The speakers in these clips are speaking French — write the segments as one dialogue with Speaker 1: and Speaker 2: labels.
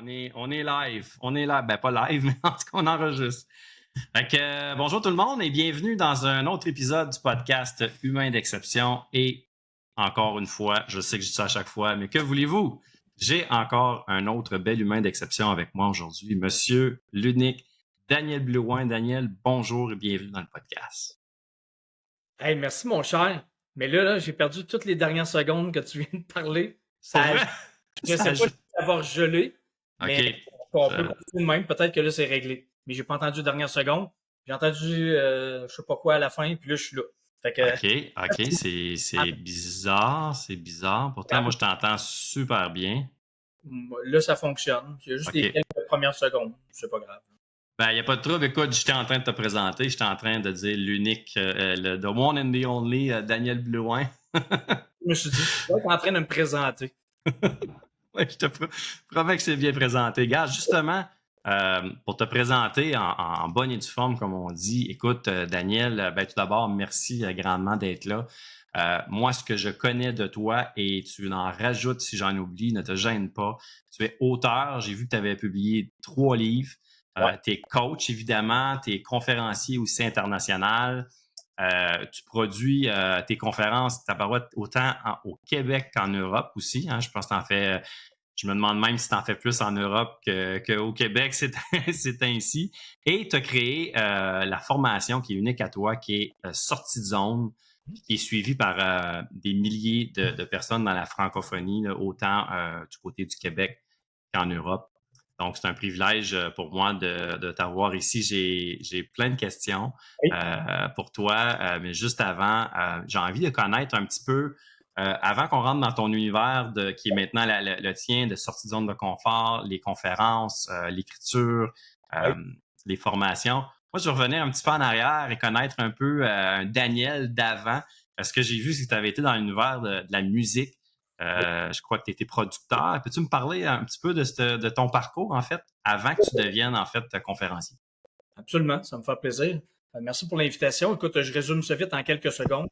Speaker 1: On est live. On est là. Ben, pas live, mais en tout cas, on enregistre. Fait que, bonjour tout le monde et bienvenue dans un autre épisode du podcast Humain d'exception. Et encore une fois, je sais que je dis ça à chaque fois, mais que voulez-vous? J'ai encore un autre bel humain d'exception avec moi aujourd'hui, monsieur l'unique Daniel Blouin. Daniel, bonjour et bienvenue dans le podcast.
Speaker 2: Hey, merci mon cher. Mais là, j'ai perdu toutes les dernières secondes que tu viens de parler.
Speaker 1: Pour vrai?
Speaker 2: Je sais pas si ça va geler, mais on peut continuer de même. Peut-être que là, c'est réglé. Mais j'ai pas entendu les dernières secondes. J'ai entendu je sais pas quoi à la fin, puis là, je suis là. Fait que,
Speaker 1: OK, c'est bizarre, c'est bizarre. Pourtant, moi, je t'entends super bien.
Speaker 2: Là, ça fonctionne. Il y a juste les quelques premières secondes. C'est pas grave.
Speaker 1: Ben, il n'y a pas de trouble. Écoute, j'étais en train de te présenter. J'étais en train de dire l'unique, the one and the only Daniel Blouin.
Speaker 2: Je me suis dit, tu es en train de me présenter.
Speaker 1: Oui, je te promets que c'est bien présenté. Gars, justement, pour te présenter en bonne et due forme, comme on dit, écoute, Daniel, ben, tout d'abord, merci grandement d'être là. Moi, ce que je connais de toi, et tu en rajoutes si j'en oublie, ne te gêne pas. Tu es auteur. J'ai vu que tu avais publié 3 livres. Tu es coach, évidemment. Tu es conférencier aussi international. Tu produis tes conférences, ta parole, autant au Québec qu'en Europe aussi. Hein. Je pense que tu en fais. Je me demande même si tu en fais plus en Europe qu'au Québec, c'est ainsi. Et tu as créé la formation qui est unique à toi, qui est Sortie de zone, qui est suivie par des milliers de personnes dans la francophonie, là, autant du côté du Québec qu'en Europe. Donc, c'est un privilège pour moi de t'avoir ici. J'ai plein de questions pour toi, mais juste avant, j'ai envie de connaître un petit peu, avant qu'on rentre dans ton univers qui est maintenant le tien, de sortie de zone de confort, les conférences, l'écriture, les formations. Moi, je vais revenir un petit peu en arrière et connaître un peu un Daniel d'avant, parce que j'ai vu que tu avais été dans l'univers de la musique. Je crois que tu étais producteur. Peux-tu me parler un petit peu de ton parcours, en fait, avant que tu deviennes, en fait, conférencier?
Speaker 2: Absolument, ça me fait plaisir. Merci pour l'invitation. Écoute, je résume ça vite en quelques secondes.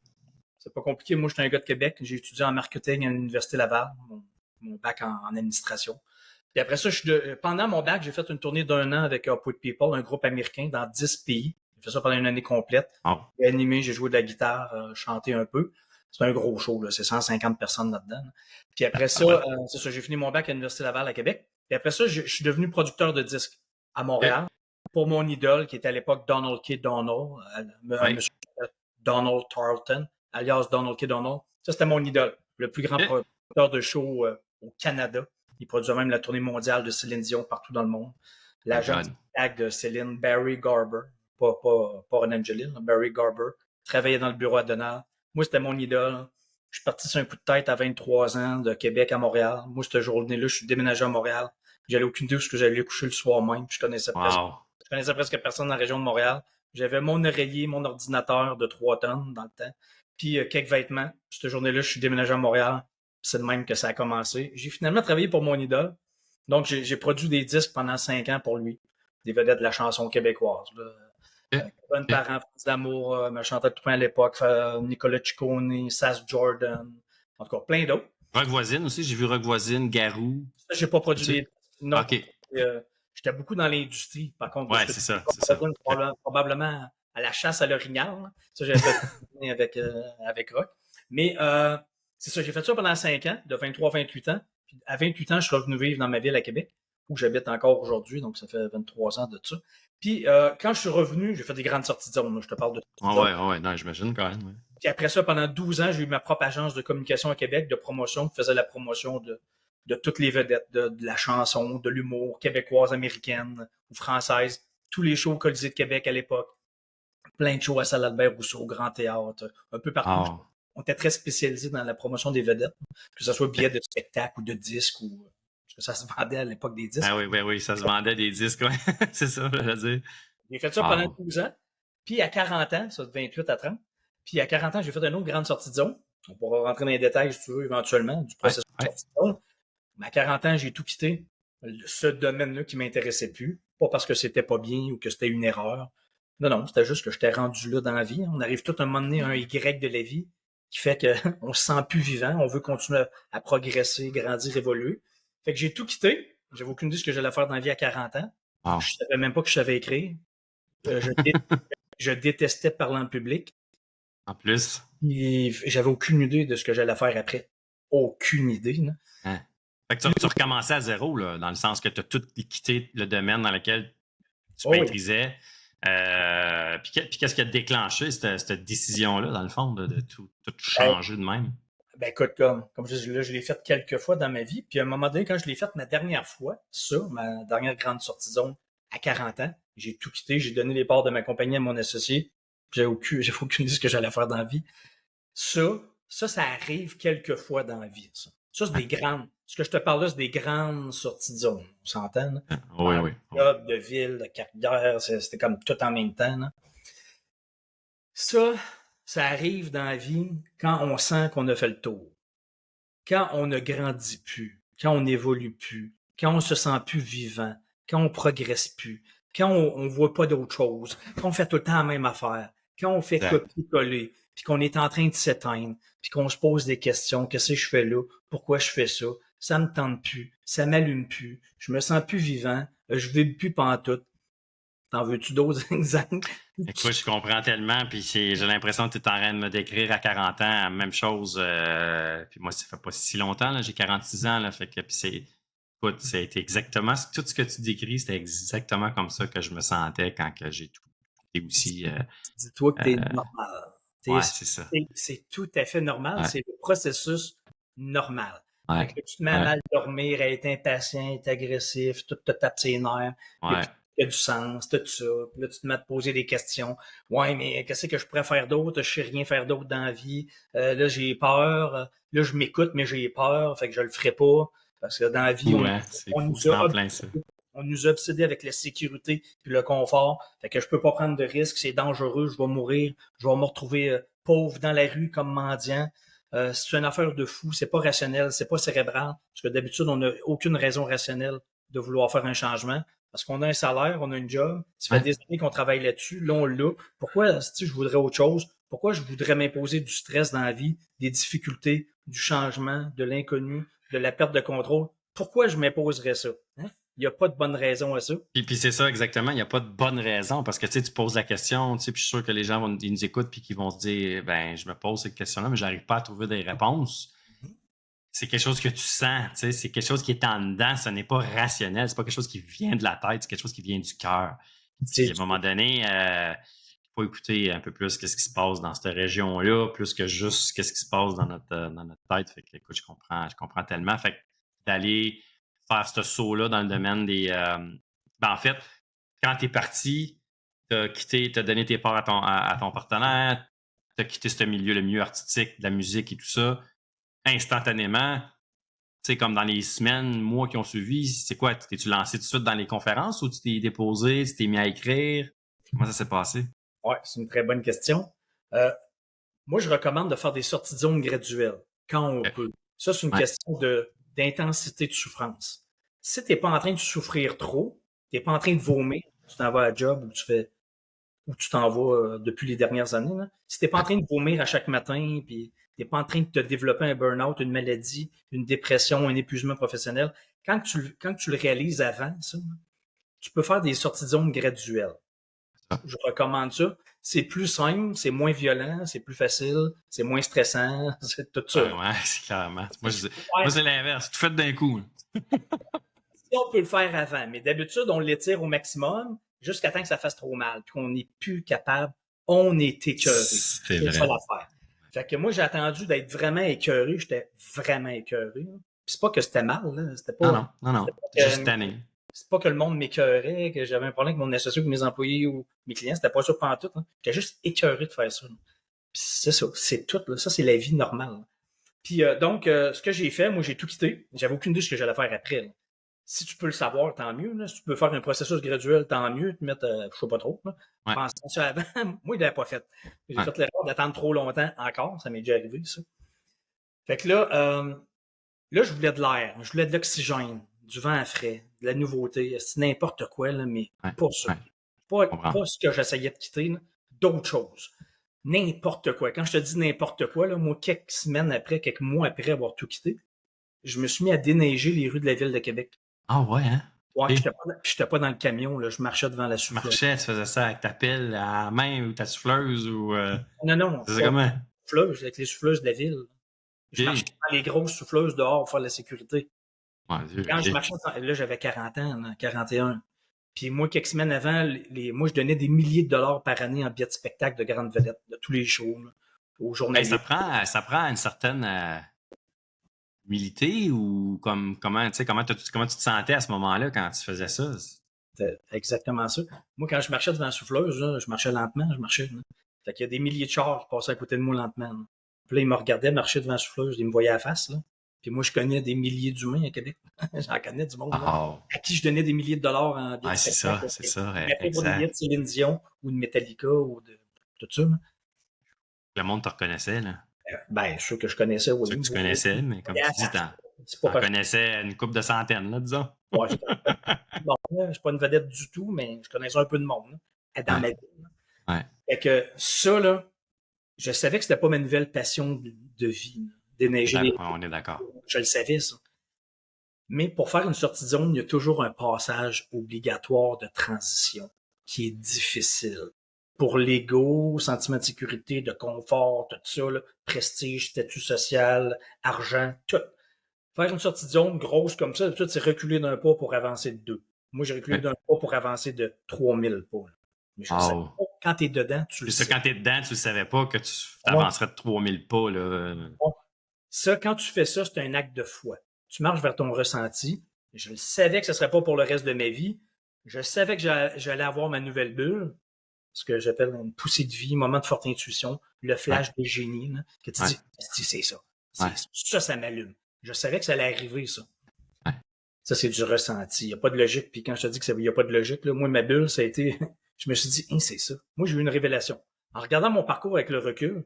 Speaker 2: C'est pas compliqué. Moi, je suis un gars de Québec. J'ai étudié en marketing à l'Université Laval, mon bac en administration. Puis après ça, pendant mon bac, j'ai fait une tournée d'1 an avec Upward People, un groupe américain dans 10 pays. J'ai fait ça pendant une année complète.
Speaker 1: Oh.
Speaker 2: J'ai animé, j'ai joué de la guitare, chanté un peu. C'est un gros show, là. C'est 150 personnes là-dedans. Puis après ça, c'est ça, j'ai fini mon bac à l'Université Laval à Québec. Puis après ça, je suis devenu producteur de disques à Montréal pour mon idole, qui était à l'époque Donald K. Donald, monsieur Donald Tarleton, alias Donald K. Donald. Ça, c'était mon idole. Le plus grand producteur de show au Canada. Il produisait même la tournée mondiale de Céline Dion partout dans le monde. L'agent de Céline, Barry Garber, pas Ron Angelil, Barry Garber, travaillait dans le bureau à Donald. Moi, c'était mon idole. Je suis parti sur un coup de tête à 23 ans de Québec à Montréal. Moi, cette journée-là, je suis déménagé à Montréal. J'avais aucune idée où j'allais coucher le soir même. Je connaissais presque personne dans la région de Montréal. J'avais mon oreiller, mon ordinateur de 3 tonnes dans le temps, puis quelques vêtements. Cette journée-là, je suis déménagé à Montréal. C'est de même que ça a commencé. J'ai finalement travaillé pour mon idole. Donc, j'ai produit des disques pendant 5 ans pour lui. Des vedettes de la chanson québécoise. Bonne parent, France d'amour, me chantait tout le temps à l'époque. Nicolas Ciccone, Sass Jordan. En tout cas, plein d'autres.
Speaker 1: Rock Voisine aussi, j'ai vu Rock Voisine, Garou.
Speaker 2: Ça, j'ai pas produit des... Non.
Speaker 1: OK.
Speaker 2: J'étais beaucoup dans l'industrie, par contre.
Speaker 1: Ouais, c'est ça.
Speaker 2: Probablement à la chasse à l'orignal. Ça, j'avais fait avec Rock. Mais c'est ça, j'ai fait ça pendant 5 ans, de 23 à 28 ans. Puis à 28 ans, je suis revenu vivre dans ma ville à Québec, où j'habite encore aujourd'hui, donc ça fait 23 ans de ça. Puis quand je suis revenu, j'ai fait des grandes sorties de zone. Je te parle de...
Speaker 1: ouais, non, j'imagine quand même. Ouais.
Speaker 2: Puis après ça, pendant 12 ans, j'ai eu ma propre agence de communication à Québec, de promotion, qui faisait la promotion de toutes les vedettes, de la chanson, de l'humour, québécoise, américaine ou française. Tous les shows au Colisée de Québec à l'époque. Plein de shows à Salle Albert Rousseau, Grand Théâtre, un peu partout. Oh. On était très spécialisé dans la promotion des vedettes, que ce soit billets de spectacle ou de disques, ou parce que ça se vendait à l'époque des disques.
Speaker 1: Ah oui, ça se vendait des disques, ouais. C'est ça, je veux dire.
Speaker 2: J'ai fait ça pendant 12 ans. Puis à 40 ans, ça de 28 à 30, puis à 40 ans, j'ai fait une autre grande sortie de zone. On pourra rentrer dans les détails, si tu veux, éventuellement, du processus de sortie de zone. Mais à 40 ans, j'ai tout quitté. Ce domaine-là qui m'intéressait plus. Pas parce que c'était pas bien ou que c'était une erreur. Non, c'était juste que j'étais rendu là dans la vie. On arrive tout à un moment donné à un Y de la vie qui fait qu'on se sent plus vivant. On veut continuer à progresser, grandir, évoluer. Fait que j'ai tout quitté. J'avais aucune idée de ce que j'allais faire dans la vie à 40 ans.
Speaker 1: Wow.
Speaker 2: Je savais même pas que je savais écrire. Je détestais parler en public.
Speaker 1: En plus.
Speaker 2: Et j'avais aucune idée de ce que j'allais faire après. Aucune idée. Là.
Speaker 1: Hein. Fait que tu recommençais à zéro, là, dans le sens que tu as tout quitté le domaine dans lequel tu maîtrisais. Puis qu'est-ce qui a déclenché cette décision-là, dans le fond, de tout changer de même?
Speaker 2: Ben écoute, comme je dis, là, je l'ai fait quelques fois dans ma vie. Puis à un moment donné, quand je l'ai fait ma dernière fois, ma dernière grande sortie de zone, à 40 ans, j'ai tout quitté, j'ai donné les parts de ma compagnie à mon associé. J'avais aucune idée de ce que j'allais faire dans la vie. Ça arrive quelques fois dans la vie. Ça c'est des grandes. Ce que je te parle là, c'est des grandes sorties de zone. On s'entend? Là?
Speaker 1: Oui.
Speaker 2: Job, de ville, de carrière, c'était comme tout en même temps. Là. Ça arrive dans la vie quand on sent qu'on a fait le tour. Quand on ne grandit plus, quand on n'évolue plus, quand on se sent plus vivant, quand on progresse plus, quand on voit pas d'autre chose, quand on fait tout le temps la même affaire, quand on fait copier-coller, puis qu'on est en train de s'éteindre, puis qu'on se pose des questions, qu'est-ce que je fais là, pourquoi je fais ça, ça me tente plus, ça m'allume plus, je me sens plus vivant, je vibre plus pantoute. T'en veux-tu d'autres exemples?
Speaker 1: Écoute, je comprends tellement, puis j'ai l'impression que tu es en train de me décrire à 40 ans la même chose. Puis moi, ça fait pas si longtemps, là, j'ai 46 ans, là, fait que écoute, ça a été exactement tout ce que tu décris, c'était exactement comme ça que je me sentais quand que j'ai tout été aussi.
Speaker 2: Dis-toi que t'es normal.
Speaker 1: Ouais, c'est ça.
Speaker 2: C'est tout à fait normal.
Speaker 1: Ouais.
Speaker 2: C'est le processus normal.
Speaker 1: Ouais.
Speaker 2: Fait que tu te mets à mal dormir, à être impatient, être agressif, tout te tape ses nerfs.
Speaker 1: Ouais.
Speaker 2: Il y a du sens, tout ça. Puis là, tu te mets à te poser des questions. Ouais, mais qu'est-ce que je pourrais faire d'autre? Je sais rien faire d'autre dans la vie. Là, j'ai peur. Là, je m'écoute, mais j'ai peur. Fait que je le ferai pas. Parce que dans la vie, on nous a obsédés avec la sécurité et le confort. Fait que je peux pas prendre de risques. C'est dangereux. Je vais mourir. Je vais me retrouver pauvre dans la rue comme mendiant. C'est une affaire de fou. C'est pas rationnel. C'est pas cérébral. Parce que d'habitude, on n'a aucune raison rationnelle de vouloir faire un changement. Parce qu'on a un salaire, on a un job. Ça fait des années qu'on travaille là-dessus. Là, on l'a. Pourquoi, si je voudrais autre chose? Pourquoi je voudrais m'imposer du stress dans la vie, des difficultés, du changement, de l'inconnu, de la perte de contrôle? Pourquoi je m'imposerais ça? Hein? Il n'y a pas de bonne raison à ça.
Speaker 1: Puis c'est ça, exactement. Il n'y a pas de bonne raison parce que tu poses la question, puis je suis sûr que les gens ils nous écoutent puis qu'ils vont se dire, ben, je me pose cette question-là, mais j'arrive pas à trouver des réponses. C'est quelque chose que tu sens, c'est quelque chose qui est en dedans, ce n'est pas rationnel, c'est pas quelque chose qui vient de la tête, c'est quelque chose qui vient du cœur. À un moment donné, il faut écouter un peu plus qu'est-ce qui se passe dans cette région-là, plus que juste qu'est-ce qui se passe dans notre tête. Fait que, écoute, je comprends tellement. Fait que d'aller faire ce saut-là dans le domaine des... en fait, quand tu es parti, tu as donné tes parts à ton partenaire, tu as quitté ce milieu, le milieu artistique, de la musique et tout ça, instantanément, tu sais, comme dans les semaines, mois qui ont suivi, c'est quoi? T'es-tu lancé tout de suite dans les conférences ou tu t'es déposé, tu t'es mis à écrire? Comment ça s'est passé?
Speaker 2: Oui, c'est une très bonne question. Moi, je recommande de faire des sorties de zone graduelles, quand on peut. Ça, c'est une question d'intensité de souffrance. Si tu n'es pas en train de souffrir trop, tu n'es pas en train de vomir, tu t'en vas à job ou tu t'en vas depuis les dernières années, là. Si tu n'es pas en train de vomir à chaque matin, puis tu n'es pas en train de te développer un burn-out, une maladie, une dépression, un épuisement professionnel, quand tu le réalises avant, ça, tu peux faire des sorties de zone graduelles. Je recommande ça. C'est plus simple, c'est moins violent, c'est plus facile, c'est moins stressant, c'est tout ça.
Speaker 1: Ouais, c'est clairement. Moi, c'est l'inverse. Tout fait d'un coup.
Speaker 2: Si on peut le faire avant, mais d'habitude, on l'étire au maximum jusqu'à temps que ça fasse trop mal, puis qu'on n'est plus capable, on est écœuré.
Speaker 1: C'est
Speaker 2: ça l'affaire. Fait que moi, j'ai attendu d'être vraiment écœuré, j'étais vraiment écœuré. Puis c'est pas que c'était mal, là. C'était pas.
Speaker 1: Non. C'est juste tanné.
Speaker 2: C'est pas que le monde m'écœurait, que j'avais un problème avec mon associé ou mes employés ou mes clients. C'était pas ça pantoute. Hein. J'étais juste écœuré de faire ça. Puis c'est ça. C'est tout. Là. Ça, c'est la vie normale. Là. Puis donc, ce que j'ai fait, moi, j'ai tout quitté. J'avais aucune idée de ce que j'allais faire après. Là. Si tu peux le savoir, tant mieux. Là. Si tu peux faire un processus graduel, tant mieux. Te mettre, je sais pas trop. Là.
Speaker 1: Ouais.
Speaker 2: Pense à ça avant. Moi, il l'avait pas fait. J'ai fait l'erreur d'attendre trop longtemps encore. Ça m'est déjà arrivé, ça. Fait que là, je voulais de l'air. Je voulais de l'oxygène. Du vent frais, de la nouveauté, c'est n'importe quoi, là, mais pas ça. Pas ce que j'essayais de quitter, là, d'autres choses. N'importe quoi. Quand je te dis n'importe quoi, là, moi, quelques mois après avoir tout quitté, je me suis mis à déneiger les rues de la ville de Québec.
Speaker 1: Ah ouais, hein?
Speaker 2: Ouais,
Speaker 1: OK.
Speaker 2: j'étais pas dans le camion, là, je marchais devant la
Speaker 1: Tu
Speaker 2: souffleuse.
Speaker 1: marchais, tu faisais ça avec ta pelle à la main ou ta souffleuse ou
Speaker 2: Non,
Speaker 1: c'est
Speaker 2: pas
Speaker 1: comment?
Speaker 2: souffleuse, avec les souffleuses de la ville. Je marchais
Speaker 1: OK.
Speaker 2: dans les grosses souffleuses dehors pour faire la sécurité.
Speaker 1: Mon Dieu,
Speaker 2: Quand je
Speaker 1: OK.
Speaker 2: marchais, là, j'avais 40 ans, là, 41. Puis moi, quelques semaines avant, moi, je donnais des milliers de dollars par année en billets de spectacle de grandes vedettes, de tous les shows, là, aux
Speaker 1: Ben,
Speaker 2: journaliers.
Speaker 1: ça prend une certaine humilité ou comme comment tu sais comment tu te sentais à ce moment-là quand tu faisais ça?
Speaker 2: C'était exactement ça. Moi, quand je marchais devant la souffleuse, là, je marchais lentement, je marchais. Là. Fait qu'il y a des milliers de chars qui passaient à côté de moi lentement. Là. Puis là, ils me regardaient marcher devant la souffleuse, ils me voyaient à la face. Là. Puis moi, je connais des milliers d'humains à Québec. J'en connais du monde. Là,
Speaker 1: Oh.
Speaker 2: à qui je donnais des milliers de dollars en billets
Speaker 1: Ouais,
Speaker 2: de spectacle.
Speaker 1: c'est ça,
Speaker 2: Je mettais pour des billets
Speaker 1: exact.
Speaker 2: de Céline Dion ou de Metallica ou de tout ça. Là.
Speaker 1: Le monde te reconnaissait, là.
Speaker 2: Ben, ceux que je connaissais, oui.
Speaker 1: Ceux que tu
Speaker 2: Oui.
Speaker 1: connaissais, mais comme
Speaker 2: À
Speaker 1: tu
Speaker 2: la
Speaker 1: dis,
Speaker 2: face. C'est pas
Speaker 1: t'en
Speaker 2: parce que
Speaker 1: connaissais une couple de centaines, là, disons.
Speaker 2: ouais, bon, là, je suis pas une vedette du tout, mais je connaissais un peu de monde là, dans
Speaker 1: Ouais,
Speaker 2: ma vie. Là.
Speaker 1: ouais.
Speaker 2: Fait que ça, là, je savais que c'était pas ma nouvelle passion de vie, là, déneiger les...
Speaker 1: On est d'accord.
Speaker 2: Je le savais, ça. Mais pour faire une sortie de zone, il y a toujours un passage obligatoire de transition qui est difficile. Pour l'ego, sentiment de sécurité, de confort, tout ça, là, prestige, statut social, argent, tout. Faire une sortie de zone grosse comme ça, d'habitude, c'est reculer d'un pas pour avancer de 2. Moi, j'ai reculé
Speaker 1: Ouais.
Speaker 2: d'un pas pour avancer de 3000 pas. Là. Mais je sais
Speaker 1: Oh.
Speaker 2: pas, quand t'es dedans, tu le
Speaker 1: C'est ça,
Speaker 2: sais.
Speaker 1: quand t'es dedans, tu ne savais pas que tu
Speaker 2: Ouais.
Speaker 1: avancerais de 3000 pas, là.
Speaker 2: Ça, quand tu fais ça, c'est un acte de foi. Tu marches vers ton ressenti. Je le savais que ce ne serait pas pour le reste de ma vie. Je savais que j'allais avoir ma nouvelle bulle, ce que j'appelle une poussée de vie, moment de forte intuition, le
Speaker 1: Ouais,
Speaker 2: flash des génies, là, que tu
Speaker 1: ouais,
Speaker 2: dis, c'est ça.
Speaker 1: ouais,
Speaker 2: Ça m'allume. Je savais que ça allait arriver, ça.
Speaker 1: ouais.
Speaker 2: Ça, c'est du ressenti. Il n'y a pas de logique. Puis quand je te dis qu'il n'y a pas de logique, là, moi, ma bulle, ça a été, je me suis dit, c'est ça. Moi, j'ai eu une révélation. En regardant mon parcours avec le recul,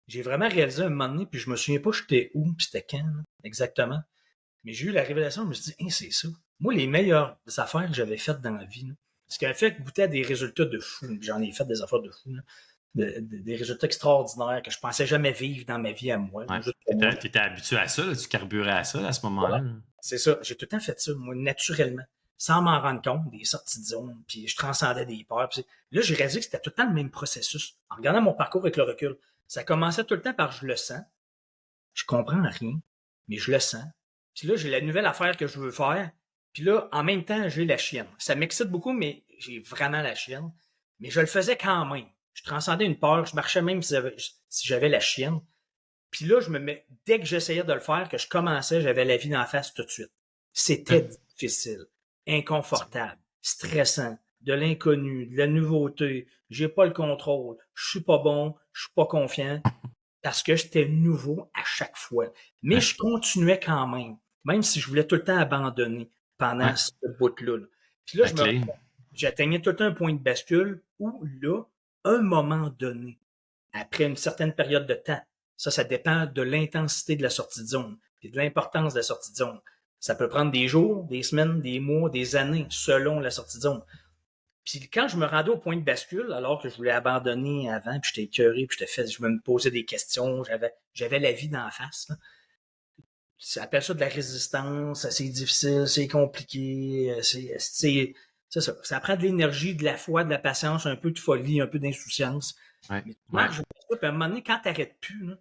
Speaker 2: j'ai vraiment réalisé un moment donné, puis je me souviens pas j'étais où, puis c'était quand, là, exactement. Mais j'ai eu la révélation, je me suis dit, c'est ça. Moi, les meilleures affaires que j'avais faites dans la vie, là, ce qui avait fait goûter à des résultats de fou, j'en ai fait des affaires de fou, là, des résultats extraordinaires que je pensais jamais vivre dans ma vie à moi.
Speaker 1: Ouais.
Speaker 2: Juste pour moi.
Speaker 1: T'étais habitué à ça, là, tu carburais à ça à ce
Speaker 2: Voilà.
Speaker 1: moment-là.
Speaker 2: C'est ça. J'ai tout le temps fait ça, moi, naturellement, sans m'en rendre compte, des sorties de zone, puis je transcendais des peurs. Puis là, j'ai réalisé que c'était tout le temps le même processus. En regardant mon parcours avec le recul, ça commençait tout le temps par je le sens, je comprends rien, mais je le sens. Puis là, j'ai la nouvelle affaire que je veux faire. Puis là, en même temps, j'ai la chienne. Ça m'excite beaucoup, mais j'ai vraiment la chienne. Mais je le faisais quand même. Je transcendais une peur, je marchais même si j'avais la chienne. Puis là, dès que j'essayais de le faire, que je commençais, j'avais la vie d'en face tout de suite. C'était difficile, inconfortable, stressant, de l'inconnu, de la nouveauté. J'ai pas le contrôle. Je suis pas bon, je suis pas confiant parce que j'étais nouveau à chaque fois. Mais
Speaker 1: Ouais,
Speaker 2: je continuais quand même si je voulais tout le temps abandonner pendant
Speaker 1: ouais.
Speaker 2: ce bout-là. Là. Puis là,
Speaker 1: La clé.
Speaker 2: j'atteignais tout le temps un point de bascule où, là, un moment donné, après une certaine période de temps, ça dépend de l'intensité de la sortie de zone et de l'importance de la sortie de zone. Ça peut prendre des jours, des semaines, des mois, des années, selon la sortie de zone. Puis quand je me rendais au point de bascule, alors que je voulais abandonner avant, puis j'étais écœuré, puis je me posais des questions, j'avais la vie d'en face. Là. Ça appelle ça de la résistance, c'est difficile, c'est compliqué, c'est ça. Ça prend de l'énergie, de la foi, de la patience, un peu de folie, un peu d'insouciance.
Speaker 1: Ouais,
Speaker 2: Mais tu
Speaker 1: ouais.
Speaker 2: marches, puis à un moment donné, quand tu n'arrêtes plus, là,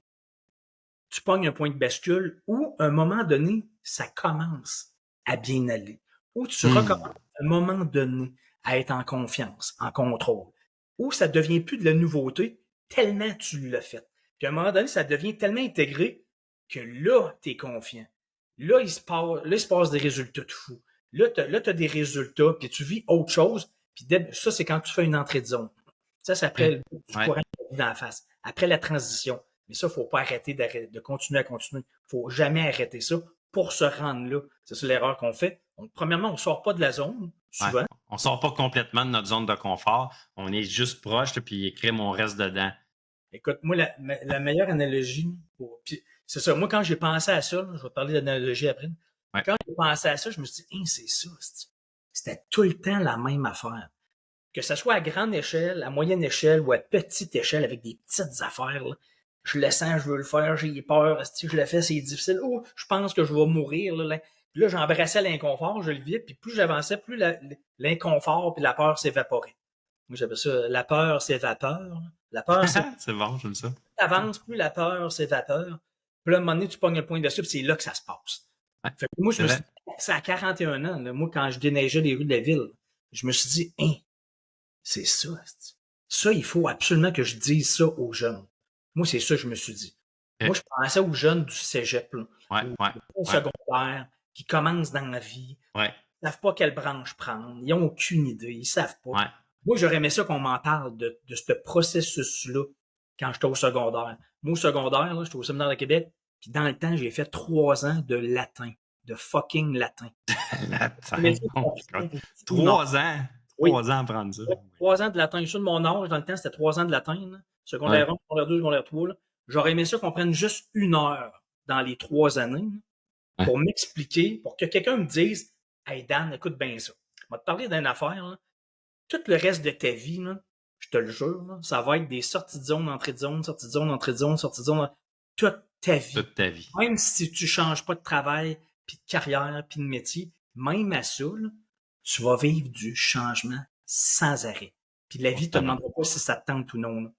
Speaker 2: tu pognes un point de bascule où, à un moment donné, ça commence à bien aller. Où tu recommences, à un moment donné, à être en confiance, en contrôle. Où ça devient plus de la nouveauté, tellement tu l'as fait. Puis à un moment donné, ça devient tellement intégré que là, tu es confiant. Là, il se passe des résultats de fou. Là, tu as des résultats, puis tu vis autre chose. Puis ça, c'est quand tu fais une entrée de zone. Ça, c'est après
Speaker 1: Ouais.
Speaker 2: du
Speaker 1: Ouais.
Speaker 2: courant dans la face. Après la transition. Mais ça, il ne faut pas arrêter de continuer à continuer. Il ne faut jamais arrêter ça pour se rendre là. C'est ça l'erreur qu'on fait. Donc, premièrement, on ne sort pas de la zone,
Speaker 1: Ouais.
Speaker 2: souvent.
Speaker 1: On sort pas complètement de notre zone de confort. On est juste proche, là, puis crème, on reste dedans.
Speaker 2: Écoute, moi, la meilleure analogie, puis c'est ça, moi, quand j'ai pensé à ça, là, je vais parler d'analogie après,
Speaker 1: Ouais.
Speaker 2: quand j'ai pensé à ça, je me suis dit, c'est ça, c'était tout le temps la même affaire. Que ce soit à grande échelle, à moyenne échelle ou à petite échelle avec des petites affaires, là, je le sens, je veux le faire, j'ai peur, si je le fais, c'est difficile. Oh, je pense que je vais mourir. Là. Puis là, j'embrassais l'inconfort, je le vivais, puis plus j'avançais, plus l'inconfort puis la peur s'évaporait. Moi, j'appelle ça la peur s'évapore. La peur, c'est
Speaker 1: C'est bon, j'aime ça.
Speaker 2: plus t'avances, plus la peur s'évapore. Puis là, à un moment donné, tu pognes le point dessus, puis c'est là que ça se passe.
Speaker 1: Ouais,
Speaker 2: Fait que moi, je
Speaker 1: c'est
Speaker 2: me
Speaker 1: vrai.
Speaker 2: suis dit, c'est à 41 ans, là, moi, quand je déneigeais les rues de la ville, je me suis dit, hein, c'est ça. Ça, il faut absolument que je dise ça aux jeunes. Moi, c'est ça que je me suis dit. Moi, je pensais aux jeunes du cégep, là,
Speaker 1: Ouais, ouais,
Speaker 2: au
Speaker 1: ouais,
Speaker 2: secondaire, qui commencent dans la vie.
Speaker 1: ouais,
Speaker 2: Ils savent pas quelle branche prendre. Ils ont aucune idée. Ils savent pas.
Speaker 1: ouais.
Speaker 2: Moi, j'aurais aimé ça qu'on m'en parle de ce processus-là quand j'étais au secondaire. Moi, au secondaire, là, j'étais au séminaire de Québec, puis dans le temps, j'ai fait 3 ans de latin, de fucking latin.
Speaker 1: Latin. Oh my God.
Speaker 2: Non.
Speaker 1: 3 ans.
Speaker 2: Oui.
Speaker 1: 3 ans à prendre ça.
Speaker 2: 3 ans de latin. Je suis de mon âge, dans le temps, c'était 3 ans de latin. Là. Secondaire
Speaker 1: Ouais.
Speaker 2: 1, secondaire 2, secondaire 3. Là. J'aurais aimé ça qu'on prenne juste 1 heure dans les 3 années là,
Speaker 1: Ouais.
Speaker 2: pour m'expliquer, pour que quelqu'un me dise « Hey Dan, écoute bien ça. Je vais te parler d'une affaire. Là. Tout le reste de ta vie, là, je te le jure, là, ça va être des sorties de zone, entrées de zone, sorties de zone, entrées de zone, sorties de zone, toute ta vie.
Speaker 1: Toute ta vie.
Speaker 2: Même si tu changes pas de travail, puis de carrière, puis de métier, même à ça, là, tu vas vivre du changement sans arrêt. Puis la vie te demandera pas si ça te tente ou non. Là.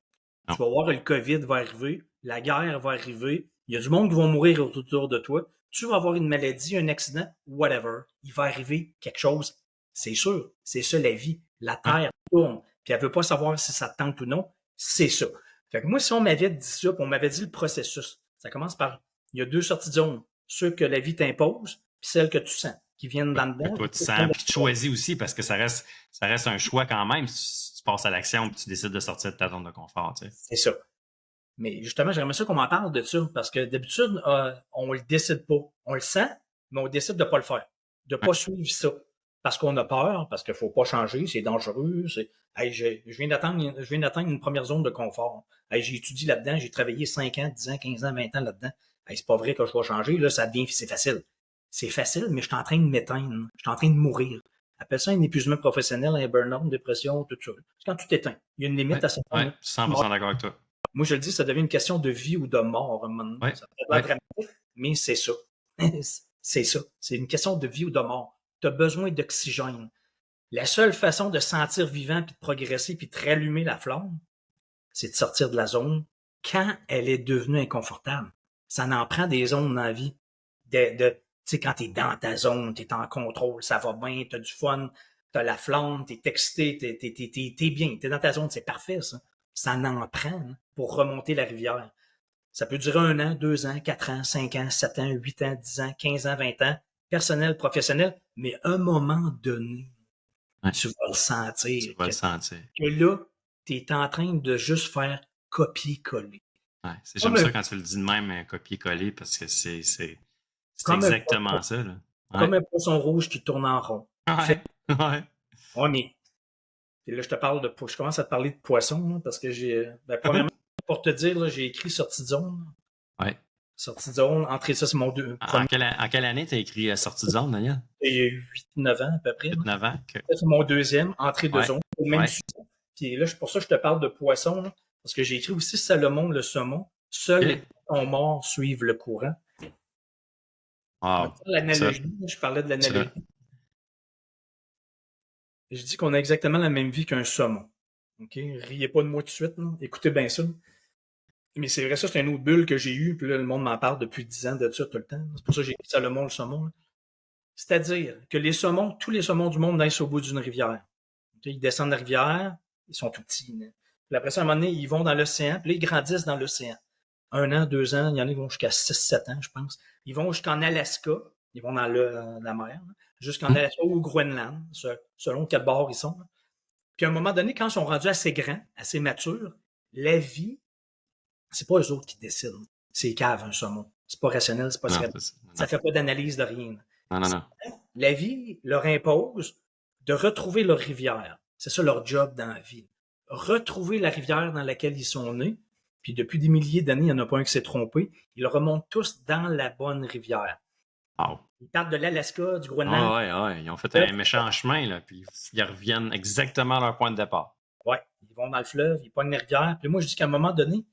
Speaker 1: Non.
Speaker 2: Tu vas voir, le COVID va arriver, la guerre va arriver, il y a du monde qui va mourir autour de toi, tu vas avoir une maladie, un accident, whatever. Il va arriver quelque chose, c'est sûr. C'est ça la vie. La Terre tourne, puis elle veut pas savoir si ça te tente ou non, c'est ça. Fait que moi, si on m'avait dit ça, puis on m'avait dit le processus, ça commence par, il y a 2 sorties de zone, ceux que la vie t'impose, puis celles que tu sens, qui viennent dans le
Speaker 1: Que
Speaker 2: dedans.
Speaker 1: toi, tu sens, puis tu choisis aussi, parce que ça reste un choix quand même. Si tu passes à l'action, puis tu décides de sortir de ta zone de confort, tu sais.
Speaker 2: C'est ça. Mais justement, j'aimerais ça qu'on m'en parle de ça, parce que d'habitude, on le décide pas. On le sent, mais on décide de pas le faire. De pas suivre ça. Parce qu'on a peur, parce qu'il faut pas changer, c'est dangereux. Hey, je viens d'atteindre une première zone de confort. Hey, j'ai étudié là-dedans, j'ai travaillé 5 ans, 10 ans, 15 ans, 20 ans là-dedans. Hey, c'est pas vrai que je vais changer, là, c'est facile. C'est facile, mais je suis en train de m'éteindre. Je suis en train de mourir. Appelle ça un épuisement professionnel, un burn-out, une dépression, tout ça. C'est quand tu t'éteins. Il y a une limite à ça.
Speaker 1: Ouais, 100% d'accord avec toi.
Speaker 2: Moi, je le dis, ça devient une question de vie ou de mort.
Speaker 1: Ouais.
Speaker 2: Ça peut être dramatique, mais c'est ça. C'est ça. C'est une question de vie ou de mort. Tu as besoin d'oxygène. La seule façon de sentir vivant, puis de progresser, puis de rallumer la flamme, c'est de sortir de la zone quand elle est devenue inconfortable. Ça en prend des zones dans la vie. Tu sais, quand tu es dans ta zone, tu es en contrôle, ça va bien, tu as du fun, tu as la flamme, tu es excité, tu es bien, tu es dans ta zone, c'est parfait ça. Ça en prend pour remonter la rivière. Ça peut durer 1 an, 2 ans, 4 ans, 5 ans, 7 ans, 8 ans, 10 ans, 15 ans, 20 ans, personnel, professionnel, mais à un moment donné, tu vas le sentir.
Speaker 1: Tu vas le sentir.
Speaker 2: Que là, tu es en train de juste faire copier-coller.
Speaker 1: Ouais, j'aime ça quand tu le dis de même, un copier-coller, parce que c'est exactement ça. Là. Ouais.
Speaker 2: Comme un poisson rouge qui tourne en rond.
Speaker 1: Ouais. Ouais.
Speaker 2: On est. Et là, je commence à te parler de poisson, là, parce que premièrement, pour te dire, là, j'ai écrit sortie de zone.
Speaker 1: Ouais.
Speaker 2: Sortie de zone, entrée, ça, c'est mon
Speaker 1: En quelle année tu as écrit sortie de zone, Daniel?
Speaker 2: Il y a 8-9 ans à peu près.
Speaker 1: 8-9 ans.
Speaker 2: Ça, c'est mon deuxième, entrée de zone, au même sujet. Puis là, pour ça que je te parle de poisson, là, parce que j'ai écrit aussi Salomon le saumon. Seuls les poissons morts suivent le courant.
Speaker 1: Wow.
Speaker 2: L'analogie, je parlais de l'analogie. Je dis qu'on a exactement la même vie qu'un saumon. OK? Riez pas de moi tout de suite. Là. Écoutez bien ça. Mais c'est vrai, ça, c'est une autre bulle que j'ai eue. Puis là, le monde m'en parle depuis 10 ans de ça tout le temps. C'est pour ça que j'ai écrit Salomon le saumon. Là. C'est-à-dire que les saumons, tous les saumons du monde naissent au bout d'une rivière. Ils descendent la rivière, ils sont tout petits. Là. Puis après ça, à un moment donné, ils vont dans l'océan, puis là, ils grandissent dans l'océan. 1 an, 2 ans, il y en a qui vont jusqu'à 6-7 ans, je pense. Ils vont jusqu'en Alaska, ils vont dans la mer, jusqu'en Alaska ou au Groenland, selon quel bord ils sont. Là. Puis à un moment donné, quand ils sont rendus assez grands, assez matures, la vie, c'est pas eux autres qui décident. C'est cave, un saumon. C'est pas rationnel, c'est pas ça fait pas d'analyse de rien.
Speaker 1: Non.
Speaker 2: La vie leur impose de retrouver leur rivière. C'est ça leur job dans la vie. Retrouver la rivière dans laquelle ils sont nés. Puis depuis des milliers d'années, il n'y en a pas un qui s'est trompé. Ils remontent tous dans la bonne rivière.
Speaker 1: Wow.
Speaker 2: Ils partent de l'Alaska, du Groenland.
Speaker 1: Ouais. Ils ont fait un méchant chemin, là, puis ils reviennent exactement à leur point de départ.
Speaker 2: Ouais. Ils vont dans le fleuve, ils pognent les rivières. Puis moi, je dis qu'à un moment donné,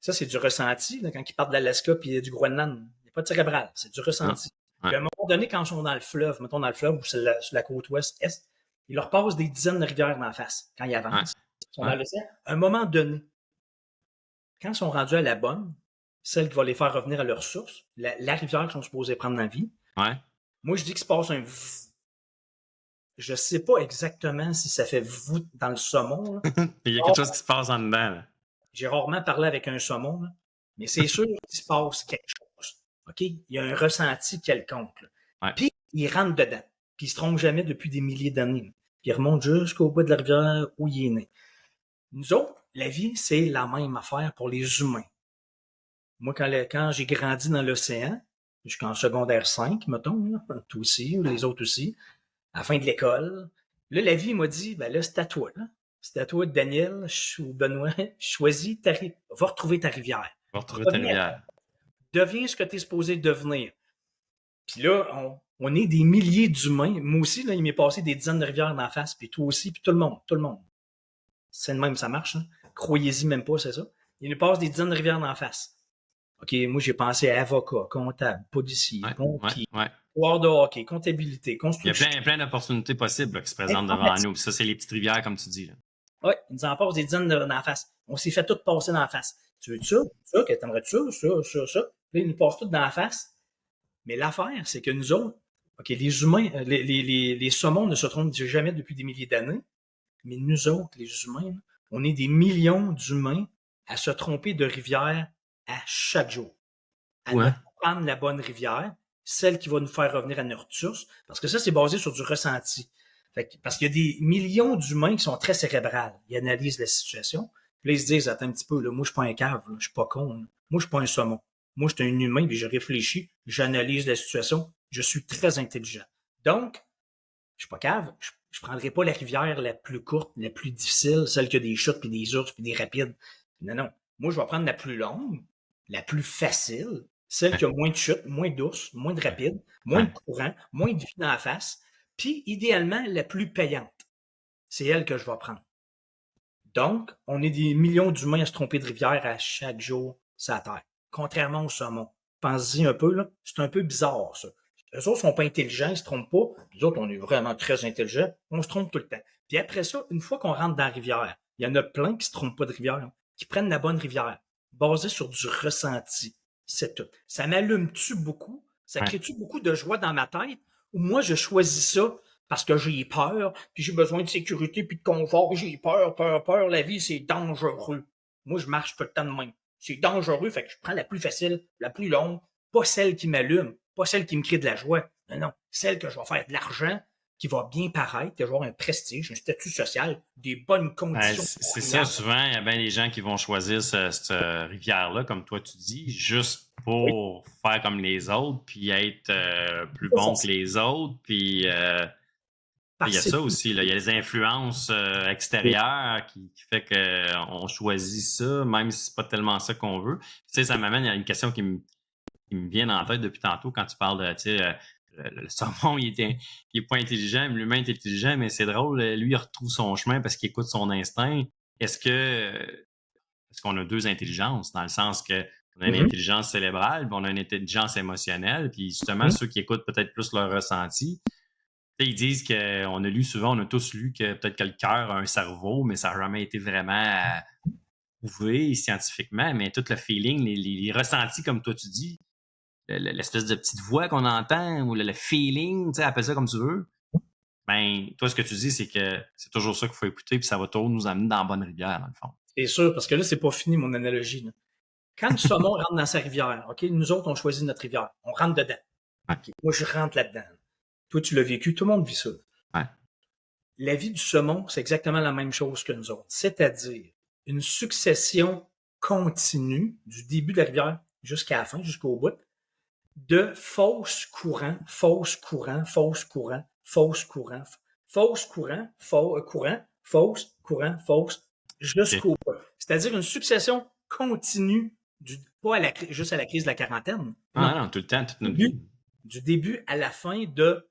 Speaker 2: ça, c'est du ressenti, là, quand ils partent de l'Alaska puis du Groenland. Il n'y a pas de cérébral, c'est du ressenti. Puis à un moment donné, quand ils sont dans le fleuve, mettons dans le fleuve ou sur la côte ouest-est, ils leur passent des dizaines de rivières dans la face quand ils avancent. Ils sont dans l'océan. À un moment donné, quand ils sont rendus à la bonne, celle qui va les faire revenir à leur source, la rivière qu'ils sont supposés prendre dans la vie, moi, je dis qu'il se passe un je sais pas exactement si ça fait vous dans le saumon.
Speaker 1: Il y a quelque chose qui se passe en dedans. Là.
Speaker 2: J'ai rarement parlé avec un saumon, là, mais c'est sûr qu'il se passe quelque chose. OK? Il y a un ressenti quelconque. Puis, il rentre dedans. Puis, il se trompe jamais depuis des milliers d'années. Puis, il remonte jusqu'au bout de la rivière où il est né. Nous autres, la vie, c'est la même affaire pour les humains. Moi, quand j'ai grandi dans l'océan, jusqu'en secondaire 5, mettons, là, toi aussi, les autres aussi, à la fin de l'école, là, la vie m'a dit, ben là, c'est à toi, là. C'est à toi, Daniel ou Benoît, choisis va retrouver ta rivière.
Speaker 1: Va retrouver ta rivière.
Speaker 2: Deviens ce que tu es supposé devenir. Puis là, on est des milliers d'humains. Moi aussi, là, il m'est passé des dizaines de rivières d'en face, puis toi aussi, puis tout le monde. C'est le même, ça marche. Hein? Croyez-y même pas, c'est ça. Il nous passe des dizaines de rivières d'en face. OK, moi, j'ai pensé à avocat, comptable, policier, pompier, joueur de hockey, comptabilité, construction.
Speaker 1: Il y a plein d'opportunités possibles là, qui se présentent devant nous. Ça, c'est les petites rivières, comme tu dis.
Speaker 2: Oui, ils nous en passent des dizaines d'en face. On s'est fait tout passer dans la face. Tu veux ça? Ça? T'aimerais ça? Ça? Puis ils nous passent tout dans la face. Mais l'affaire, c'est que nous autres, OK, les humains, les saumons ne se trompent jamais depuis des milliers d'années. Mais nous autres, les humains, on est des millions d'humains à se tromper de rivière à chaque jour. À ne prendre la bonne rivière, celle qui va nous faire revenir à notre source, parce que ça, c'est basé sur du ressenti. Parce qu'il y a des millions d'humains qui sont très cérébrales. Ils analysent la situation, puis là, ils se disent, attends un petit peu, là, moi, je suis pas un cave, là, je suis pas con, là. Moi, je suis pas un saumon. Moi, je suis un humain, puis je réfléchis, j'analyse la situation, je suis très intelligent. Donc, je suis pas cave, je prendrai pas la rivière la plus courte, la plus difficile, celle qui a des chutes, puis des ours, puis des rapides. Non. Moi, je vais prendre la plus longue, la plus facile, celle qui a moins de chutes, moins d'ours, moins de rapides, moins de courant, moins de vie dans la face, puis idéalement, la plus payante. C'est elle que je vais prendre. Donc, on est des millions d'humains à se tromper de rivière à chaque jour sur la Terre. Contrairement au saumon. Pensez-y un peu, là. C'est un peu bizarre, ça. Eux autres sont pas intelligents, ils se trompent pas. Nous autres, on est vraiment très intelligents. On se trompe tout le temps. Puis après ça, une fois qu'on rentre dans la rivière, il y en a plein qui se trompent pas de rivière, qui prennent la bonne rivière, basée sur du ressenti. C'est tout. Ça m'allume-tu beaucoup? Ça crée-tu beaucoup de joie dans ma tête? Ou moi, je choisis ça parce que j'ai peur, puis j'ai besoin de sécurité, puis de confort, j'ai peur. La vie, c'est dangereux. Moi, je marche tout le temps de même. C'est dangereux, fait que je prends la plus facile, la plus longue, pas celle qui m'allume, pas celle qui me crée de la joie. Non, celle que je vais faire de l'argent, qui va bien paraître, qui va avoir un prestige, un statut social, des bonnes conditions.
Speaker 1: C'est ça, souvent, il y a bien des gens qui vont choisir cette rivière-là, comme toi tu dis, juste pour faire comme les autres, puis être plus bon que les autres, puis il y a ça aussi, là. Il y a les influences extérieures qui fait qu'on choisit ça, même si c'est pas tellement ça qu'on veut. Tu sais, ça m'amène à une question qui me vient en tête depuis tantôt quand tu parles de, tu sais, le saumon, il est pas intelligent, mais l'humain est intelligent, mais c'est drôle, lui, il retrouve son chemin parce qu'il écoute son instinct. Est-ce qu'on a deux intelligences, dans le sens que on a une intelligence cérébrale, puis on a une intelligence émotionnelle, puis justement, ceux qui écoutent peut-être plus leur ressenti, ils disent qu'on a lu souvent, on a tous lu que peut-être que le cœur a un cerveau, mais ça n'a jamais été vraiment prouvé scientifiquement, mais tout le feeling, les ressentis, comme toi tu dis, l'espèce de petite voix qu'on entend, ou le feeling, tu sais, appelle ça comme tu veux, ben, toi, ce que tu dis, c'est que c'est toujours ça qu'il faut écouter, puis ça va toujours nous amener dans la bonne rivière, dans le fond.
Speaker 2: C'est sûr, parce que là, c'est pas fini, mon analogie. Là. Quand le saumon rentre dans sa rivière, OK, nous autres, on choisit notre rivière. On rentre dedans. Okay. Moi, je rentre là-dedans. Toi, tu l'as vécu, tout le monde vit ça.
Speaker 1: Ouais.
Speaker 2: La vie du saumon, c'est exactement la même chose que nous autres. C'est-à-dire une succession continue du début de la rivière jusqu'à la fin, jusqu'au bout, de fausses courants, jusqu'au bout. C'est-à-dire une succession continue, pas juste à la crise de la quarantaine.
Speaker 1: Non, tout le temps, toute notre vie.
Speaker 2: Du début à la fin de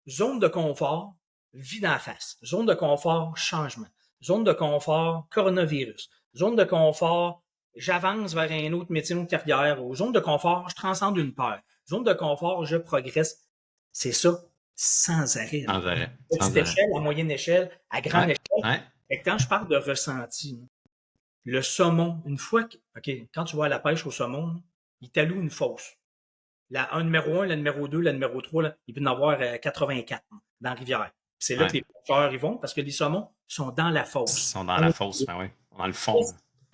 Speaker 2: zone de confort, vie d'en face. Zone de confort, changement. Zone de confort, coronavirus. Zone de confort, j'avance vers un autre métier, une autre carrière. Ou zone de confort, je transcende une peur. Zone de confort, je progresse. C'est ça, sans arrêt.
Speaker 1: Sans arrêt.
Speaker 2: Petite échelle, à moyenne échelle, à grande échelle.
Speaker 1: Ouais.
Speaker 2: Et quand je parle de ressenti, le saumon, une fois que, OK, quand tu vas à la pêche au saumon, il t'alloue une fosse. La numéro 1, la numéro 2, la numéro 3, là, il peut y en avoir 84 dans la rivière. C'est là que les pêcheurs y vont parce que les saumons sont dans la fosse.
Speaker 1: Ils sont dans la fosse, ben oui, dans le fond.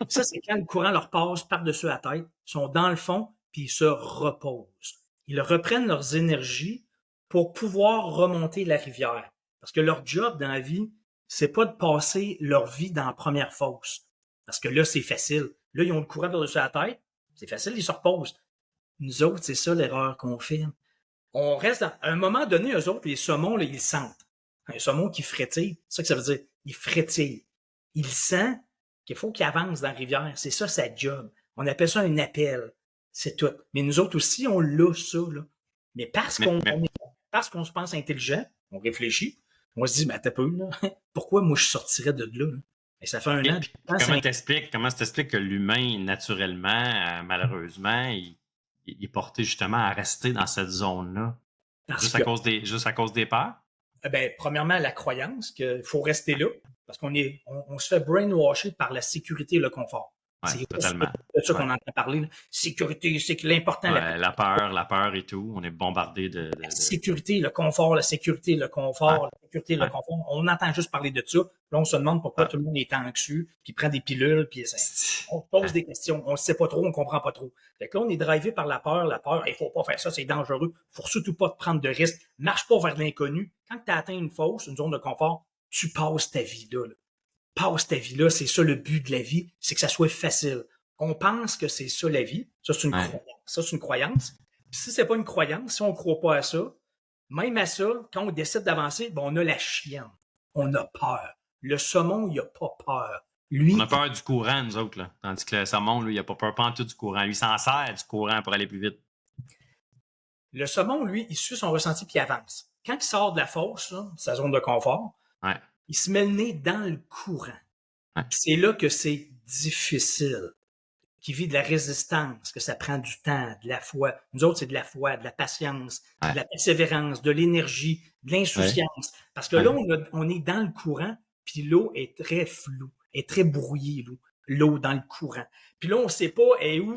Speaker 2: Ça, c'est quand le courant leur passe par-dessus la tête, ils sont dans le fond, puis ils se reposent. Ils reprennent leurs énergies pour pouvoir remonter la rivière. Parce que leur job dans la vie, c'est pas de passer leur vie dans la première fosse. Parce que là, c'est facile. Là, ils ont le courant par-dessus la tête, c'est facile, ils se reposent. Nous autres, c'est ça l'erreur qu'on fait. On reste à un moment donné, eux autres, les saumons, là, ils le sentent. Un saumon qui frétille, c'est ça que ça veut dire. Il frétille. Il sent qu'il faut qu'il avance dans la rivière. C'est ça sa job. On appelle ça un appel. C'est tout. Mais nous autres aussi, on l'a ça, là. Mais parce qu'on se pense intelligent, on réfléchit, on se dit, mais t'as peu, là. Pourquoi moi je sortirais de là? Et ça fait un an.
Speaker 1: Comment t'expliques que l'humain, naturellement, malheureusement, il est porté justement à rester dans cette zone-là? Juste à cause des peurs?
Speaker 2: Ben, premièrement, la croyance qu'il faut rester là, parce on se fait brainwasher par la sécurité et le confort.
Speaker 1: Ouais,
Speaker 2: c'est
Speaker 1: totalement.
Speaker 2: de ça qu'on entend parler. Là. Sécurité, c'est que l'important.
Speaker 1: Ouais, la peur et tout. On est bombardé de...
Speaker 2: La sécurité, le confort, la sécurité, le confort, la sécurité, le confort. On entend juste parler de ça. Là, on se demande pourquoi tout le monde est anxieux, puis prend des pilules, puis on pose des questions. On ne sait pas trop, on comprend pas trop. Fait que là, on est drivé par la peur. La peur, il faut pas faire ça, c'est dangereux. Faut surtout pas te prendre de risques. Marche pas vers l'inconnu. Quand tu as atteint une fosse, une zone de confort, tu passes ta vie là. Passe ta vie là, c'est ça le but de la vie, c'est que ça soit facile. On pense que c'est ça la vie, ça c'est une croyance. Ça c'est une croyance. Puis si c'est pas une croyance, si on croit pas à ça, même à ça, quand on décide d'avancer, ben on a la chienne. On a peur. Le saumon, il a pas peur. Lui,
Speaker 1: on a peur du courant, nous autres, là. Tandis que le saumon, lui, il a pas peur pas en tout du courant. Lui, il s'en sert du courant pour aller plus vite.
Speaker 2: Le saumon, lui, il suit son ressenti puis il avance. Quand il sort de la fosse, là, sa zone de confort, il se met le nez dans le courant. C'est là que c'est difficile. Qui vit de la résistance, que ça prend du temps, de la foi. Nous autres, c'est de la foi, de la patience, de la persévérance, de l'énergie, de l'insouciance. Parce que là, on est dans le courant, puis l'eau est très floue, est très brouillée, l'eau dans le courant. Puis là, on ne sait pas est où.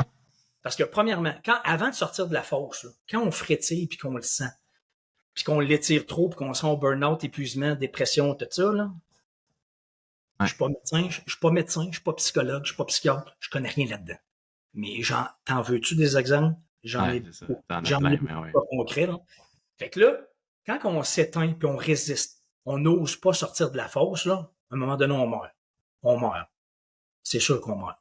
Speaker 2: Parce que premièrement, avant de sortir de la fosse, là, quand on frétille puis qu'on le sent, puis qu'on l'étire trop, puis qu'on sent au burn-out, épuisement, dépression, tout ça, là. Je suis pas médecin, je suis pas psychologue, je suis pas psychiatre, je connais rien là-dedans. Mais t'en veux-tu des exemples? J'en ai pas concret, là. Fait que là, quand on s'éteint puis on résiste, on n'ose pas sortir de la fosse, là, à un moment donné, on meurt. On meurt. C'est sûr qu'on meurt.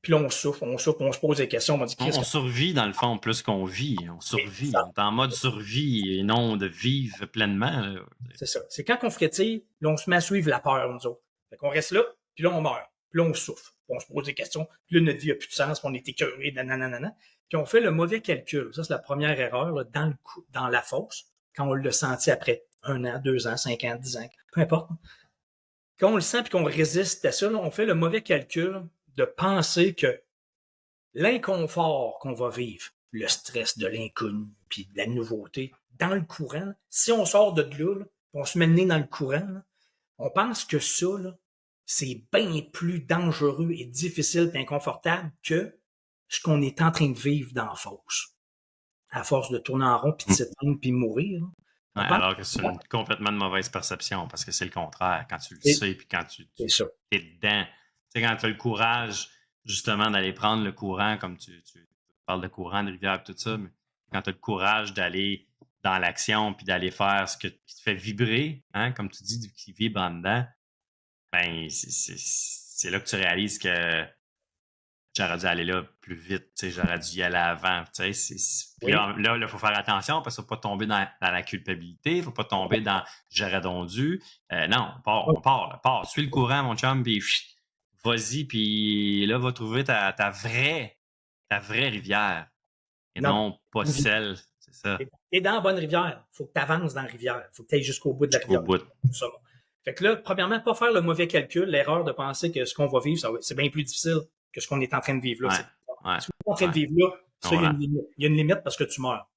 Speaker 2: Puis là, on souffre, on se pose des questions, on dit
Speaker 1: on survit dans le fond plus qu'on vit. On survit. On est en mode survie et non de vivre pleinement. Là.
Speaker 2: C'est ça. C'est quand on frétille, là, on se met à suivre la peur, nous autres. Fait qu'on reste là, puis là, on meurt. Puis là, on souffre. Puis on se pose des questions. Puis là, notre vie n'a plus de sens. Puis on est écœuré, nanana. Puis on fait le mauvais calcul. Ça, c'est la première erreur là, dans la fosse, quand on l'a senti après 1 an, 2 ans, 5 ans, 10 ans, peu importe. Quand on le sent puis qu'on résiste à ça, là, on fait le mauvais calcul de penser que l'inconfort qu'on va vivre, le stress de l'inconnu puis de la nouveauté, dans le courant, si on sort de là, on se met le nez dans le courant, là, on pense que ça, là, c'est bien plus dangereux et difficile et inconfortable que ce qu'on est en train de vivre dans la fosse. À force de tourner en rond, puis de s'éteindre, puis mourir.
Speaker 1: Alors que c'est complètement de mauvaise perception, parce que c'est le contraire. Quand tu le sais, puis quand tu es dedans. Tu sais, quand tu as le courage, justement, d'aller prendre le courant, comme tu parles de courant, de rivière, tout ça, mais quand tu as le courage d'aller dans l'action, puis d'aller faire ce qui te fait vibrer, hein, comme tu dis, qui vibre en dedans, ben, c'est là que tu réalises que j'aurais dû aller là plus vite, j'aurais dû y aller avant. Là, il faut faire attention parce qu'il ne faut pas tomber dans la culpabilité, il ne faut pas tomber dans j'aurais donc dû. Non, on part. Suis le courant, mon chum, puis vas-y, puis là, va trouver ta vraie rivière. Et non pas celle. C'est ça.
Speaker 2: T'es dans la bonne rivière. Il faut que tu avances dans la rivière. Il faut que tu ailles jusqu'au bout de la rivière. Fait que là, premièrement, pas faire le mauvais calcul, l'erreur de penser que ce qu'on va vivre, c'est bien plus difficile que ce qu'on est en train de vivre là. Ce qu'on est en train de vivre là, ça, il y a une limite parce que tu meurs.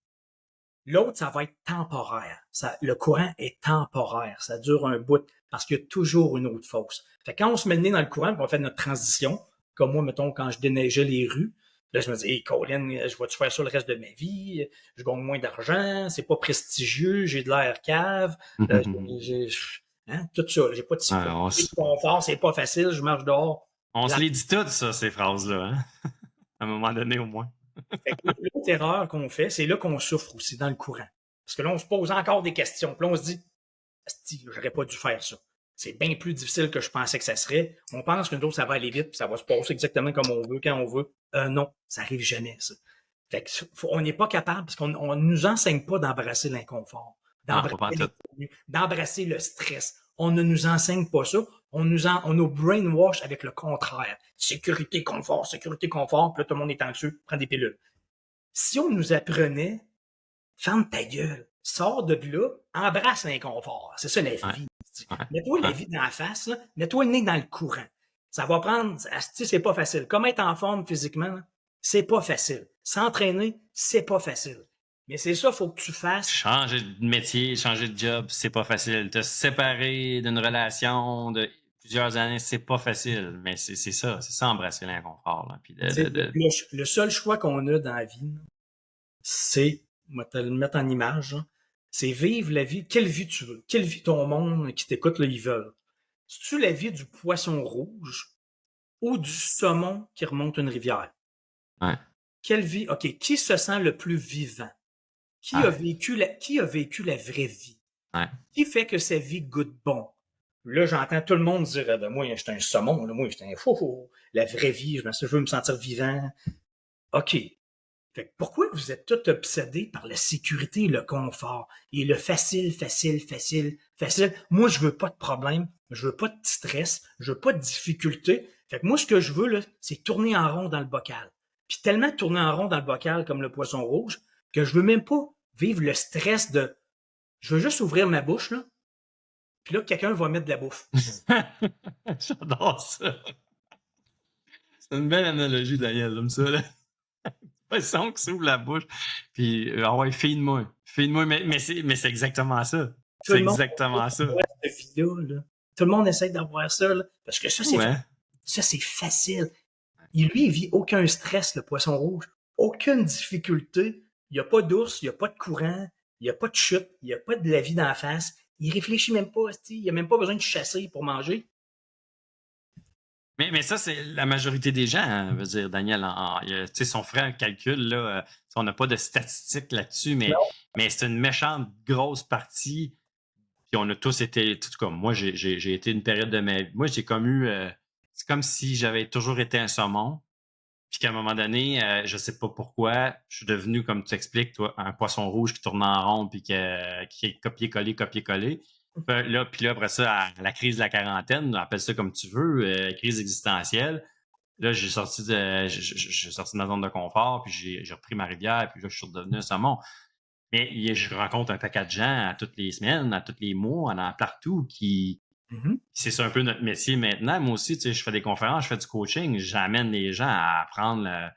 Speaker 2: L'autre, ça va être temporaire. Le courant est temporaire. Ça dure un bout parce qu'il y a toujours une autre fosse. Fait que quand on se met le nez dans le courant, on fait notre transition, comme moi, mettons, quand je déneigeais les rues, là, je me dis, hey, Colin, je vais-tu faire ça le reste de ma vie? Je gagne moins d'argent, c'est pas prestigieux, j'ai de l'air cave, tout ça. J'ai pas de sécurité, de confort, c'est pas facile, je marche dehors.
Speaker 1: On se les dit toutes, ça, ces phrases-là, hein? À un moment donné, au moins.
Speaker 2: Fait que l'autre erreur qu'on fait, c'est là qu'on souffre aussi dans le courant. Parce que là, on se pose encore des questions. Puis là, on se dit, j'aurais pas dû faire ça. C'est bien plus difficile que je pensais que ça serait. On pense qu'une autre, ça va aller vite, puis ça va se passer exactement comme on veut, quand on veut. Non, ça arrive jamais, ça. Fait que on n'est pas capable, parce qu'on ne nous enseigne pas d'embrasser l'inconfort, d'embrasser le stress. On ne nous enseigne pas ça. On nous brainwash avec le contraire. Sécurité, confort, puis là, tout le monde est anxieux, prend des pilules. Si on nous apprenait, ferme ta gueule, sors de là, embrasse l'inconfort. C'est ça la vie. Mets-toi la vie dans la face, là, mets-toi le nez dans le courant. Ça va prendre, c'est pas facile. Comme être en forme physiquement, là, c'est pas facile. S'entraîner, c'est pas facile. Mais c'est ça, faut que tu fasses.
Speaker 1: Changer de métier, changer de job, c'est pas facile. Te séparer d'une relation de plusieurs années, c'est pas facile. Mais c'est ça, embrasser l'inconfort. Là. Puis
Speaker 2: le seul choix qu'on a dans la vie, c'est, on va te le mettre en image, là, c'est vivre la vie, quelle vie tu veux, quelle vie ton monde qui t'écoute, là, ils veulent. C'est-tu la vie du poisson rouge ou du saumon qui remonte une rivière?
Speaker 1: Ouais.
Speaker 2: Quelle vie, OK, qui se sent le plus vivant? Qui a vécu la vraie vie?
Speaker 1: Ouais.
Speaker 2: Qui fait que sa vie goûte bon? Là, j'entends tout le monde dire, ben, moi, j'étais un saumon, là, moi, j'étais un fou, la vraie vie, je veux me sentir vivant. OK. Fait que pourquoi vous êtes tous obsédés par la sécurité et le confort et le facile? Moi, je veux pas de problème, je veux pas de stress, je veux pas de difficulté. Fait que moi, ce que je veux, là, c'est tourner en rond dans le bocal. Puis tellement tourner en rond dans le bocal comme le poisson rouge que je veux même pas vivre le stress de je veux juste ouvrir ma bouche, là, puis là, quelqu'un va mettre de la bouffe.
Speaker 1: J'adore ça. C'est une belle analogie, Daniel, comme ça, là. Poisson qui s'ouvre la bouche. Puis, fille-de-moi. Mais c'est exactement ça. C'est exactement ça.
Speaker 2: Cette vie-là, tout le monde essaie d'avoir ça, là, parce que ça, c'est facile. Lui, il vit aucun stress, le poisson rouge. Aucune difficulté. Il n'y a pas d'ours, il n'y a pas de courant, il n'y a pas de chute, il n'y a pas de la vie d'en face. Il réfléchit même pas, il n'a même pas besoin de chasser pour manger.
Speaker 1: Mais ça, c'est la majorité des gens, hein, veut dire, Daniel. Si on ferait un calcul, là, on n'a pas de statistiques là-dessus, mais c'est une méchante grosse partie. Puis on a tous été, tout comme moi, j'ai été une période de ma vie. Moi, j'ai comme eu. C'est comme si j'avais toujours été un saumon. Puis qu'à un moment donné, je sais pas pourquoi, je suis devenu, comme tu expliques, toi, un poisson rouge qui tourne en rond puis qui est copié-collé. Puis là, après ça, à la crise de la quarantaine, appelle ça comme tu veux, crise existentielle. Là, j'ai sorti de ma zone de confort, puis j'ai repris ma rivière, puis là, je suis redevenu un saumon. Mais je rencontre un paquet de gens à toutes les semaines, à tous les mois, partout qui... C'est ça un peu notre métier maintenant. Moi aussi, je fais des conférences, je fais du coaching, j'amène les gens à apprendre, à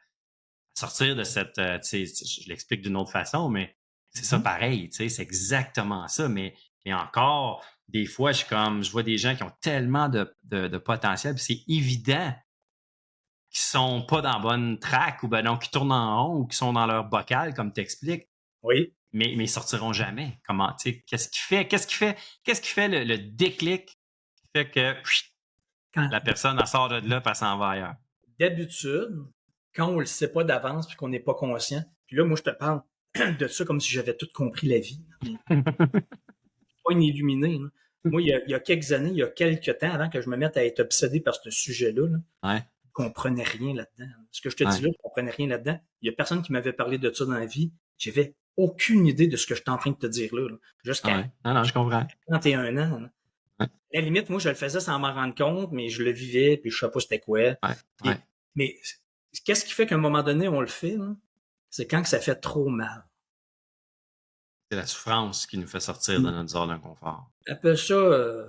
Speaker 1: sortir de cette... je l'explique d'une autre façon, mais c'est ça pareil, c'est exactement ça. Mais encore, des fois, je vois des gens qui ont tellement de potentiel, puis c'est évident qu'ils sont pas dans la bonne track, ou ben non, qui tournent en rond, ou qui sont dans leur bocal, comme tu expliques.
Speaker 2: Oui.
Speaker 1: Mais ils sortiront jamais. Comment, qu'est-ce qui fait le déclic qui fait que la personne elle sort de là, elle s'en va ailleurs?
Speaker 2: D'habitude, quand on le sait pas d'avance puis qu'on n'est pas conscient, puis là, moi, je te parle de ça comme si j'avais tout compris la vie. Pas une illuminée. Là. Moi, il y a quelques années, il y a quelques temps, avant que je me mette à être obsédé par ce sujet-là, je ne comprenais rien là-dedans. Ce que je te dis là, je ne comprenais rien là-dedans. Il n'y a personne qui m'avait parlé de ça dans la vie. J'avais aucune idée de ce que je suis en train de te dire là. Jusqu'à
Speaker 1: non, je comprends.
Speaker 2: 31 ans. À la limite, moi, je le faisais sans m'en rendre compte, mais je le vivais, puis je ne savais pas c'était quoi. Mais qu'est-ce qui fait qu'à un moment donné, on le fait? Là? C'est quand que ça fait trop mal.
Speaker 1: C'est la souffrance qui nous fait sortir de notre zone d'inconfort.
Speaker 2: Appelle ça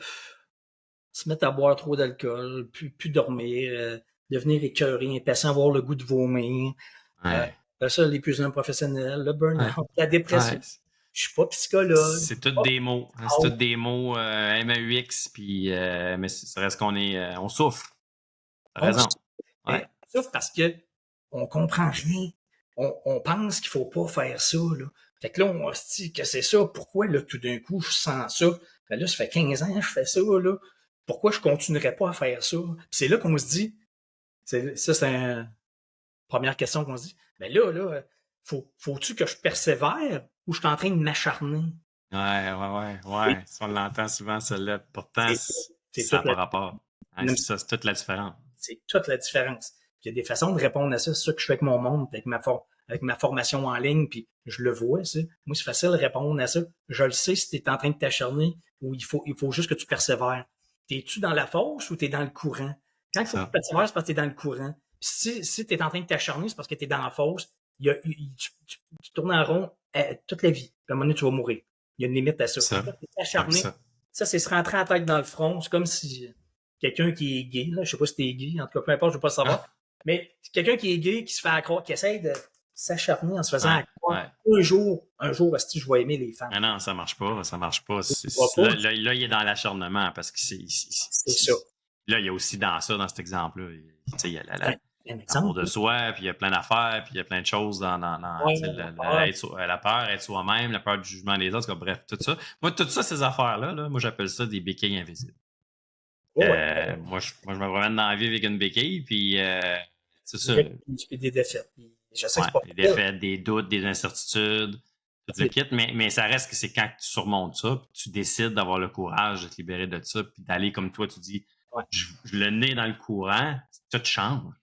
Speaker 2: se mettre à boire trop d'alcool, plus dormir, devenir écœuré, impatient, avoir le goût de vomir. Ça, l'épuisement professionnel, le burn-out, la dépression. Je suis pas psychologue.
Speaker 1: C'est tous des mots. Hein, c'est tous des mots MAUX, puis mais ça reste qu'on est. On souffre. T'as raison. Ouais.
Speaker 2: Sauf parce que on comprend rien. On pense qu'il faut pas faire ça, là. Fait que là, on se dit que c'est ça. Pourquoi, là, tout d'un coup, je sens ça? Ben là, ça fait 15 ans que je fais ça, là. Pourquoi je continuerais pas à faire ça? Puis c'est là qu'on se dit, c'est une première question qu'on se dit. Ben là, faut-tu que je persévère ou je suis en train de m'acharner?
Speaker 1: Ouais. Ça, on l'entend souvent, celle-là. Pourtant, ça n'a pas rapport. Hein, c'est ça, c'est toute la différence.
Speaker 2: C'est toute la différence. Puis il y a des façons de répondre à ça. C'est ça que je fais avec mon monde, avec ma formation en ligne, puis je le vois, ça. Moi, c'est facile de répondre à ça. Je le sais si tu es en train de t'acharner ou il faut juste que tu persévères. T'es-tu dans la fosse ou t'es dans le courant? Quand il faut que tu persévères, c'est parce que t'es dans le courant. Puis si t'es en train de t'acharner, c'est parce que t'es dans la fosse. Tu tournes en rond toute la vie. Puis à un moment donné, tu vas mourir. Il y a une limite à ça. Quand t'es acharné, ça, c'est se rentrer la tête dans le front. C'est comme si quelqu'un qui est gay, là, je sais pas si t'es gay, en tout cas, peu importe, je veux pas le savoir. Mais quelqu'un qui est gay, qui se fait accroire, qui essaie de s'acharner en se faisant accroire. Un jour, si je vais aimer les femmes.
Speaker 1: Ah non, ça marche pas. Là, il est dans l'acharnement parce que c'est
Speaker 2: ça.
Speaker 1: Là, il y a aussi dans cet exemple-là, il y a l'amour de soi, puis il y a plein d'affaires, puis il y a plein de choses dans la peur, être soi-même, la peur du jugement des autres, bref, tout ça. Moi, tout ça, ces affaires-là, moi, j'appelle ça des béquilles invisibles. Moi, je me promène dans la vie avec une béquille, puis c'est ça.
Speaker 2: Puis des défaites. Je sais que c'est
Speaker 1: pas des défaites, des doutes, des incertitudes, tout le kit, mais ça reste que c'est quand tu surmontes ça, puis tu décides d'avoir le courage de te libérer de ça, puis d'aller comme toi, tu dis, je le nez dans le courant, tout change.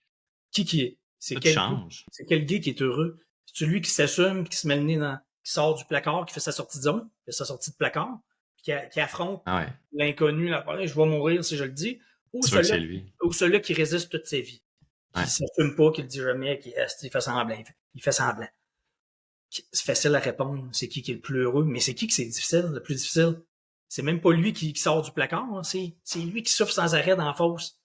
Speaker 2: Qui est? C'est quel gay qui est heureux? C'est celui qui s'assume, qui se met le nez qui sort du placard, qui fait sa sortie de zone, qui fait sa sortie de placard, puis qui affronte l'inconnu, je vais mourir si je le dis, ou celui qui résiste toute sa vie. Qui s'assume pas, qui le dit jamais, qui fait semblant. Il fait semblant. C'est facile à répondre. C'est qui est le plus heureux? Mais c'est qui que c'est difficile, le plus difficile? C'est même pas lui qui sort du placard. Hein. C'est lui qui souffre sans arrêt dans la fosse.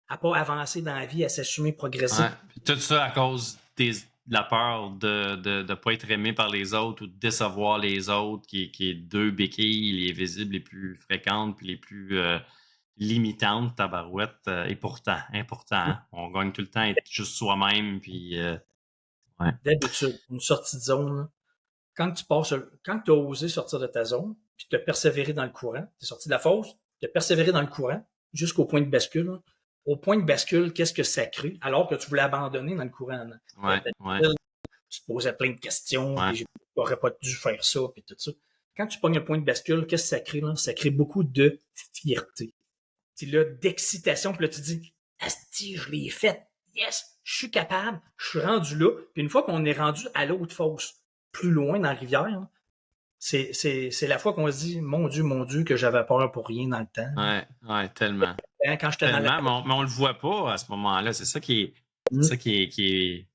Speaker 2: À pas avancer dans la vie, à s'assumer, progresser.
Speaker 1: Tout ça à cause de la peur de ne pas être aimé par les autres ou de décevoir les autres, qui est deux béquilles, les visibles les plus fréquentes puis les plus limitantes, tabarouette. Et pourtant, important. Hein? On gagne tout le temps à être juste soi-même. Puis,
Speaker 2: D'habitude, une sortie de zone, là, quand tu as osé sortir de ta zone, puis tu as persévéré dans le courant, tu es sorti de la fosse, tu as persévéré dans le courant jusqu'au point de bascule. Là. Au point de bascule, qu'est-ce que ça crée? Alors que tu voulais abandonner dans le courant. Tu te posais plein de questions, puis j'aurais pas dû faire ça, puis tout ça. Quand tu pognes un point de bascule, qu'est-ce que ça crée? Là? Ça crée beaucoup de fierté. C'est là, d'excitation, puis là, tu dis, asti, je l'ai fait. Yes, je suis capable, je suis rendu là. Puis une fois qu'on est rendu à l'autre fosse, plus loin dans la rivière, hein, c'est la fois qu'on se dit, mon Dieu, que j'avais peur pour rien dans le temps.
Speaker 1: Ouais, tellement.
Speaker 2: Quand j'étais dans la...
Speaker 1: mais on le voit pas à ce moment-là. C'est ça qui est... ça qui est...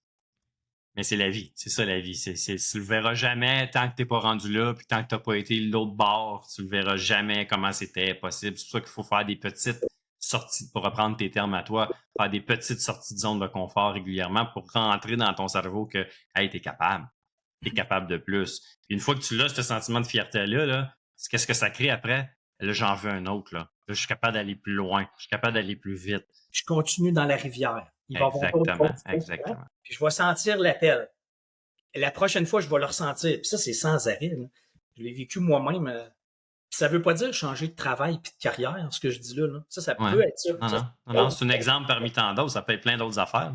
Speaker 1: Mais c'est la vie. C'est ça, la vie. Tu le verras jamais tant que t'es pas rendu là, puis tant que t'as pas été l'autre bord, tu le verras jamais comment c'était possible. C'est pour ça qu'il faut faire des petites sorties, pour reprendre tes termes à toi, faire des petites sorties de zone de confort régulièrement pour rentrer dans ton cerveau que, hey, t'es capable. T'es capable de plus. Puis une fois que tu l'as, ce sentiment de fierté-là, qu'est-ce que ça crée après? Là, j'en veux un autre. Là, je suis capable d'aller plus loin. Je suis capable d'aller plus vite.
Speaker 2: Je continue dans la rivière. Il va
Speaker 1: exactement.
Speaker 2: Puis je vais sentir l'appel. Et la prochaine fois, je vais le ressentir. Puis ça, c'est sans arrêt. Là. Je l'ai vécu moi-même. Ça veut pas dire changer de travail puis de carrière, ce que je dis là. Ça peut être ça.
Speaker 1: Non, c'est un exemple parmi tant d'autres. Ça peut être plein d'autres affaires.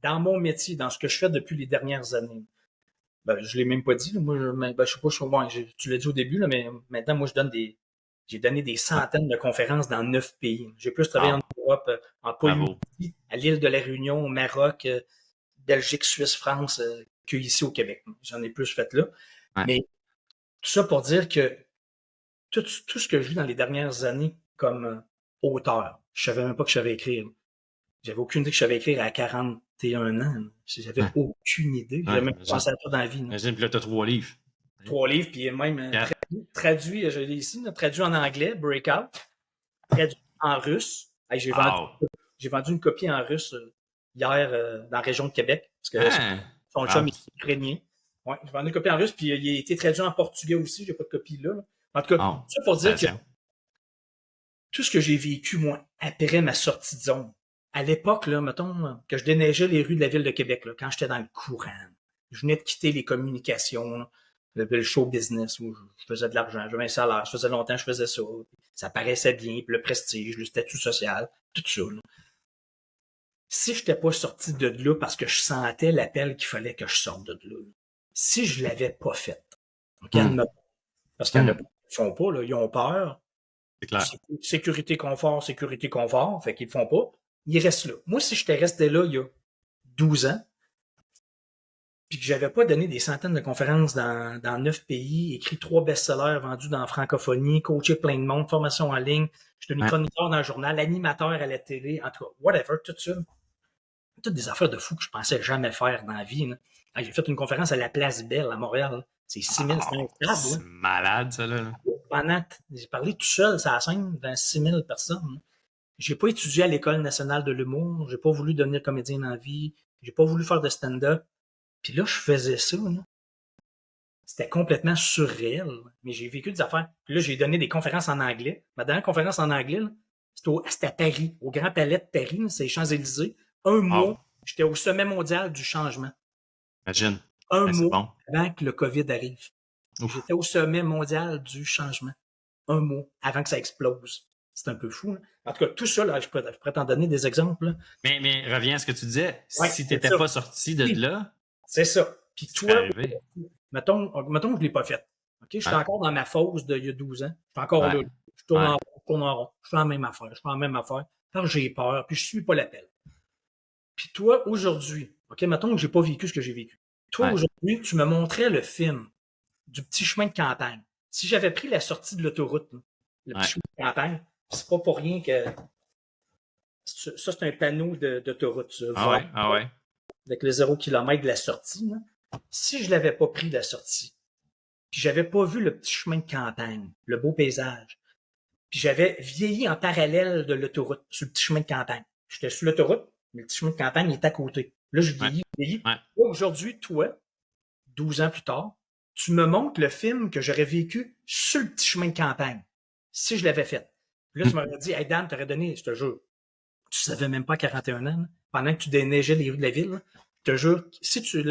Speaker 2: Dans mon métier, dans ce que je fais depuis les dernières années, je l'ai même pas dit. Là. Moi, je sais pas, tu l'as dit au début, là, mais maintenant, moi, j'ai donné des centaines de conférences dans 9 pays. J'ai plus travaillé en Europe, en Polynésie, à l'île de la Réunion, au Maroc, Belgique, Suisse, France, qu'ici au Québec. J'en ai plus fait là. Ouais. Mais tout ça pour dire que tout ce que je vis dans les dernières années comme auteur, je savais même pas que je savais écrire. J'avais aucune idée que je savais écrire à 41 ans. J'avais aucune idée. J'avais même pas pensé à ça dans la vie.
Speaker 1: Imagine, puis là, t'as 3 livres.
Speaker 2: 3 livres, puis même traduit, je l'ai ici, traduit en anglais, Breakout, traduit en russe. Hey, j'ai vendu une copie en russe hier dans la région de Québec, parce que son chum est ukrainien. Ouais, je vendais une copie en russe, puis il a été traduit en portugais aussi. J'ai pas de copie là. En tout cas,
Speaker 1: Oh,
Speaker 2: ça pour dire que
Speaker 1: félicitations.
Speaker 2: tout ce que j'ai vécu, moi, après ma sortie de zone, à l'époque, là, mettons, que je déneigeais les rues de la ville de Québec, là, quand j'étais dans le courant, je venais de quitter les communications, là, le show business où je faisais de l'argent, j'avais un salaire, ça faisait longtemps que je faisais ça, ça paraissait bien, puis le prestige, le statut social, tout ça. Là. Si je n'étais pas sorti de là parce que je sentais l'appel qu'il fallait que je sorte de là, si je l'avais pas fait, okay, parce qu'il y en a qui ne font pas, là, ils ont peur,
Speaker 1: C'est clair.
Speaker 2: sécurité, confort, fait qu'ils le font pas. Ils restent là. Moi, si j'étais resté là il y a 12 ans, puis que j'avais pas donné des centaines de conférences dans 9 pays, écrit 3 best-sellers vendus dans la francophonie, coaché plein de monde, formation en ligne, je suis devenu chroniqueur dans le journal, animateur à la télé, en tout cas, whatever, tout ça. Toutes des affaires de fou que je pensais jamais faire dans la vie. Là. J'ai fait une conférence à la Place Belle à Montréal. Là. C'est 6000, c'est incroyable.
Speaker 1: C'est malade, ça, là.
Speaker 2: J'ai parlé tout seul sur la scène devant 6000 personnes. J'ai pas étudié à l'École nationale de l'humour. J'ai pas voulu devenir comédien dans la vie. J'ai pas voulu faire de stand-up. Puis là, je faisais ça. Là. C'était complètement surréel. Mais j'ai vécu des affaires. Puis là, j'ai donné des conférences en anglais. Ma dernière conférence en anglais, c'était à Paris, au Grand Palais de Paris. Là, c'est les Champs-Élysées. Un mois, j'étais au sommet mondial du changement.
Speaker 1: Imagine.
Speaker 2: Un mois avant que le COVID arrive. Ouf. J'étais au sommet mondial du changement. Un mois avant que ça explose. C'est un peu fou. Là. En tout cas, tout ça, là, je pourrais t'en donner des exemples. Là.
Speaker 1: Mais reviens à ce que tu disais. Ouais, si tu n'étais pas sorti de là...
Speaker 2: C'est ça. Puis toi, mettons que je ne l'ai pas fait. Okay? Je suis encore dans ma fosse d'il y a 12 ans. Je suis encore là. Je tourne en rond. Je fais la même affaire. Parce que j'ai peur, puis je ne suis pas l'appel. Puis toi, aujourd'hui, OK, mettons que j'ai pas vécu ce que j'ai vécu. Toi, aujourd'hui, tu me montrais le film du petit chemin de campagne. Si j'avais pris la sortie de l'autoroute, là, le petit chemin de campagne, c'est pas pour rien que ça, c'est un panneau d'autoroute. Avec le 0 km de la sortie. Là. Si je l'avais pas pris la sortie, puis j'avais pas vu le petit chemin de campagne, le beau paysage, puis j'avais vieilli en parallèle de l'autoroute, sur le petit chemin de campagne. J'étais sur l'autoroute, mais le petit chemin de campagne est à côté. Là, je vieillis. Là, aujourd'hui, toi, 12 ans plus tard, tu me montres le film que j'aurais vécu sur le petit chemin de campagne, si je l'avais fait. Puis là, tu m'aurais dit, hey Dan, t'aurais donné, je te jure, tu savais même pas 41 ans, là, pendant que tu déneigeais les rues de la ville, là, je te jure, si tu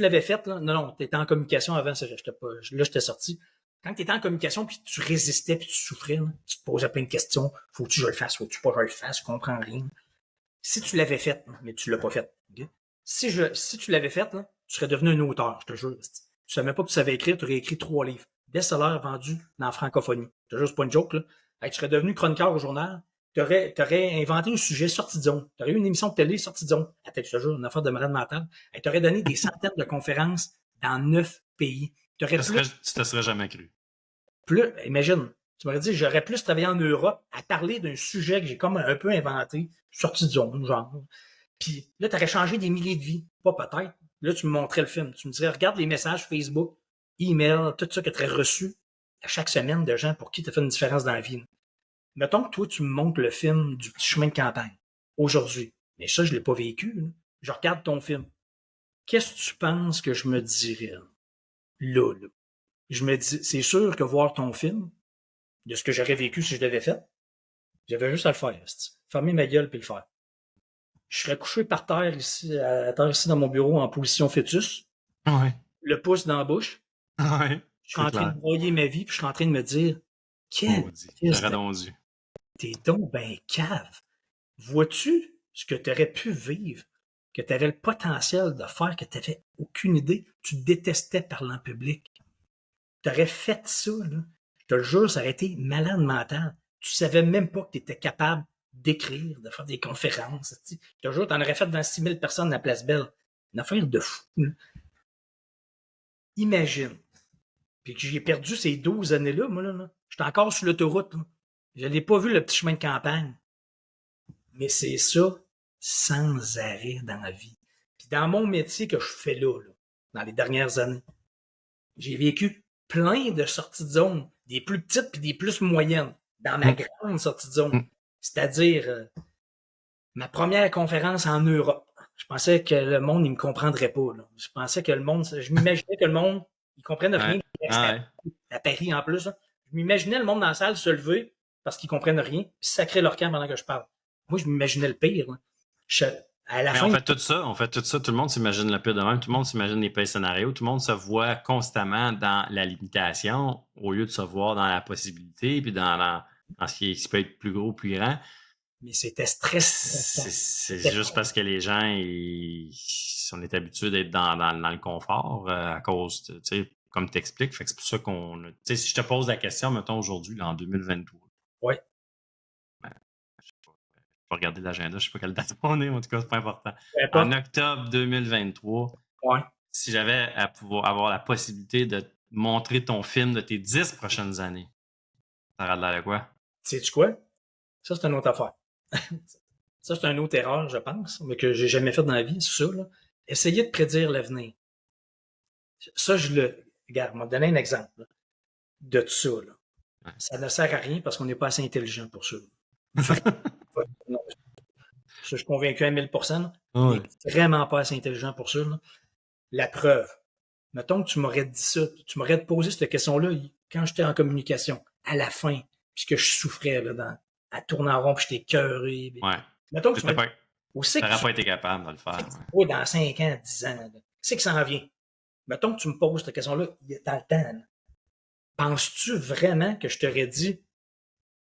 Speaker 2: l'avais fait, là, non, t'étais en communication avant, là, j'étais sorti. Quand tu étais en communication, puis tu résistais, puis tu souffrais, là, tu te posais plein de questions, faut-tu que je le fasse, faut-tu pas que je le fasse, je comprends rien. Si tu l'avais fait, mais tu l'as pas fait, okay? Si tu l'avais fait, là, tu serais devenu un auteur, je te jure. Tu savais pas que tu savais écrire, tu aurais écrit 3 livres. Best-seller vendu dans la francophonie. Je te jure, c'est pas une joke, là. Tu serais devenu chroniqueur au journal, t'aurais inventé un sujet sorti de zone. T'aurais eu une émission de télé sortie de zone. Attends, je te jure, une affaire de malade mental. T'aurais donné des centaines de conférences dans 9 pays. Tu
Speaker 1: te serais jamais cru.
Speaker 2: Imagine, tu m'aurais dit, j'aurais plus travaillé en Europe à parler d'un sujet que j'ai comme un peu inventé, sorti de zone, genre. Puis là, tu aurais changé des milliers de vies. Pas peut-être. Là, tu me montrais le film. Tu me dirais, regarde les messages Facebook, email, tout ça que tu aurais reçu à chaque semaine de gens pour qui tu as fait une différence dans la vie. Là. Mettons que toi, tu me montres le film du petit chemin de campagne aujourd'hui. Mais ça, je ne l'ai pas vécu. Là. Je regarde ton film. Qu'est-ce que tu penses que je me dirais? Là. Je me dis, c'est sûr que voir ton film, de ce que j'aurais vécu si je l'avais fait, j'avais juste à le faire. Fermer ma gueule puis le faire. Je serais couché par terre ici, à terre ici dans mon bureau en position fœtus.
Speaker 1: Ouais.
Speaker 2: Le pouce dans la bouche.
Speaker 1: Ouais.
Speaker 2: Je suis en train de broyer ma vie puis je suis en train de me dire, t'es donc ben cave. Vois-tu ce que tu aurais pu vivre, que tu avais le potentiel de faire, que tu n'avais aucune idée, tu détestais parler en public. Tu aurais fait ça, là. Je te le jure, ça aurait été malade mental. Tu savais même pas que tu étais capable d'écrire, de faire des conférences. Je te jure, tu en aurais fait dans 6000 personnes à la Place Belle. Une affaire de fou. Là. Imagine. Puis que j'ai perdu ces 12 années-là, moi, là. J'étais encore sur l'autoroute. Là. Je n'ai pas vu le petit chemin de campagne. Mais c'est ça, sans arrêt dans la vie. Puis dans mon métier que je fais là, dans les dernières années, j'ai vécu plein de sorties de zone, des plus petites puis des plus moyennes, dans ma grande sortie de zone. C'est-à-dire ma première conférence en Europe. Je pensais que le monde, il me comprendrait pas. Là. Je pensais que le monde, je m'imaginais que le monde, il comprenne rien. À Paris en plus. Là. Je m'imaginais le monde dans la salle se lever parce qu'ils comprennent rien, puis sacrer leur camp pendant que je parle. Moi, je m'imaginais le pire. À la fin,
Speaker 1: on fait tout ça, tout le monde s'imagine le pire de même, tout le monde s'imagine les pires scénarios, tout le monde se voit constamment dans la limitation au lieu de se voir dans la possibilité, puis dans ce qui peut être plus gros, plus grand.
Speaker 2: Mais c'était stressant.
Speaker 1: C'est juste parce que les gens, on est habitués d'être dans le confort à cause, tu sais, comme tu expliques. Fait que c'est pour ça qu'on... Tu sais, si je te pose la question, mettons aujourd'hui, là, en 2023.
Speaker 2: Oui.
Speaker 1: Je vais regarder l'agenda, je sais pas quelle date on est, en tout cas, c'est pas important.
Speaker 2: Pas.
Speaker 1: En octobre 2023, si j'avais à pouvoir avoir la possibilité de montrer ton film de tes 10 prochaines années, ça aurait l'air de quoi?
Speaker 2: Sais-tu quoi? Ça, c'est une autre affaire. Ça, c'est une autre erreur, je pense, mais que j'ai jamais fait dans la vie, c'est ça. Là. Essayer de prédire l'avenir. Ça, regarde, je vais te donner un exemple là, de tout ça. Là. Ouais. Ça ne sert à rien parce qu'on n'est pas assez intelligent pour ça. Non, je suis convaincu à 1000%. On n'est vraiment pas assez intelligent pour ça. Là. La preuve. Mettons que tu m'aurais dit ça, tu m'aurais posé cette question-là quand j'étais en communication, à la fin, puisque je souffrais là, à tourner en rond, puis j'étais écœuré.
Speaker 1: Ouais.
Speaker 2: Mettons que tu
Speaker 1: n'aurais pas été capable de le faire.
Speaker 2: Ouais. Dans 5 ans, 10 ans, c'est que ça en vient. Mettons que tu me poses cette question-là, il est dans le temps. Là. Penses-tu vraiment que je t'aurais dit,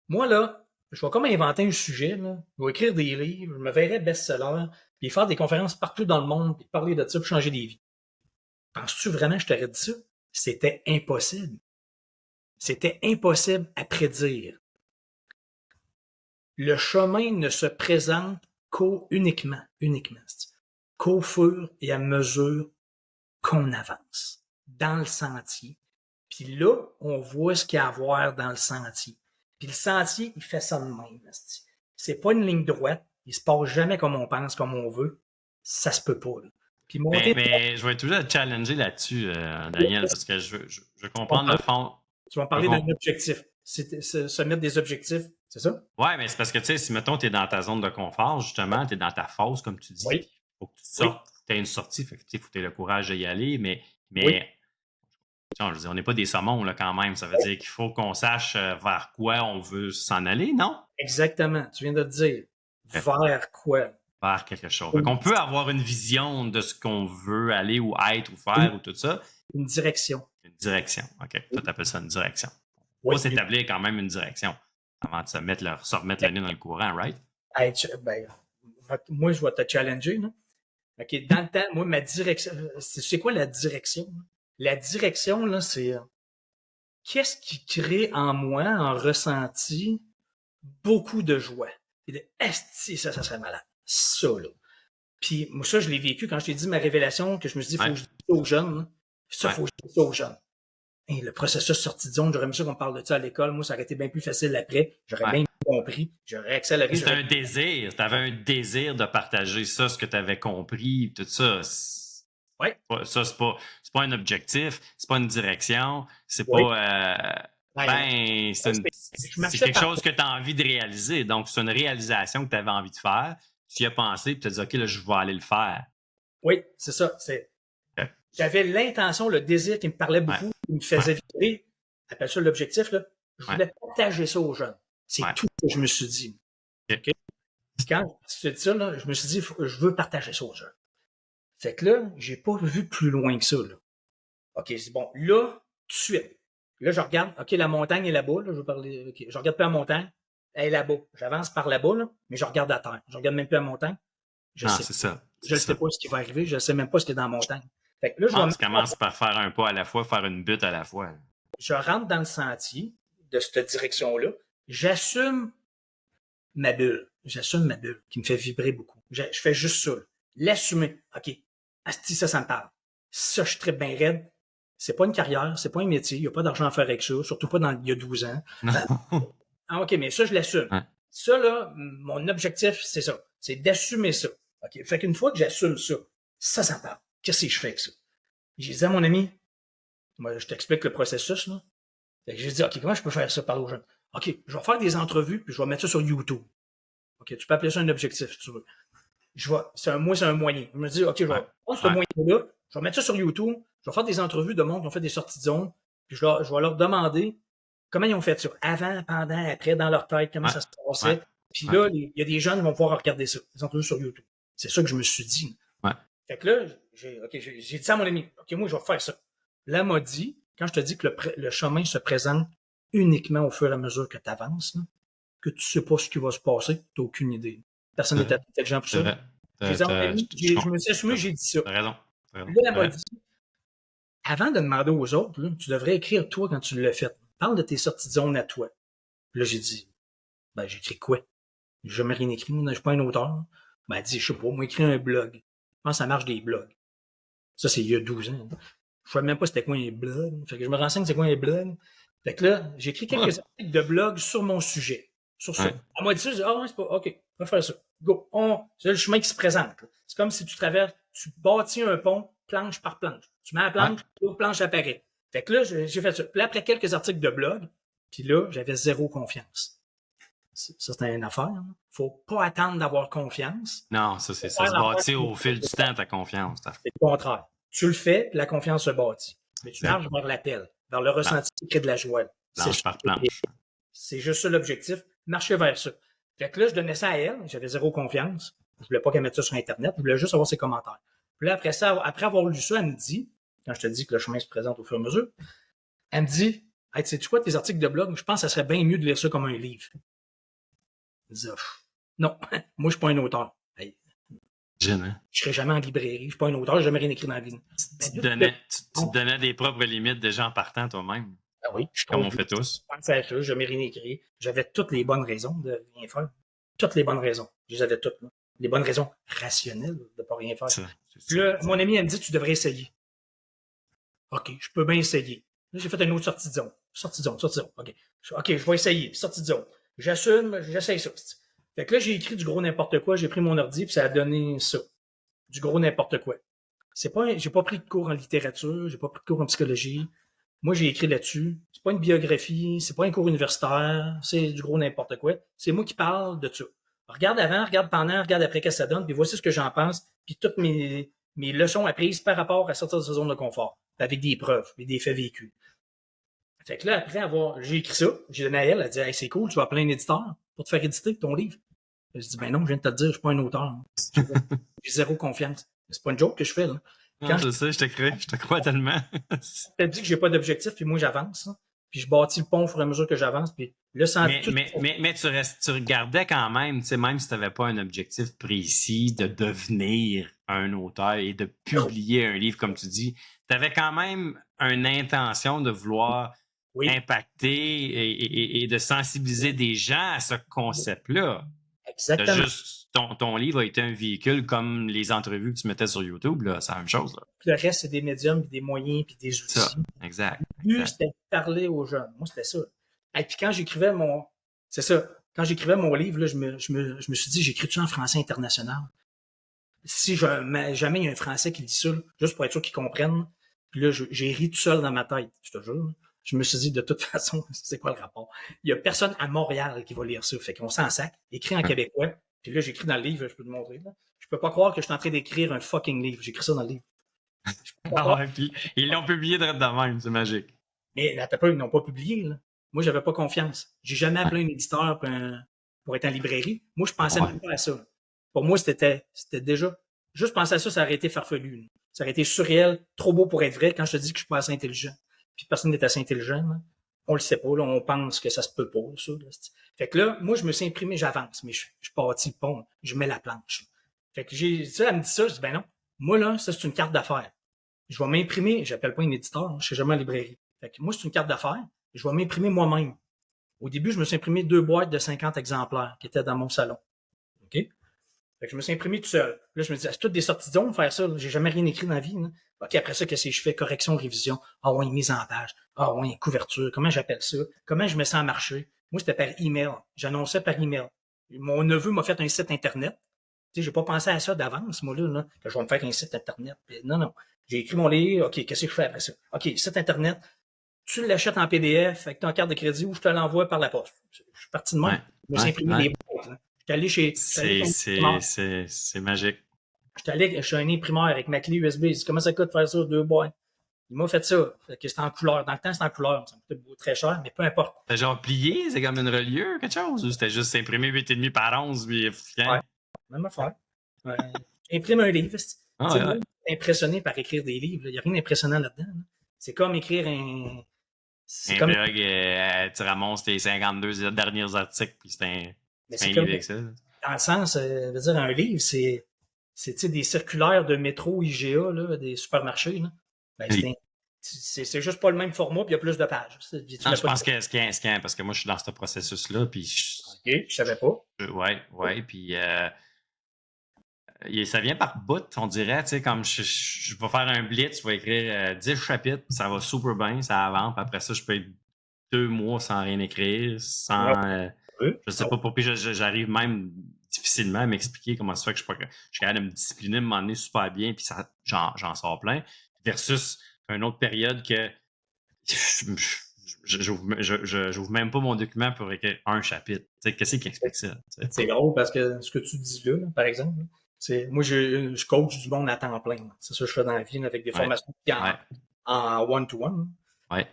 Speaker 2: moi là, je vais comme inventer un sujet, là, je vais écrire des livres, je me verrais best-seller, puis faire des conférences partout dans le monde, puis parler de ça, puis changer des vies. Penses-tu vraiment que je t'aurais dit ça? C'était impossible. C'était impossible à prédire. Le chemin ne se présente uniquement, qu'au fur et à mesure qu'on avance dans le sentier. Puis là, on voit ce qu'il y a à voir dans le sentier. Puis le sentier, il fait ça de même. C'est pas une ligne droite. Il se passe jamais comme on pense, comme on veut. Ça se peut pas. Là. Puis
Speaker 1: mais je vais toujours te challenger là-dessus, Daniel, parce que je veux comprendre le fond.
Speaker 2: Tu vas me parler d'un objectif. Se mettre des objectifs, c'est ça?
Speaker 1: Oui, mais c'est parce que, tu sais, si, mettons, tu es dans ta zone de confort, justement, tu es dans ta fosse, comme tu dis, il faut que tu sortes, tu aies une sortie, il faut que tu aies le courage d'y aller, mais je veux dire, on n'est pas des saumons, là, quand même. Ça veut dire qu'il faut qu'on sache vers quoi on veut s'en aller, non?
Speaker 2: Exactement. Tu viens de te dire. Vers quoi?
Speaker 1: Vers quelque chose. Fait qu'on peut avoir une vision de ce qu'on veut aller ou être ou faire ou tout ça.
Speaker 2: Une direction.
Speaker 1: Une direction. OK. Toi, tu appelles ça une direction. Il faut s'établir quand même une direction avant de se remettre le nez dans le courant, right?
Speaker 2: Hey, moi, je vais te challenger. Là. OK, dans le temps, moi, ma direction, c'est quoi la direction? La direction, là, c'est qu'est-ce qui crée en moi, en ressenti, beaucoup de joie. Et de esti, ça serait malade. Ça, là. Puis, moi, ça, je l'ai vécu quand je t'ai dit ma révélation, que je me suis dit, faut que je dise ça aux jeunes. Là. Ça, faut que je dise ça aux jeunes. Et le processus sortie de zone, j'aurais aimé ça qu'on parle de ça à l'école. Moi, ça aurait été bien plus facile après. J'aurais bien compris. J'aurais accéléré.
Speaker 1: C'était un désir. Tu avais un désir de partager ça, ce que tu avais compris, tout ça.
Speaker 2: Oui.
Speaker 1: Ça, c'est pas un objectif, c'est pas une direction, c'est pas. C'est quelque chose que tu as envie de réaliser. Donc, c'est une réalisation que tu avais envie de faire. Tu y as pensé, puis tu as dit, OK, là, je vais aller le faire.
Speaker 2: Oui, c'est ça. J'avais l'intention, le désir qui me parlait beaucoup, qui me faisait vibrer. Appelle ça l'objectif, là. Je voulais partager ça aux jeunes. C'est tout ce que je me suis dit. Okay? Quand je te dis ça, là, je me suis dit, je veux partager ça aux jeunes. Fait que là, j'ai pas vu plus loin que ça, là. OK, c'est bon. Là, tout de suite. Là, je regarde. OK, la montagne est là-bas, là. Je veux parler. OK, je regarde plus la montagne. Elle est là-bas. J'avance par là-bas, là, mais je regarde à terre. Je regarde même plus la montagne.
Speaker 1: C'est ça.
Speaker 2: Je ne sais pas ce qui va arriver. Je ne sais même pas ce qui est dans la montagne. Fait que là,
Speaker 1: je commence par faire un pas à la fois, faire une butte à la fois.
Speaker 2: Je rentre dans le sentier de cette direction-là. J'assume ma bulle. J'assume ma bulle qui me fait vibrer beaucoup. Je fais juste ça. L'assumer. OK. Asti, ça me parle. Ça, je suis très bien raide. C'est pas une carrière, c'est pas un métier. Il n'y a pas d'argent à faire avec ça. Surtout pas il y a 12 ans. OK, mais ça, je l'assume. Ouais. Ça, là, mon objectif, c'est ça. C'est d'assumer ça. OK. Fait qu'une fois que j'assume ça, ça me parle. Qu'est-ce que je fais avec ça? J'ai dit à mon ami, moi, je t'explique le processus, là. Fait que j'ai dit, OK, comment je peux faire ça, parler aux jeunes? OK, je vais faire des entrevues, puis je vais mettre ça sur YouTube. OK, tu peux appeler ça un objectif, si tu veux. c'est un moyen. Je me dis, OK, je vais prendre ce moyen-là, je vais mettre ça sur YouTube, je vais faire des entrevues de monde qui ont fait des sorties de zone, puis je vais leur demander comment ils ont fait ça. Avant, pendant, après, dans leur tête, comment ça se passait. Puis là, il y a des jeunes qui vont pouvoir regarder ça, des entrevues sur YouTube. C'est ça que je me suis dit. Fait que là, j'ai dit ça à mon ami. OK, moi, je vais faire ça. Là, elle m'a dit, quand je te dis que le chemin se présente uniquement au fur et à mesure que tu avances, que tu sais pas ce qui va se passer, tu n'as aucune idée. Personne n'est intelligent pour ça. Je me suis assumé, j'ai dit ça.
Speaker 1: T'as raison.
Speaker 2: Là, elle m'a dit, avant de demander aux autres, là, tu devrais écrire toi quand tu l'as fait. Parle de tes sorties de zone à toi. Là, j'ai dit, j'écris quoi? J'ai jamais rien écrit, je suis pas un auteur. Elle dit, je sais pas, moi, écrire un blog. Je pense que ça marche des blogs. Ça, c'est il y a 12 ans. Je savais même pas c'était quoi un blog. Fait que je me renseigne c'est quoi un blog. Fait que là, j'ai écrit quelques articles de blog sur mon sujet. Sur ça. Elle m'a dit ça, j'ai dit, c'est pas, OK, on va faire ça. Go. C'est le chemin qui se présente. C'est comme si tu bâtis un pont planche par planche. Tu mets la planche, l'autre planche apparaît. Fait que là, j'ai fait ça. Puis là, après quelques articles de blog, puis là, j'avais zéro confiance. Ça, c'est une affaire. Faut pas attendre d'avoir confiance.
Speaker 1: Non, ça, ça se bâtit au fil du temps, ta confiance.
Speaker 2: C'est le contraire. Tu le fais, puis la confiance se bâtit. Mais tu marches vers l'appel, vers le ressenti qui crée de la joie.
Speaker 1: Planche par planche.
Speaker 2: C'est juste ça l'objectif, marcher vers ça. Fait que là, je donnais ça à elle, j'avais zéro confiance. Je voulais pas qu'elle mette ça sur Internet, je voulais juste avoir ses commentaires. Puis là, après avoir lu ça, elle me dit, quand je te dis que le chemin se présente au fur et à mesure, elle me dit, hey, sais-tu quoi, tes articles de blog, je pense que ça serait bien mieux de lire ça comme un livre. Je dis, non, moi, je suis pas un auteur. Hey,
Speaker 1: Gênant.
Speaker 2: Je serai jamais en librairie, je suis pas un auteur, j'ai jamais rien écrit dans la vie.
Speaker 1: Tu te donnais des propres limites déjà en partant toi-même.
Speaker 2: Ah oui,
Speaker 1: comme on fait tous.
Speaker 2: Je pensais à ça, j'ai jamais rien écrit. J'avais toutes les bonnes raisons de rien faire. Toutes les bonnes raisons. Je les avais toutes. Là. Les bonnes raisons rationnelles de pas rien faire. Puis là, mon ami, elle me dit, tu devrais essayer. OK, je peux bien essayer. Là, j'ai fait une autre sortie de zone. Sortie de zone. OK, je vais essayer. Sortie de zone. J'assume, j'essaye ça. Fait que là, j'ai écrit du gros n'importe quoi. J'ai pris mon ordi, puis ça a donné ça. Du gros n'importe quoi. J'ai pas pris de cours en littérature, j'ai pas pris de cours en psychologie. Moi, j'ai écrit là-dessus. C'est pas une biographie, c'est pas un cours universitaire, c'est du gros n'importe quoi. C'est moi qui parle de ça. Regarde avant, regarde pendant, regarde après qu'est-ce que ça donne, puis voici ce que j'en pense, puis toutes mes leçons apprises par rapport à sortir de sa zone de confort, avec des preuves, et des faits vécus. Fait que là, après j'ai écrit ça, j'ai donné à elle, elle dit, hey, c'est cool, tu vas appeler un éditeur pour te faire éditer ton livre. Je dis, ben non, je viens de te le dire, je suis pas un auteur. J'ai zéro confiance. C'est pas une joke que je fais, là.
Speaker 1: Non, je sais, je te crois tellement.
Speaker 2: Je te dis que j'ai pas d'objectif, puis moi j'avance. Puis je bâtis le pont au fur et à mesure que j'avance. Puis là,
Speaker 1: mais tu regardais quand même, tu sais, même si tu n'avais pas un objectif précis de devenir un auteur et de publier un livre, comme tu dis, tu avais quand même une intention de vouloir impacter et de sensibiliser des gens à ce concept-là.
Speaker 2: Exactement.
Speaker 1: Juste, ton livre a été un véhicule comme les entrevues que tu mettais sur YouTube, là, c'est la même chose. Là.
Speaker 2: Puis le reste, c'est des médiums, puis des moyens, puis des outils.
Speaker 1: Ça, exact.
Speaker 2: Le but, c'était de parler aux jeunes. Moi, c'était ça. Et puis quand j'écrivais quand j'écrivais mon livre, là, je me suis dit, j'écris-tu en français international? Si jamais il y a un français qui lit ça, là, juste pour être sûr qu'ils comprennent. Puis là, j'ai ri tout seul dans ma tête, je te jure. Je me suis dit, de toute façon, c'est quoi le rapport? Il y a personne à Montréal qui va lire ça. Fait qu'on s'en sac, écrit en québécois. Puis là, j'écris dans le livre, je peux te montrer. Là. Je peux pas croire que je suis en train d'écrire un fucking livre. J'écris ça dans le livre.
Speaker 1: Puis ils l'ont publié de même, c'est magique.
Speaker 2: Mais ils n'ont pas publié. Là. Moi, j'avais pas confiance. J'ai jamais appelé un éditeur pour être en librairie. Moi, je pensais même pas à ça. Pour moi, c'était déjà... Juste penser à ça, ça aurait été farfelu. Là. Ça aurait été surréel, trop beau pour être vrai quand je te dis que je suis pas assez intelligent. Puis personne n'est assez intelligent. Là. On le sait pas. Là. On pense que ça se peut pas. Ça, là. Fait que là, moi, je me suis imprimé, j'avance, mais je bâtis le pont. Je mets la planche. Là. Fait que elle me dit ça, je dis, ben non. Moi, là, ça, c'est une carte d'affaires. Je vais m'imprimer, j'appelle pas un éditeur, je suis jamais en librairie. Fait que moi, c'est une carte d'affaires, et je vais m'imprimer moi-même. Au début, je me suis imprimé 2 boîtes de 50 exemplaires qui étaient dans mon salon. OK? Fait que je me suis imprimé tout seul. Là, je me disais, c'est toutes des sorties de zone, faire ça. J'ai jamais rien écrit dans la vie. Là. OK, après ça, qu'est-ce que je fais? Correction, révision. Ah ouais, mise en page. Ah ouais, couverture. Comment j'appelle ça? Comment je me sens marcher? Moi, c'était par email. J'annonçais par email. Mon neveu m'a fait un site Internet. Tu sais, j'ai pas pensé à ça d'avance, moi, là, que je vais me faire un site Internet. Puis, non. J'ai écrit mon livre. OK, qu'est-ce que je fais après ça? OK, site Internet. Tu l'achètes en PDF avec ton carte de crédit ou je te l'envoie par la poste. Je suis parti de moi. Je me suis imprimé des boîtes. J'étais allé chez un imprimeur.
Speaker 1: C'est magique.
Speaker 2: J'étais allé chez un imprimeur avec ma clé USB. J'ai dit, comment ça coûte de faire ça, 2 boîtes? Il m'a fait ça. Fait que c'était en couleur. Dans le temps, c'était en couleur. Ça me coûtait très cher, mais peu importe.
Speaker 1: C'était genre plié, c'est comme une reliure, quelque chose? Ou c'était juste imprimé 8,5 par 11, puis
Speaker 2: Ouais, même affaire. Ouais. Imprime un livre.
Speaker 1: Ah,
Speaker 2: Tu sais,
Speaker 1: ouais.
Speaker 2: moi, impressionné par écrire des livres. Il n'y a rien d'impressionnant là-dedans. Là. C'est comme écrire un. C'est
Speaker 1: Un
Speaker 2: comme.
Speaker 1: blog, tu ramasses tes 52 derniers articles, puis c'est un
Speaker 2: C'est
Speaker 1: livre
Speaker 2: comme.
Speaker 1: avec ça.
Speaker 2: Dans le sens, veut dire, un livre, c'est tu sais, des circulaires de métro, IGA, là, des supermarchés. Là. Ben,
Speaker 1: Oui.
Speaker 2: c'est juste pas le même format, puis il y a plus de pages.
Speaker 1: Non, je pense que parce que moi, je suis dans ce processus-là, puis
Speaker 2: OK, je savais pas.
Speaker 1: ouais, puis ça vient par bout, on dirait, tu sais, comme je vais faire un blitz, je vais écrire 10 chapitres, ça va super bien, ça avance, puis après ça, je peux être 2 mois sans rien écrire, je sais pas pourquoi, j'arrive même difficilement à m'expliquer comment ça fait que je suis capable de me discipliner, me m'emmener super bien, puis j'en sors plein, versus une autre période que j'ouvre même pas mon document pour écrire un chapitre. Tu sais, qu'est-ce qui explique ça?
Speaker 2: C'est drôle parce que ce que tu dis là, par exemple, c'est moi je coach du monde à temps plein. C'est ça que je fais dans la vie avec des formations en one-to-one.
Speaker 1: Ouais.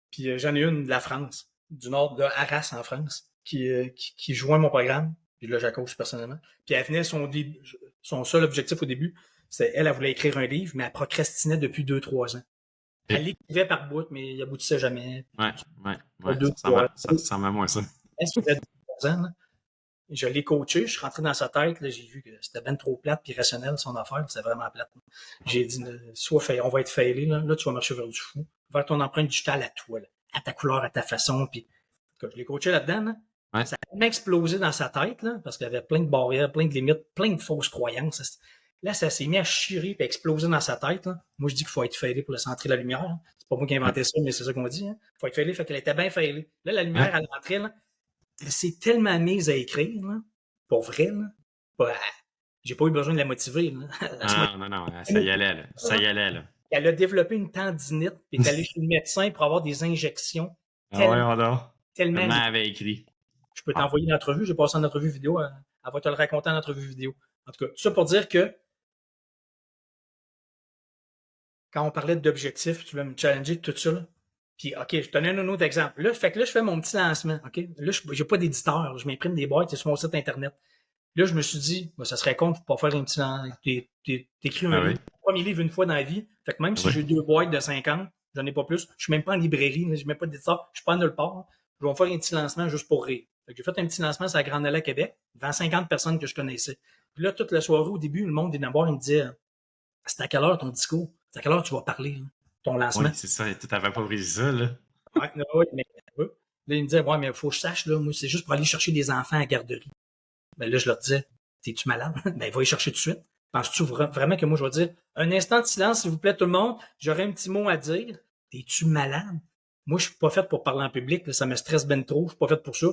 Speaker 2: Puis j'en ai une de la France, du nord de Arras en France, qui joint mon programme. Puis là, je la coach personnellement. Puis elle venait son seul objectif au début, c'est elle voulait écrire un livre, mais elle procrastinait depuis 2-3 ans. Elle l'écrivait par bout, mais il aboutissait jamais.
Speaker 1: Ouais. Ça ressemble à moi, ça.
Speaker 2: Elle se faisait 2 ans, là. Je l'ai coaché, je suis rentré dans sa tête, là, j'ai vu que c'était ben trop plate puis rationnel son affaire, c'était vraiment plate. J'ai dit, soit on va être failé, là tu vas marcher vers du fou, vers ton empreinte digitale à toi, là, à ta couleur, à ta façon, puis je l'ai coaché là-dedans, là.
Speaker 1: Ouais.
Speaker 2: Ça a tellement explosé dans sa tête, là, parce qu'il y avait plein de barrières, plein de limites, plein de fausses croyances. Là, ça s'est mis à chirer et à exploser dans sa tête. Là. Moi, je dis qu'il faut être failé pour laisser entrer la lumière. Hein. C'est pas moi qui ai inventé ça, mais c'est ça qu'on dit. Il faut être failé, fait qu'elle était bien failée. Là, la lumière, elle rentrait, là. Elle s'est tellement mise à écrire, là. Pour vrai, là. Bah, j'ai pas eu besoin de la motiver. Là.
Speaker 1: Non, ça y allait, là. Ça y allait, là.
Speaker 2: Elle a développé une tendinite, puis est allée chez le médecin pour avoir des injections. Tellement
Speaker 1: elle avait écrit.
Speaker 2: Je peux t'envoyer l'entrevue, j'ai passé en entrevue vidéo, elle va te le raconter en entrevue vidéo. En tout cas, tout ça pour dire que quand on parlait d'objectifs, tu veux me challenger tout ça, là. Puis, OK, je te donne un autre exemple. Là, je fais mon petit lancement, OK? Là, j'ai pas d'éditeur, je m'imprime des boîtes, c'est sur mon site Internet. Là, je me suis dit, ça serait con pour pas faire un petit lancement. T'écris un livre, premier livre une fois dans la vie. Fait que même si j'ai 2 boîtes de 50, j'en ai pas plus, je suis même pas en librairie, je mets pas d'éditeur, je suis pas nulle part. Je vais me faire un petit lancement juste pour rire. Fait que j'ai fait un petit lancement sur la Grande Allée à Québec, devant 50 personnes que je connaissais. Puis là, toute la soirée, au début, le monde venait me voir, il me disait, c'est à quelle heure ton discours? C'est à quelle heure tu vas parler, là, ton lancement?
Speaker 1: Oui, c'est ça, tu t'avais pas brisé ça, là.
Speaker 2: Ouais, mais là, il me disait, ouais, mais il faut que je sache, là, moi, c'est juste pour aller chercher des enfants à la garderie. Ben là, je leur disais, t'es-tu malade? Ben, va y chercher tout de suite. Penses-tu vraiment que moi, je vais dire, un instant de silence, s'il vous plaît, tout le monde, j'aurais un petit mot à dire. T'es-tu malade? Moi, je suis pas faite pour parler en public, là, ça me stresse ben trop, je suis pas faite pour ça.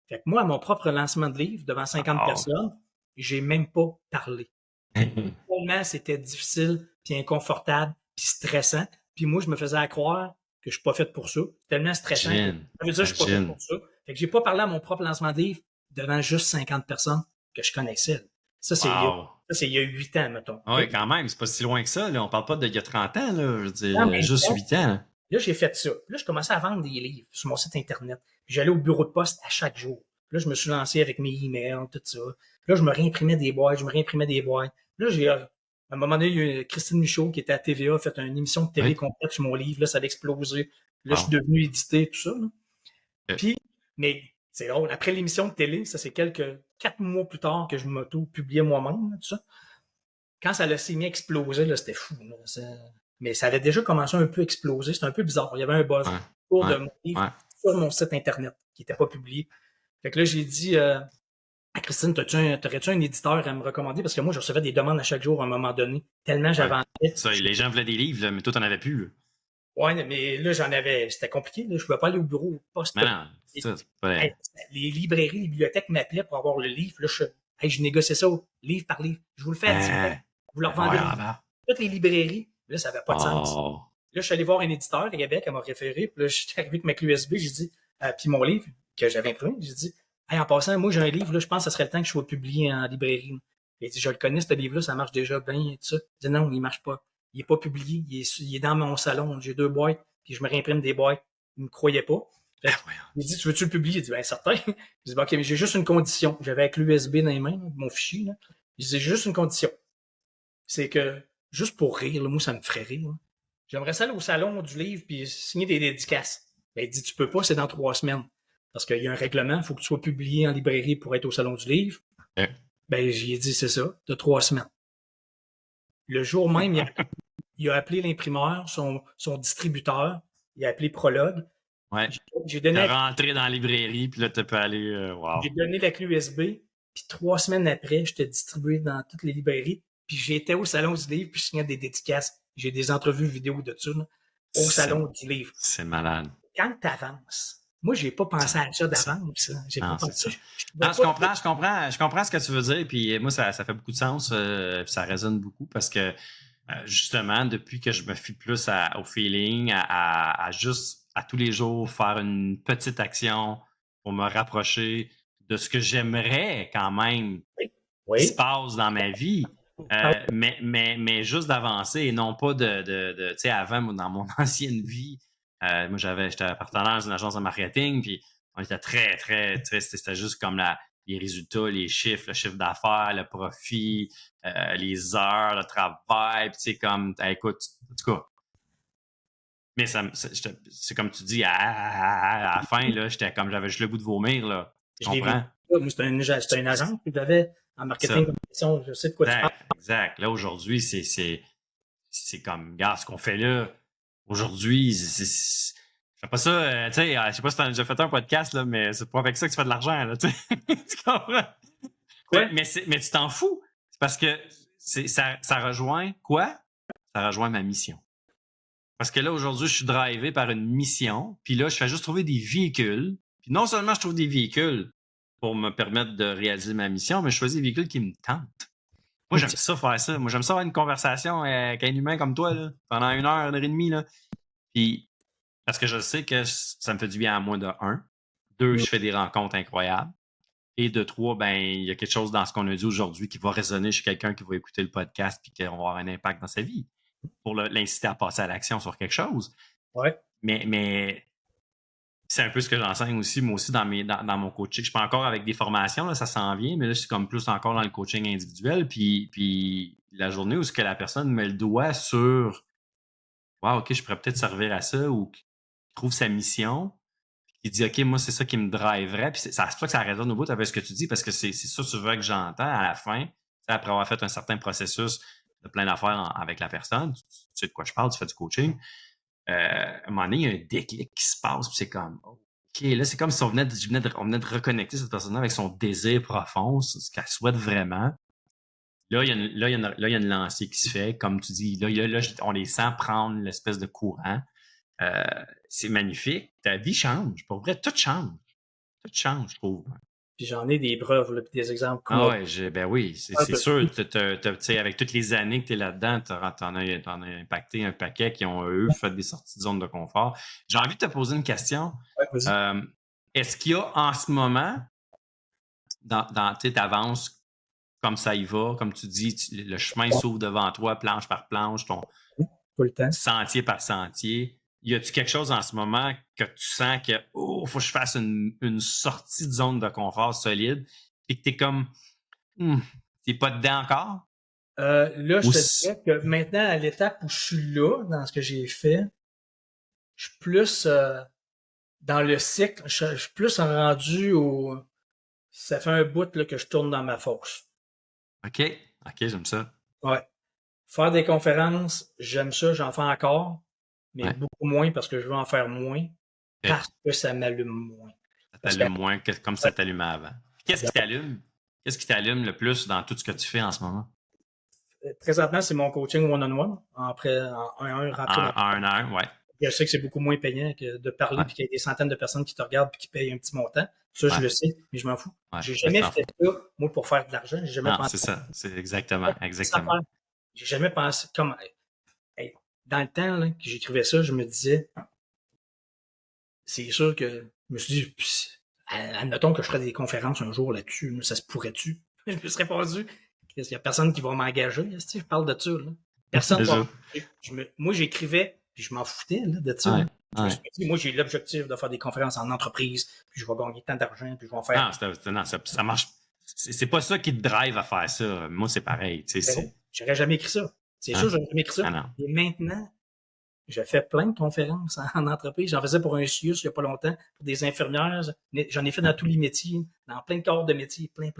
Speaker 2: Fait que moi, à mon propre lancement de livre, devant 50 personnes, j'ai même pas parlé. Tellement c'était difficile, puis inconfortable, puis stressant. Puis moi, je me faisais croire que je suis pas faite pour ça. Tellement stressant. Ça veut dire que je suis pas faite pour ça. Fait que j'ai pas parlé à mon propre lancement de livre devant juste 50 personnes que je connaissais. Ça, c'est il y a 8 ans, mettons.
Speaker 1: Oui, quand même, c'est pas si loin que ça. Là. On parle pas d'il y a 30 ans, là. Je veux dire, juste 8 ans.
Speaker 2: Là, j'ai fait ça. Là, je commençais à vendre des livres sur mon site Internet. Puis j'allais au bureau de poste à chaque jour. Là, je me suis lancé avec mes emails, tout ça. Là, je me réimprimais des boîtes, Là, à un moment donné, il y a Christine Michaud qui était à TVA, a fait une émission de télé complète sur mon livre. Là, ça a explosé. Là, je suis devenu édité, tout ça. Puis, mais c'est drôle. Après l'émission de télé, ça, c'est 4 mois plus tard que je m'auto-publiais moi-même, tout ça. Quand ça s'est mis à exploser, là, c'était fou. Là. Mais ça avait déjà commencé à un peu exploser. C'était un peu bizarre. Il y avait un buzz autour de mon livre sur mon site Internet qui n'était pas publié. Fait que là, j'ai dit à Christine, t'aurais-tu un éditeur à me recommander? Parce que moi, je recevais des demandes à chaque jour à un moment donné. Tellement j'avançais.
Speaker 1: Ça, les gens voulaient des livres, là, mais toi, t'en avais plus.
Speaker 2: Ouais, mais là, j'en avais. C'était compliqué. Là. Je ne pouvais pas aller au bureau au poste.
Speaker 1: Mais non, c'est ça. C'est pas...
Speaker 2: Les librairies, les bibliothèques m'appelaient pour avoir le livre. Là, je négociais ça livre par livre. Je vous le fais à 10 000. Vous le revendez. Toutes les librairies. Là, ça n'avait pas de sens. Là, je suis allé voir un éditeur à Québec, elle m'a référé. Puis là, je suis arrivé avec ma clé USB, j'ai dit, puis mon livre que j'avais imprimé, j'ai dit, Hey, en passant, moi, j'ai un livre, là, je pense que ce serait le temps que je sois publié en librairie. Là. Il dit, je le connais, ce livre-là, ça marche déjà bien, et tout ça. Il dit, non, il marche pas. Il est pas publié, il est dans mon salon. J'ai 2 boîtes, puis je me réimprime des boîtes. Il me croyait pas. Fait que, il dit, tu veux-tu le publier? Il dit, ben, certain. Je dis, ben, OK, mais j'ai juste une condition. J'avais avec l'USB dans les mains, là, mon fichier, là. Je dis, j'ai juste une condition. C'est que, juste pour rire, là, moi, ça me ferait rire. Là. J'aimerais ça aller au salon du livre puis signer des dédicaces. Ben, il dit, tu peux pas, c'est dans 3 semaines. Parce qu'il y a un règlement, il faut que tu sois publié en librairie pour être au salon du livre.
Speaker 1: Ouais.
Speaker 2: Ben, j'y ai dit, c'est ça, de 3 semaines. Le jour même, il a appelé l'imprimeur, son distributeur, il a appelé Prologue.
Speaker 1: Ouais.
Speaker 2: J'ai donné,
Speaker 1: T'es rentré dans la librairie, puis là, tu peux aller... wow.
Speaker 2: j'ai donné la clé USB, puis 3 semaines après, j'étais distribué dans toutes les librairies, puis j'étais au salon du livre, puis je signais des dédicaces. J'ai des entrevues vidéo de ça, là, au salon du livre.
Speaker 1: C'est malade.
Speaker 2: Quand t'avances, moi, j'ai pas pensé à ça d'avance. J'ai pas pensé.
Speaker 1: Non, je comprends ce que tu veux dire, puis moi, ça fait beaucoup de sens, puis ça résonne beaucoup parce que, justement, depuis que je me fie plus au feeling, à juste, à tous les jours, faire une petite action pour me rapprocher de ce que j'aimerais quand même qui se passe dans ma vie, mais juste d'avancer et non pas tu sais, avant, moi, dans mon ancienne vie, moi, j'étais partenaire dans une agence de marketing, puis on était très, très, très, c'était juste comme les résultats, les chiffres, le chiffre d'affaires, le profit, les heures, le travail, puis tu sais, comme, écoute, en tout cas. Mais c'est comme tu dis, à la fin, là, j'étais comme, j'avais juste le goût de vomir, là. Tu comprends?
Speaker 2: Moi, c'était une agence que j'avais en marketing communication, je sais de quoi tu parles.
Speaker 1: Exact. Là, aujourd'hui, c'est comme, regarde, ce qu'on fait là, aujourd'hui, je fais pas ça, tu sais, je sais pas si t'as déjà fait un podcast, là, mais c'est pas avec ça que tu fais de l'argent, là, tu sais. Tu comprends? Ouais. Mais tu t'en fous. C'est parce que ça rejoint quoi? Ça rejoint ma mission. Parce que là, aujourd'hui, je suis drivé par une mission, puis là, je fais juste trouver des véhicules. Puis non seulement je trouve des véhicules pour me permettre de réaliser ma mission, mais je choisis des véhicules qui me tentent. Moi, j'aime ça faire ça. Moi, j'aime ça avoir une conversation avec un humain comme toi, là, pendant 1 heure et demie, là. Puis, parce que je sais que ça me fait du bien à moi de 1. 2, je fais des rencontres incroyables. Et de 3, ben, il y a quelque chose dans ce qu'on a dit aujourd'hui qui va résonner chez quelqu'un qui va écouter le podcast puis qui va avoir un impact dans sa vie pour l'inciter à passer à l'action sur quelque chose.
Speaker 2: Ouais.
Speaker 1: Mais c'est un peu ce que j'enseigne aussi, moi aussi, dans mon coaching. Je suis pas encore avec des formations, là, ça s'en vient, mais là, c'est comme plus encore dans le coaching individuel. Puis la journée où ce que la personne met le doigt sur wow, OK, je pourrais peut-être servir à ça ou trouve sa mission, qui dit OK, moi, c'est ça qui me driverait. Puis c'est pour ça que ça résonne au bout avec ce que tu dis, parce que c'est ça que tu veux que j'entends à la fin, après avoir fait un certain processus de plein d'affaires avec la personne, tu sais de quoi je parle, tu fais du coaching. À un moment donné, il y a un déclic qui se passe, puis c'est comme OK, là, c'est comme si on venait de reconnecter cette personne-là avec son désir profond, ce qu'elle souhaite vraiment. Là, il y a une lancée qui se fait, comme tu dis, là, on les sent prendre l'espèce de courant. C'est magnifique. Ta vie change. Pour vrai, tout change. Tout change, je trouve.
Speaker 2: Puis j'en ai des preuves, là, puis des exemples.
Speaker 1: Ah ouais, ben oui, c'est sûr. Avec toutes les années que tu es là-dedans, t'en as impacté un paquet qui ont, eux, fait des sorties de zone de confort. J'ai envie de te poser une question.
Speaker 2: Ouais,
Speaker 1: est-ce qu'il y a en ce moment, tu avances comme ça y va, comme tu dis, le chemin s'ouvre devant toi, planche par planche, ton
Speaker 2: tout le temps.
Speaker 1: sentier par sentier. Y a-tu quelque chose en ce moment que tu sens que faut que je fasse une sortie de zone de confort solide et que t'es comme t'es pas dedans encore?
Speaker 2: Là, je te dirais que maintenant, à l'étape où je suis là, dans ce que j'ai fait, je suis plus dans le cycle, je suis plus rendu au... Ça fait un bout là, que je tourne dans ma fosse.
Speaker 1: OK, j'aime ça.
Speaker 2: Ouais. Faire des conférences, j'aime ça, j'en fais encore, mais
Speaker 1: Ouais.
Speaker 2: beaucoup moins parce que je veux en faire moins, parce que ça m'allume moins.
Speaker 1: Ça t'allume moins que comme ça t'allumait avant. Qu'est-ce qui t'allume? Qu'est-ce qui t'allume le plus dans tout ce que tu fais en ce moment?
Speaker 2: Présentement, c'est mon coaching one-on-one, en 1-1 rentré
Speaker 1: En 1 heure, ouais.
Speaker 2: Je sais que c'est beaucoup moins payant que de parler puis qu'il y a des centaines de personnes qui te regardent puis qui payent un petit montant. Ça, je le sais, mais je m'en fous.
Speaker 1: Ouais,
Speaker 2: J'ai jamais fait ça, moi, pour faire de l'argent. J'ai jamais pensé.
Speaker 1: C'est ça. C'est exactement.
Speaker 2: J'ai jamais pensé comme, dans le temps, là, que j'écrivais ça, je me disais, c'est sûr que, je me suis dit, Admettons que je ferais des conférences un jour là-dessus, ça se pourrait-tu? Je me serais répondu, il n'y a personne qui va m'engager, je parle de ça, là. Personne va m'engager. Moi, j'écrivais, puis je m'en foutais là, de ça.
Speaker 1: Ouais,
Speaker 2: Je me suis dit, moi, j'ai l'objectif de faire des conférences en entreprise, puis je vais gagner tant d'argent, puis je vais en faire.
Speaker 1: Non, ça marche. C'est pas ça qui te drive à faire ça. Moi, c'est pareil.
Speaker 2: J'aurais jamais écrit ça. C'est sûr, j'aurais jamais écrit ça.
Speaker 1: Non.
Speaker 2: Et maintenant, je fais plein de conférences en entreprise. J'en faisais pour un CIUS il n'y a pas longtemps, pour des infirmières. J'en ai fait dans tous les métiers, dans plein de corps de métiers, plein.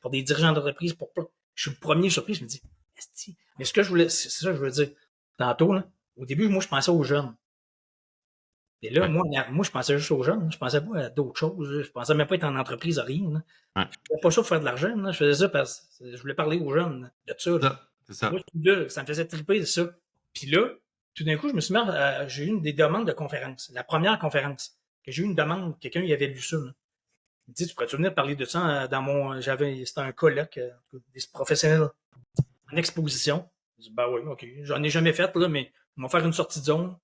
Speaker 2: Pour des dirigeants d'entreprise, pour plein. Je suis le premier surpris, je me dis, esti. Mais ce que je voulais, c'est ça que je veux dire. Tantôt, là, au début, moi, je pensais aux jeunes. Et là, moi, je pensais juste aux jeunes. Je pensais pas à d'autres choses. Je pensais même pas être en entreprise à rien. Là. Je faisais pas ça pour faire de l'argent. Là. Je faisais ça parce que je voulais parler aux jeunes de ça.
Speaker 1: C'est ça.
Speaker 2: Moi, ça me faisait triper, ça. Puis là, tout d'un coup, je me suis mis j'ai eu des demandes de conférences. La première conférence, que j'ai eu une demande, quelqu'un y avait lu ça. Là. Il me dit, tu pourrais-tu venir parler de ça dans c'était un colloque des professionnels en exposition. Je dis, ben oui, OK. J'en ai jamais fait, là, mais ils vont faire une sortie de zone.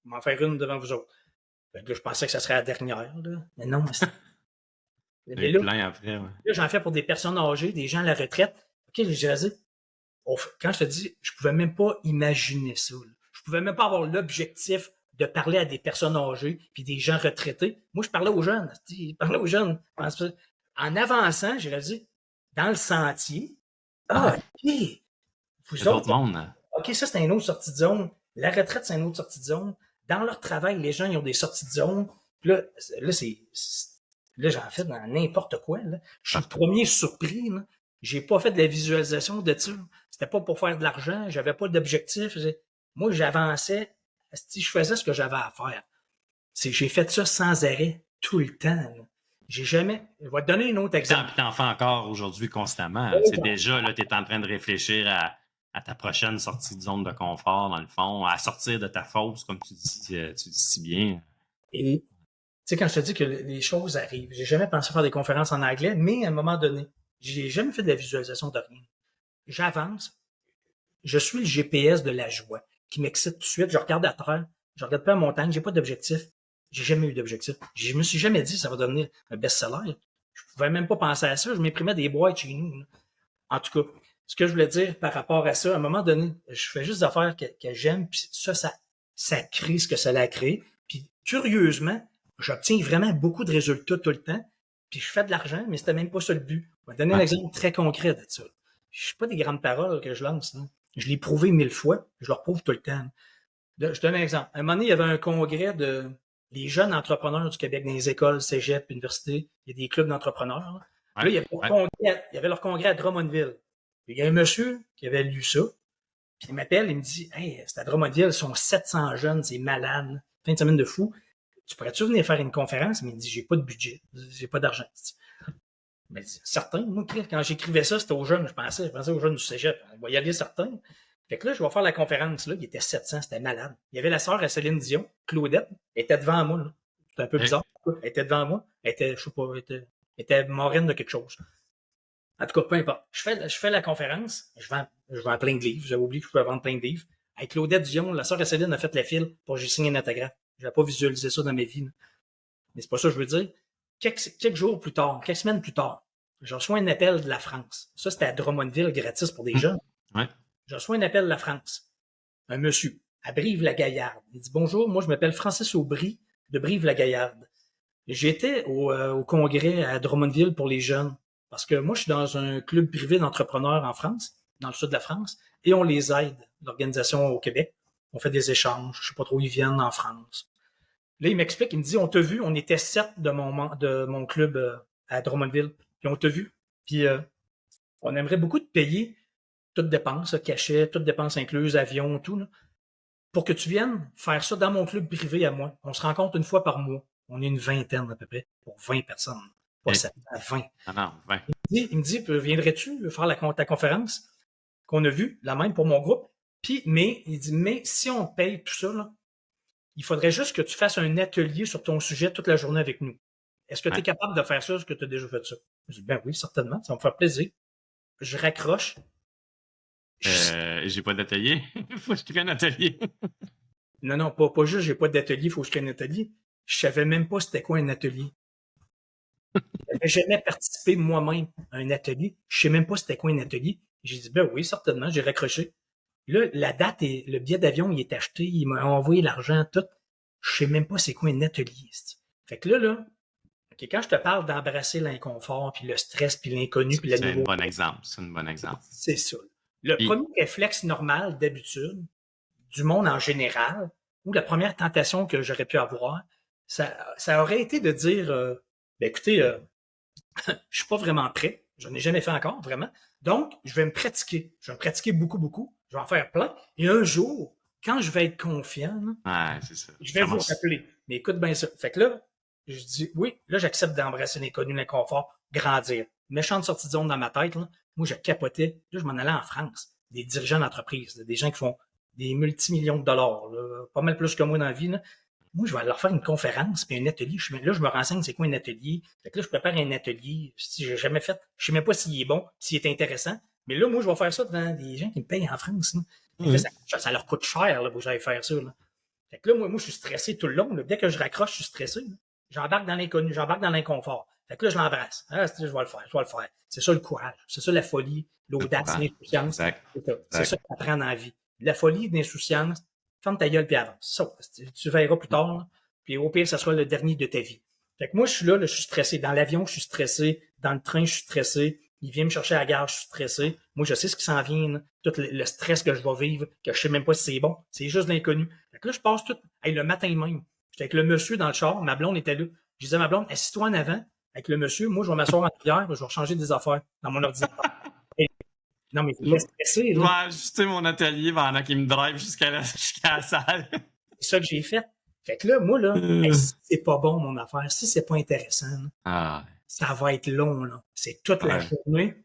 Speaker 2: Ils vont en faire une devant vous autres. Fait que là, je pensais que ça serait la dernière, là. Mais non, mais là,
Speaker 1: plein après, ouais.
Speaker 2: Là, j'en fais pour des personnes âgées, des gens à la retraite. OK, j'ai dit, quand je te dis, je pouvais même pas imaginer ça. Là. Je pouvais même pas avoir l'objectif de parler à des personnes âgées puis des gens retraités. Moi, je parlais aux jeunes. Je parlais aux jeunes. En avançant, j'ai dit, dans le sentier, OK, vous autres,
Speaker 1: monde.
Speaker 2: OK, ça, c'est une autre sortie de zone. La retraite, c'est une autre sortie de zone. Dans leur travail, les gens, ils ont des sorties de zone. Puis là, j'en fais dans n'importe quoi. Là. Je suis le premier surpris. Là. J'ai pas fait de la visualisation de ça. C'était pas pour faire de l'argent. J'avais pas d'objectif. Moi, j'avançais. Je faisais ce que j'avais à faire. J'ai fait ça sans arrêt, tout le temps. Là. J'ai jamais... Je vais te donner un autre exemple.
Speaker 1: Puis t'en fais encore aujourd'hui constamment. C'est déjà, là, t'es en train de réfléchir à ta prochaine sortie de zone de confort, dans le fond, à sortir de ta fosse, comme tu dis si bien.
Speaker 2: Et, tu sais, quand je te dis que les choses arrivent, j'ai jamais pensé faire des conférences en anglais, mais à un moment donné, j'ai jamais fait de la visualisation de rien. J'avance, je suis le GPS de la joie, qui m'excite tout de suite, je regarde à terre, je regarde pas la montagne, j'ai pas d'objectif. J'ai jamais eu d'objectif. Je me suis jamais dit que ça va devenir un best-seller. Je pouvais même pas penser à ça, je m'imprimais des boîtes chez nous. Là. En tout cas, ce que je voulais dire par rapport à ça, à un moment donné, je fais juste des affaires que j'aime, puis ça crée ce que ça a créé. Puis curieusement, j'obtiens vraiment beaucoup de résultats tout le temps, puis je fais de l'argent, mais c'était même pas ça le but. Je vais te donner un exemple très concret de ça. Je suis pas des grandes paroles que je lance. Hein. Je l'ai prouvé 1000 fois, je le reprouve tout le temps. Là, je te donne un exemple. À un moment donné, il y avait un congrès des jeunes entrepreneurs du Québec, dans les écoles, cégep, universités. Il y a des clubs d'entrepreneurs. Là, il y avait leur congrès à Drummondville. Il y a un monsieur qui avait lu ça, puis il m'appelle, il me dit « Hey, c'est à Drummondville, ils sont 700 jeunes, c'est malade, fin de semaine de fou. Tu pourrais-tu venir faire une conférence? » Mais il me dit « J'ai pas de budget, j'ai pas d'argent. » Mais certain, moi, quand j'écrivais ça, c'était aux jeunes, je pensais aux jeunes du cégep. On va y aller certains. Fait que là, je vais faire la conférence, là, il était 700, c'était malade. Il y avait la sœur à Céline Dion, Claudette, elle était devant moi, là. C'était un peu bizarre. Elle était devant moi, elle était, je sais pas, elle était marraine de quelque chose. En tout cas, peu importe. Je fais la conférence, je vends plein de livres, j'avais oublié que je pouvais vendre plein de livres. Avec Claudette Dion, la sœur à Céline a fait la file pour que j'ai signé un autographe. Je n'avais pas visualisé ça dans ma vie. Là. Mais c'est pas ça que je veux dire. Quelques jours plus tard, quelques semaines plus tard, je reçois un appel de la France. Ça, c'était à Drummondville, gratis pour des jeunes.
Speaker 1: Ouais.
Speaker 2: Je reçois un appel de la France. Un monsieur, à Brive-la-Gaillarde. Il dit « Bonjour, moi je m'appelle Francis Aubry de Brive-la-Gaillarde. J'étais au congrès à Drummondville pour les jeunes. Parce que moi, je suis dans un club privé d'entrepreneurs en France, dans le sud de la France, et on les aide, l'organisation au Québec. On fait des échanges, je sais pas trop où ils viennent en France. Là, il m'explique, il me dit, on t'a vu, on était 7 de mon club à Drummondville, puis on t'a vu. Puis on aimerait beaucoup te payer toutes dépenses, cachet, toutes dépenses incluses, avion, tout, là, pour que tu viennes faire ça dans mon club privé à moi. On se rencontre une fois par mois. On est une vingtaine à peu près, pour 20 personnes. Pas 7, à 20.
Speaker 1: Ah non, 20.
Speaker 2: Il me dit, viendrais-tu faire ta conférence qu'on a vue, la même pour mon groupe? Puis, mais, il dit, mais si on paye tout ça, là, il faudrait juste que tu fasses un atelier sur ton sujet toute la journée avec nous. Est-ce que tu es capable de faire ça? Est-ce que tu as déjà fait ça? Je dis, ben oui, certainement, ça va me faire plaisir. Je raccroche.
Speaker 1: J'ai pas d'atelier. Faut que je crée un atelier.
Speaker 2: Non, pas juste, j'ai pas d'atelier, faut que je crée un atelier. Je savais même pas c'était quoi un atelier. J'avais jamais participé moi-même à un atelier. Je sais même pas c'était quoi un atelier. J'ai dit, ben oui, certainement, j'ai raccroché. Là, la date et le billet d'avion, il est acheté, il m'a envoyé l'argent, tout. Je sais même pas c'est quoi un atelier. Fait que là, ok, quand je te parle d'embrasser l'inconfort, puis le stress, puis l'inconnu, puis la
Speaker 1: C'est un
Speaker 2: nouveauté,
Speaker 1: bon exemple. C'est un bon exemple.
Speaker 2: c'est ça. Le
Speaker 1: Puis,
Speaker 2: premier réflexe normal d'habitude, du monde en général, ou la première tentation que j'aurais pu avoir, ça aurait été de dire, ben écoutez, je suis pas vraiment prêt. Je n'en ai jamais fait encore, vraiment. Donc, je vais me pratiquer. Je vais me pratiquer beaucoup, beaucoup. Je vais en faire plein. Et un jour, quand je vais être confiant, là,
Speaker 1: ouais, c'est ça.
Speaker 2: je vais vous rappeler. Mais écoute bien ça. Fait que là, je dis, oui, là, j'accepte d'embrasser l'inconnu, l'inconfort, grandir. Méchante sortie de zone dans ma tête, là. Moi, je capotais. Là, je m'en allais en France. Des dirigeants d'entreprise, des gens qui font des multimillions de dollars, là, pas mal plus que moi dans la vie, là. Moi, je vais leur faire une conférence puis un atelier. Là, je me renseigne c'est quoi un atelier. Fait que là, je prépare un atelier. Si j'ai jamais fait, je sais même pas s'il est bon, s'il est intéressant. Mais là, moi, je vais faire ça devant des gens qui me payent en France. Là. Fait que là, ça leur coûte cher là, pour que j'aille faire ça. Là. Fait que là, moi, je suis stressé tout le long. Là. Dès que je raccroche, je suis stressé. Là. J'embarque dans l'inconnu, j'embarque dans l'inconfort. Fait que là, je l'embrasse. Ah, je vais le faire, je vais le faire. C'est ça le courage. C'est ça la folie, l'audace, l'insouciance.
Speaker 1: Exact.
Speaker 2: C'est ça qu'on apprend dans la vie. La folie, l'insouciance, ferme ta gueule puis avance. Ça, tu verras plus tard. Là. Puis au pire, ça sera le dernier de ta vie. Fait que moi, je suis là, je suis stressé. Dans l'avion, je suis stressé. Dans le train, je suis stressé. Il vient me chercher à la gare, je suis stressé. Moi, je sais ce qui s'en vient. Là. Tout le stress que je vais vivre, que je sais même pas si c'est bon. C'est juste l'inconnu. Fait que là, je passe tout. Hey, le matin même, j'étais avec le monsieur dans le char. Ma blonde était là. Je disais à ma blonde, assis-toi en avant avec le monsieur. Moi, je vais m'asseoir en arrière. Je vais changer des affaires dans mon ordinateur. Et, non, mais j'étais stressé.
Speaker 1: Je vais
Speaker 2: Là.
Speaker 1: ajuster mon atelier pendant qu'il me drive jusqu'à la salle.
Speaker 2: C'est ça que j'ai fait. Fait que là, moi, là, hey, si c'est pas bon, mon affaire, si c'est pas intéressant, là,
Speaker 1: Ah,
Speaker 2: ça va être long, là. C'est toute la
Speaker 1: ouais.
Speaker 2: journée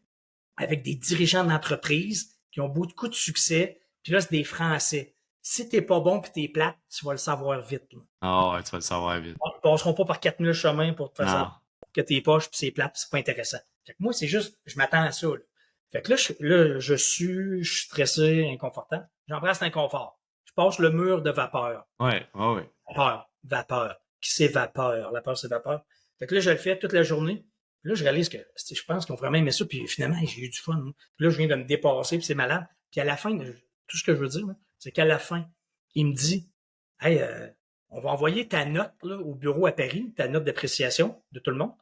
Speaker 2: avec des dirigeants d'entreprise qui ont beaucoup de succès. Puis là, c'est des Français. Si t'es pas bon puis t'es plate, tu vas le savoir vite. Là.
Speaker 1: Ah, ouais, tu vas le savoir vite.
Speaker 2: Ils passeront pas par 4000 chemins pour te faire
Speaker 1: Non.
Speaker 2: savoir que t'es poche puis c'est plate puis c'est pas intéressant. Fait que moi, c'est juste, je m'attends à ça. Là. Fait que là, je suis stressé, inconfortable. J'embrasse l'inconfort. Je passe le mur de vapeur.
Speaker 1: Ouais, ouais.
Speaker 2: Vapeur. Qui s'évapore. La peur s'évapore. Fait que là, je le fais toute la journée. Puis là, je réalise que je pense qu'ils ont vraiment aimé ça. Puis finalement, j'ai eu du fun. Hein. Puis là, je viens de me dépasser, puis c'est malade. Puis à la fin, tout ce que je veux dire, là, c'est qu'à la fin, il me dit, hey, on va envoyer ta note là, au bureau à Paris, ta note d'appréciation de tout le monde.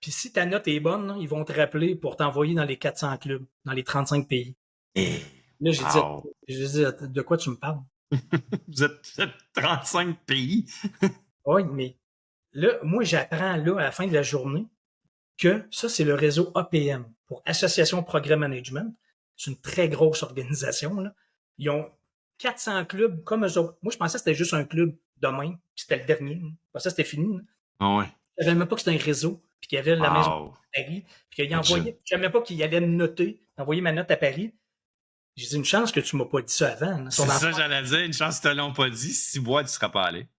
Speaker 2: Puis si ta note est bonne, là, ils vont te rappeler pour t'envoyer dans les 400 clubs, dans les 35 pays. Là,
Speaker 1: Wow.
Speaker 2: j'ai dit, de quoi tu me parles?
Speaker 1: Vous êtes 35 pays.
Speaker 2: Oui, mais là, moi, j'apprends là, à la fin de la journée, que ça, c'est le réseau APM, pour Association Progrès Management. C'est une très grosse organisation. Là. Ils ont 400 clubs comme eux autres. Moi, je pensais que c'était juste un club demain, puis c'était le dernier. Je pensais que c'était fini. Là.
Speaker 1: Ah ouais.
Speaker 2: Je savais même pas que c'était un réseau, puis qu'il y avait la maison
Speaker 1: Wow.
Speaker 2: à Paris, puis qu'il envoyait. Je savais même pas qu'il allait me noter, envoyer ma note à Paris. J'ai dit, une chance que tu m'as pas dit ça avant. Là.
Speaker 1: C'est ça, j'allais dire. Une chance que tu te l'ont pas dit. Si bois, tu seras pas allé.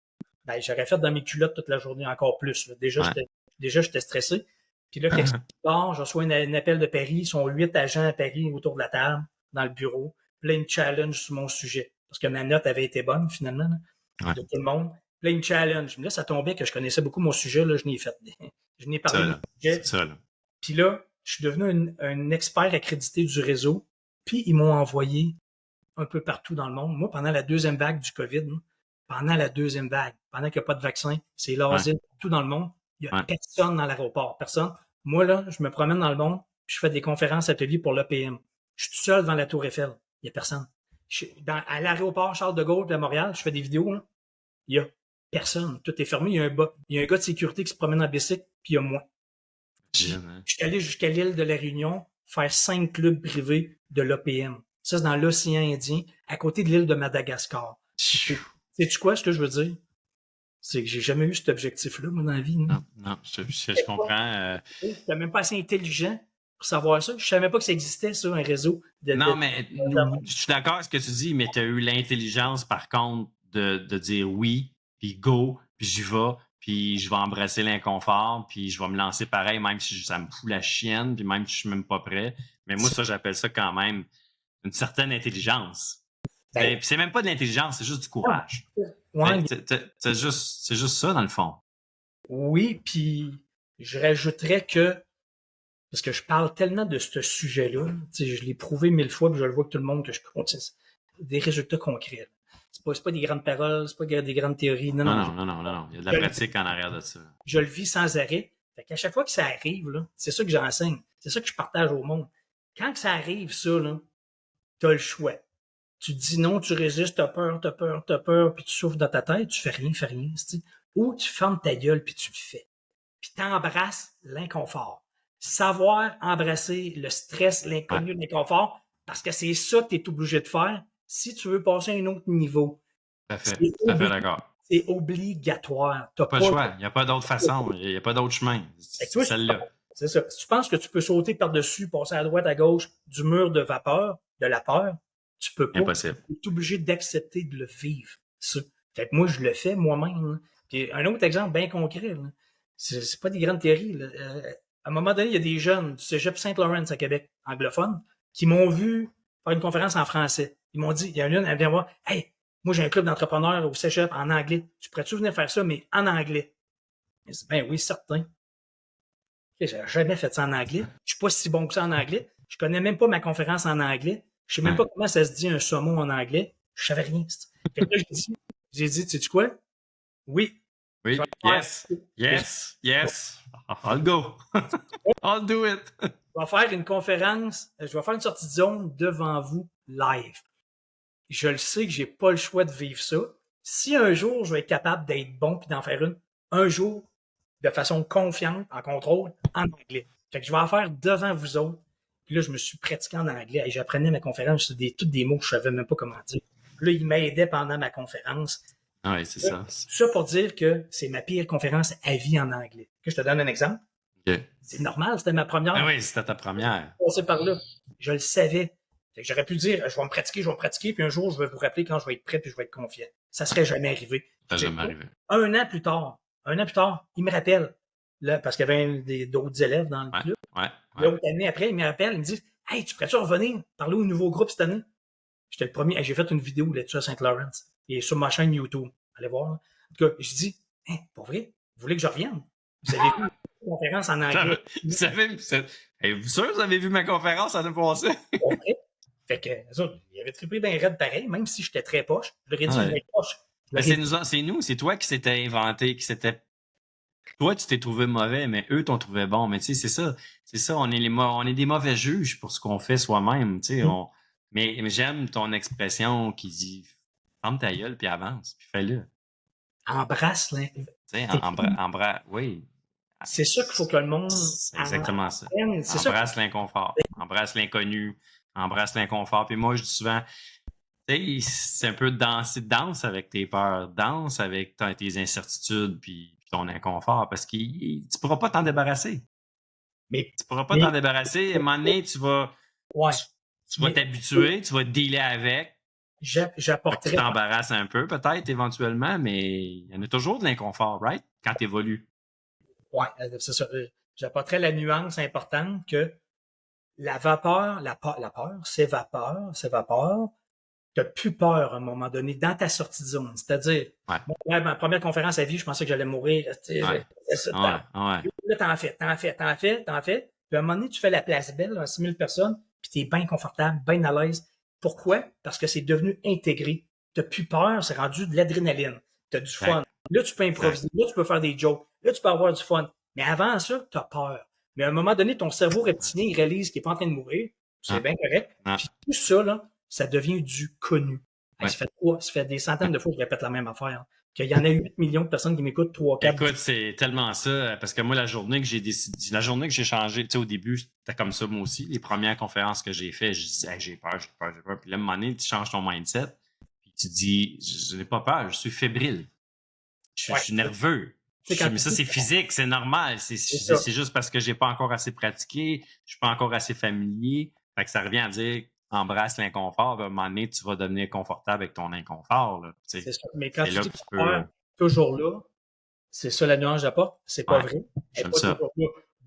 Speaker 2: Ben, j'aurais fait dans mes culottes toute la journée encore plus. Là. Déjà,
Speaker 1: Ouais.
Speaker 2: j'étais stressé. Puis là, quelque part, je reçois un appel de Paris. Ils sont 8 agents à Paris autour de la table, dans le bureau. Puis là, ils me challenge sur mon sujet. Parce que ma note avait été bonne, finalement, là, de tout le monde. Puis là, ils me challenge. Mais là, ça tombait que je connaissais beaucoup mon sujet. Là, je n'ai fait. Je n'ai parlé de mon sujet.
Speaker 1: C'est ça, là.
Speaker 2: Puis là, je suis devenu un expert accrédité du réseau. Puis ils m'ont envoyé un peu partout dans le monde. Moi, pendant la deuxième vague du COVID, pendant la deuxième vague, pendant qu'il n'y a pas de vaccin, c'est l'asile partout dans le monde. Il n'y a personne dans l'aéroport, personne. Moi, là, je me promène dans le monde, puis je fais des conférences, ateliers pour l'EPM. Je suis tout seul devant la Tour Eiffel. Il n'y a personne. À l'aéroport Charles de Gaulle à Montréal, je fais des vidéos, là. Il n'y a personne. Tout est fermé. Il y a un gars de sécurité qui se promène en bicycle, puis il y a moi. Je suis allé jusqu'à l'île de la Réunion faire 5 clubs privés de l'OPM. Ça, c'est dans l'océan Indien, à côté de l'île de Madagascar. Sais-tu quoi, ce que je veux dire? C'est que j'ai jamais eu cet objectif-là, moi, dans la vie.
Speaker 1: Non, je comprends.
Speaker 2: Je n'étais même pas assez intelligent pour savoir ça. Je savais même pas que ça existait, ça, un réseau.
Speaker 1: Mais je suis d'accord avec ce que tu dis, mais tu as eu l'intelligence, par contre, de dire oui, puis go, puis j'y vais, puis je vais embrasser l'inconfort, puis je vais me lancer pareil, même si ça me fout la chienne, puis même si je suis même pas prêt. Mais moi, ça, j'appelle ça quand même une certaine intelligence. Puis c'est même pas de l'intelligence, c'est juste du courage.
Speaker 2: Ouais,
Speaker 1: c'est juste ça, dans le fond.
Speaker 2: oui, puis je rajouterais que, parce que je parle tellement de ce sujet-là, je l'ai prouvé 1000 fois, puis je le vois que tout le monde que je continue, des résultats concrets. Là. C'est pas des grandes paroles, c'est pas des grandes théories. Non,
Speaker 1: non. Il y a de la pratique en arrière de ça.
Speaker 2: Je le vis sans arrêt. Fait qu'à chaque fois que ça arrive, là, c'est ça que j'enseigne. C'est ça que je partage au monde. Quand que ça arrive, ça, là, t'as le choix. Tu te dis non, tu résistes, t'as peur, puis tu souffles dans ta tête, tu fais rien, t'sais. Ou tu fermes ta gueule, puis tu le fais. Puis t'embrasses l'inconfort. Savoir embrasser le stress, l'inconnu, l'inconfort, parce que c'est ça que t'es obligé de faire si tu veux passer à un autre niveau.
Speaker 1: Tout à fait d'accord.
Speaker 2: C'est obligatoire.
Speaker 1: T'as pas le choix. Il n'y a pas d'autre façon. Il n'y a pas d'autre chemin. C'est celle-là.
Speaker 2: C'est ça. Si tu penses que tu peux sauter par-dessus, passer à droite, à gauche du mur de vapeur, de la peur, tu peux pas.
Speaker 1: Impossible.
Speaker 2: Tu es obligé d'accepter de le vivre. Ça. Fait que moi, je le fais moi-même. Là. Puis un autre exemple bien concret, là. C'est pas des grandes théories. Là. À un moment donné, il y a des jeunes du Cégep Saint-Laurent à Québec, anglophones, qui m'ont vu faire une conférence en français. Ils m'ont dit, il y a une, elle vient voir, hey, moi j'ai un club d'entrepreneurs au Cégep en anglais. Tu pourrais-tu venir faire ça, mais en anglais? Je dis, ben oui, certain. J'ai jamais fait ça en anglais. Je suis pas si bon que ça en anglais. Je connais même pas ma conférence en anglais. Je sais même pas comment ça se dit un saumon en anglais. Je savais rien. Fait que là, j'ai dit, sais-tu quoi? Oui.
Speaker 1: Oui, yes. I'll go. I'll do it.
Speaker 2: Je vais faire une conférence, je vais faire une sortie de zone devant vous live. Je le sais que j'ai pas le choix de vivre ça. Si un jour je vais être capable d'être bon puis d'en faire une, un jour, de façon confiante, en contrôle, en anglais. Fait que je vais en faire devant vous autres. Puis là, je me suis pratiqué en anglais. Et j'apprenais ma conférence, c'est tous des mots que je savais même pas comment dire. Puis là, il m'aidait pendant ma conférence.
Speaker 1: Oui, c'est ça.
Speaker 2: Ça pour dire que c'est ma pire conférence à vie en anglais. Que je te donne un exemple.
Speaker 1: Okay.
Speaker 2: C'est normal, c'était ma première.
Speaker 1: Ah oui, c'était ta première.
Speaker 2: Passé par là. Je le savais. Fait que j'aurais pu dire, je vais me pratiquer, puis un jour, je vais vous rappeler quand je vais être prêt, puis je vais être confiant. Ça serait jamais arrivé.
Speaker 1: Ça serait jamais arrivé.
Speaker 2: Un an plus tard, il me rappelle, là, parce qu'il y avait d'autres élèves dans le club. L'autre année après, il me rappelle, il me dit, hey, tu pourrais-tu revenir parler au nouveau groupe cette année? J'étais le premier. J'ai fait une vidéo là-dessus à Saint-Laurent. Et sur ma chaîne YouTube. Allez voir. Là. En tout cas, je dis, hein, pour vrai, vous voulez que je revienne? Vous avez vu ma conférence en anglais?
Speaker 1: Vous sûr que vous avez vu ma conférence l'année passée?
Speaker 2: Fait que, il avait trippé d'un raid pareil, même si j'étais très poche. Je leur ai dit, je vais être poche.
Speaker 1: C'est toi qui s'étais inventé, Toi, tu t'es trouvé mauvais, mais eux t'ont trouvé bon. Mais tu sais, c'est ça, on est des mauvais juges pour ce qu'on fait soi-même. Tu sais, mais j'aime ton expression qui dit ferme ta gueule puis avance, puis fais-le.
Speaker 2: Embrasse
Speaker 1: oui.
Speaker 2: C'est ça qu'il faut que le monde.
Speaker 1: C'est exactement ça. Embrasse l'inconfort. Embrasse l'inconnu. Embrasse l'inconfort. Puis moi, je dis souvent, tu sais, c'est un peu danse avec tes peurs, danse avec tes incertitudes, puis ton inconfort, parce que tu pourras pas t'en débarrasser. Tu pourras pas t'en débarrasser. À un moment donné, tu vas t'habituer, tu vas te dealer avec.
Speaker 2: J'apporterais.
Speaker 1: Tu t'embarrasses un peu, peut-être, éventuellement, mais il y en a toujours de l'inconfort, right? Quand tu évolues.
Speaker 2: Oui, c'est ça. J'apporterais la nuance importante que la vapeur, la peur s'évapore. Tu n'as plus peur à un moment donné dans ta sortie de zone. C'est-à-dire, ma première conférence à vie, je pensais que j'allais mourir. Là, t'en fais. Puis à un moment donné, tu fais la place belle, 6000 personnes, puis tu es bien confortable, bien à l'aise. Pourquoi? Parce que c'est devenu intégré. Tu n'as plus peur, c'est rendu de l'adrénaline. Tu as du fun. Là, tu peux improviser. Là, tu peux faire des jokes. Là, tu peux avoir du fun. Mais avant ça, tu as peur. Mais à un moment donné, ton cerveau reptilien, il réalise qu'il n'est pas en train de mourir. C'est bien correct. Puis tout ça, là, ça devient du connu. Ça fait des centaines de fois que je répète la même affaire. Qu'il y en a 8 millions de personnes qui m'écoutent 3, 4.
Speaker 1: Écoute, c'est tellement ça, parce que moi, la journée que j'ai changé, tu sais, au début, c'était comme ça, moi aussi. Les premières conférences que j'ai faites, je disais, hey, j'ai peur. Puis là, à un moment donné, tu changes ton mindset, puis tu dis, je n'ai pas peur, je suis fébrile. Je suis nerveux. Mais ça, c'est physique, c'est normal. C'est juste parce que j'ai pas encore assez pratiqué, je suis pas encore assez familier. Fait que ça revient à dire, embrasse l'inconfort, à un moment donné, tu vas devenir confortable avec ton inconfort. Là.
Speaker 2: C'est ça. Mais quand tu dis toujours là, c'est ça la nuance j'apporte, c'est pas vrai.
Speaker 1: J'aime ça.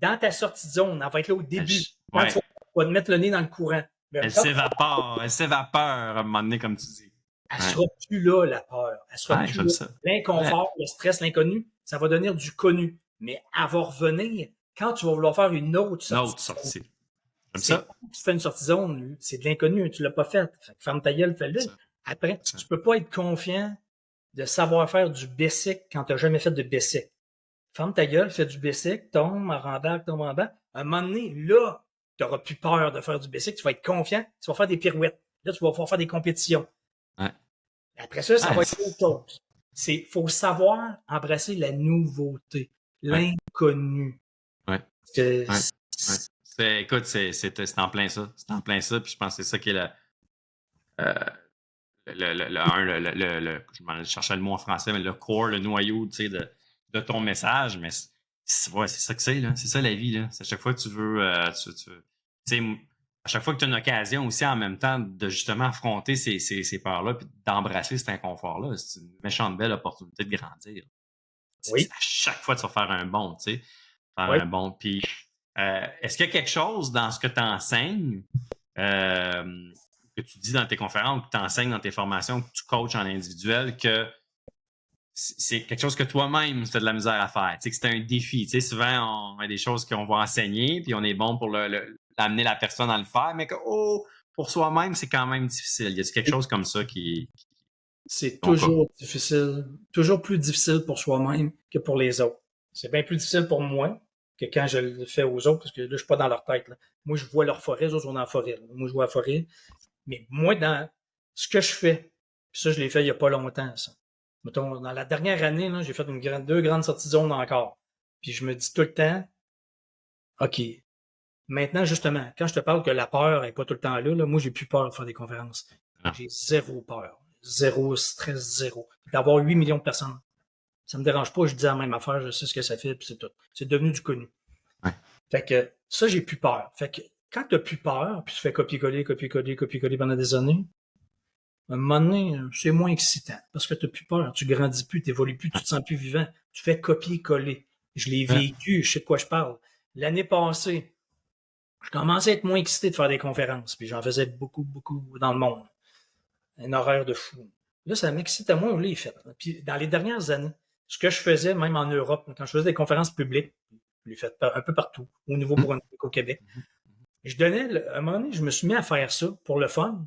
Speaker 2: Dans ta sortie de zone, elle va être là au début. Quand tu vas te mettre le nez dans le courant.
Speaker 1: Elle s'évapore à un moment donné, comme tu dis.
Speaker 2: Elle sera plus là, la peur. Elle sera plus là. L'inconfort, le stress, l'inconnu, ça va devenir du connu. mais elle va revenir quand tu vas vouloir faire une autre
Speaker 1: Une
Speaker 2: sortie.
Speaker 1: autre sortie. Comme
Speaker 2: C'est
Speaker 1: ça.
Speaker 2: quand tu fais une sortie zone, c'est de l'inconnu, tu l'as pas fait. Fait que ferme ta gueule, fais-le.
Speaker 1: Ça.
Speaker 2: Après,
Speaker 1: Ça.
Speaker 2: tu peux pas être confiant de savoir faire du basic quand tu n'as jamais fait de basic. Ferme ta gueule, fais du basic, tombe en bas, tombe en bas. À un moment donné, là, tu n'auras plus peur de faire du basic, tu vas être confiant, tu vas faire des pirouettes. Là, tu vas pouvoir faire des compétitions.
Speaker 1: Ouais.
Speaker 2: Après ça, ça
Speaker 1: Ouais,
Speaker 2: va être autre chose. Il faut savoir embrasser la nouveauté,
Speaker 1: Ouais.
Speaker 2: l'inconnu.
Speaker 1: Ouais.
Speaker 2: Que
Speaker 1: Ouais. Écoute, c'est en plein ça. C'est en plein ça. Puis je pense que c'est ça qui est euh, je cherchais le mot en français, mais le core, le noyau, tu sais, de ton message. Mais c'est ça que c'est, là. C'est ça la vie, là. C'est à chaque fois que tu veux, tu sais, à chaque fois que tu as une occasion aussi en même temps de justement affronter ces peurs-là puis d'embrasser cet inconfort-là, c'est une méchante belle opportunité de grandir.
Speaker 2: oui,
Speaker 1: À chaque fois, tu vas faire un bond, tu sais. Faire
Speaker 2: oui.
Speaker 1: un bond. Puis, est-ce qu'il y a quelque chose dans ce que tu enseignes, que tu dis dans tes conférences, que tu enseignes dans tes formations, que tu coaches en individuel, que c'est quelque chose que toi-même, tu as de la misère à faire, tu sais, que c'est un défi. Tu sais, souvent, on a des choses qu'on va enseigner, puis on est bon pour l'amener la personne à le faire, mais que, pour soi-même, c'est quand même difficile. Y a quelque chose comme ça qui
Speaker 2: C'est
Speaker 1: ton cas?
Speaker 2: toujours difficile, toujours plus difficile pour soi-même que pour les autres. C'est bien plus difficile pour moi que quand je le fais aux autres, parce que là, je suis pas dans leur tête. Là. Moi, je vois leur forêt, les autres sont dans la forêt. Là. Moi, je vois la forêt. Mais moi, dans ce que je fais, puis ça, je l'ai fait il y a pas longtemps, ça. Mettons, dans la dernière année, là, j'ai fait deux grandes sorties de zone encore. Puis je me dis tout le temps, OK, maintenant, justement, quand je te parle que la peur est pas tout le temps là, moi, j'ai plus peur de faire des conférences.
Speaker 1: Non.
Speaker 2: J'ai zéro peur. Zéro stress, zéro. D'avoir 8 millions de personnes. Ça me dérange pas, je dis la même affaire, je sais ce que ça fait, puis c'est tout. C'est devenu du connu.
Speaker 1: Ouais.
Speaker 2: Fait que ça, j'ai plus peur. Fait que quand t'as plus peur, puis tu fais copier-coller, copier-coller, copier-coller pendant des années, à un moment donné, c'est moins excitant. Parce que t'as plus peur, tu grandis plus, t'évolues plus, tu te sens plus vivant. Tu fais copier-coller. Je l'ai vécu, je sais de quoi je parle. L'année passée, je commençais à être moins excité de faire des conférences, puis j'en faisais beaucoup, beaucoup dans le monde. Un horaire de fou. Là, ça m'excite à moi, là, il fait. Puis dans les dernières années, ce que je faisais, même en Europe, quand je faisais des conférences publiques, je l'ai fait un peu partout, au Nouveau-Brunswick, au Québec, je donnais, à un moment donné, je me suis mis à faire ça pour le fun.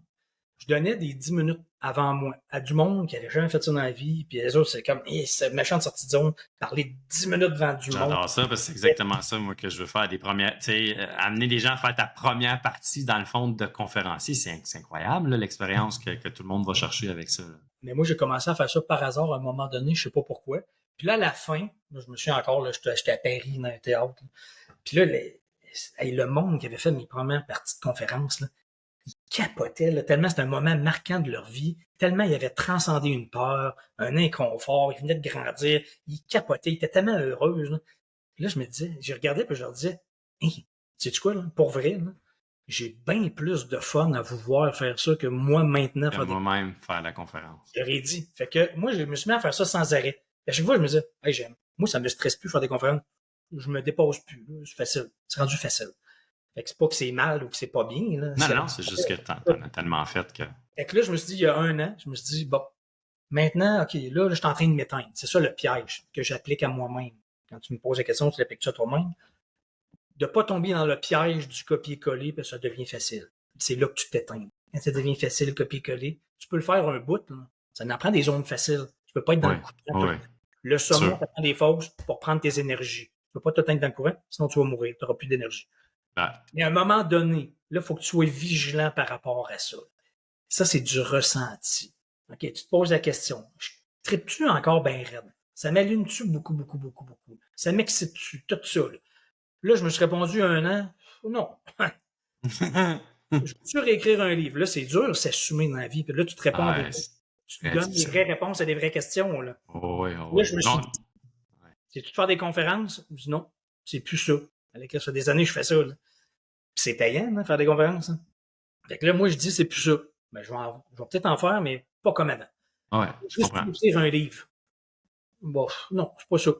Speaker 2: Je donnais des 10 minutes avant moi à du monde qui n'avait jamais fait ça dans la vie, puis les autres, c'est comme, c'est méchant de sortie de zone, parler 10 minutes devant du monde.
Speaker 1: J'adore ça parce que c'est exactement ça, moi, que je veux faire des premières. Tu sais, amener les gens à faire ta première partie dans le fond de conférencier, c'est incroyable, là, l'expérience que tout le monde va chercher avec ça. Là.
Speaker 2: Mais moi, j'ai commencé à faire ça par hasard à un moment donné, je sais pas pourquoi. Puis là, à la fin, je me suis encore, là, j'étais à Paris dans un théâtre. Là. Puis là, le monde qui avait fait mes premières parties de conférence, là, ils capotaient, là, tellement c'était un moment marquant de leur vie, tellement ils avaient transcendé une peur, un inconfort, ils venaient de grandir, ils capotaient, ils étaient tellement heureux. Là. Puis là, je me disais, je regardais puis je leur disais, hey, sais-tu quoi, là, pour vrai, là, j'ai bien plus de fun à vous voir faire ça que moi maintenant faire des...
Speaker 1: Moi-même faire la conférence.
Speaker 2: J'aurais dit. Fait que moi, je me suis mis à faire ça sans arrêt. Et à chaque fois, je me disais, hey, j'aime. Moi, ça me stresse plus faire des conférences. Je me dépose plus. Là. C'est facile. C'est rendu facile. Fait que c'est pas que c'est mal ou que c'est pas bien. Là.
Speaker 1: Non, c'est juste que t'en as tellement fait que.
Speaker 2: Fait que là, je me suis dit, il y a un an, je me suis dit, bon, maintenant, OK, là, je suis en train de m'éteindre. C'est ça le piège que j'applique à moi-même. Quand tu me poses la question, tu l'appliques ça à toi-même. De pas tomber dans le piège du copier-coller, puis ça devient facile. C'est là que tu t'éteins. Quand ça devient facile, copier-coller, tu peux le faire un bout. Là. Ça en prend des zones faciles. Tu peux pas être dans le courant.
Speaker 1: Ouais.
Speaker 2: Le saumon, ça prend des fausses pour prendre tes énergies. Tu peux pas t'éteindre dans le courant, sinon tu vas mourir. Tu n'auras plus d'énergie. Mais à un moment donné, là, il faut que tu sois vigilant par rapport à ça. Ça, c'est du ressenti. OK, tu te poses la question. Tripes-tu encore bien raide? Ça m'allume-tu beaucoup, beaucoup, beaucoup, beaucoup? Ça m'excite-tu? Tout ça, là. Là, je me suis répondu un an. Non. Je peux-tu réécrire un livre? Là, c'est dur, c'est assumé dans la vie. Puis là, tu te réponds à tu te donnes des vraies réponses à des vraies questions. Là, là je me suis dit, c'est-tu de faire des conférences? Je dis non, c'est plus ça. Ça fait des années que je fais ça. Là. Puis c'est payant, hein, faire des conférences. Hein. Fait que là, moi, je dis, c'est plus ça. Ben, je vais peut-être en faire, mais pas comme avant.
Speaker 1: Ouais,
Speaker 2: juste écrire un livre. Bon, non, c'est pas ça.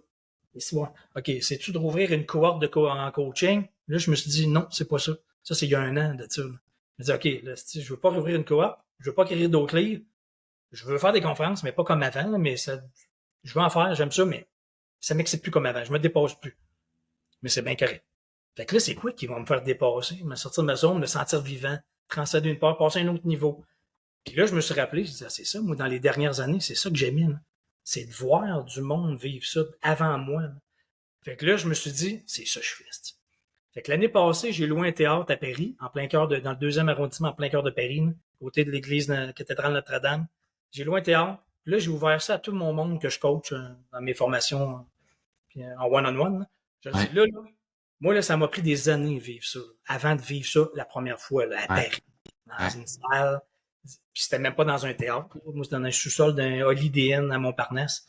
Speaker 2: C'est bon. OK, c'est-tu de rouvrir une cohorte en coaching? Là, je me suis dit, non, c'est pas ça. Ça, c'est il y a un an de ça. Là. Je me dis, OK, là, je veux pas rouvrir une cohorte, je veux pas écrire d'autres livres, je veux faire des conférences, mais pas comme avant, là, mais ça, je veux en faire, j'aime ça, mais Ça m'excite plus comme avant. Je me dépasse plus. Mais c'est bien correct. Fait que là, c'est quoi qui va me faire dépasser? Me sortir de ma zone, me sentir vivant, transcender une part, passer à un autre niveau. Puis là, je me suis rappelé, je disais, c'est ça, moi, dans les dernières années, c'est ça que j'aimais. Là. C'est de voir du monde vivre ça avant moi. Là. Fait que là, je me suis dit, c'est ça que je fais. C'ti. Fait que l'année passée, j'ai loué un théâtre à Paris, en plein cœur dans le 2e arrondissement, en plein cœur de Paris, là, côté de l'église de la cathédrale Notre-Dame. J'ai loué un théâtre. Puis là, j'ai ouvert ça à tout mon monde que je coach dans mes formations en one-on-one. Là. Je dis, là, moi, là, ça m'a pris des années de vivre ça. Avant de vivre ça la première fois, là, à Paris, dans une salle. Puis c'était même pas dans un théâtre. Là. Moi, c'était dans un sous-sol d'un Holiday Inn à Montparnasse.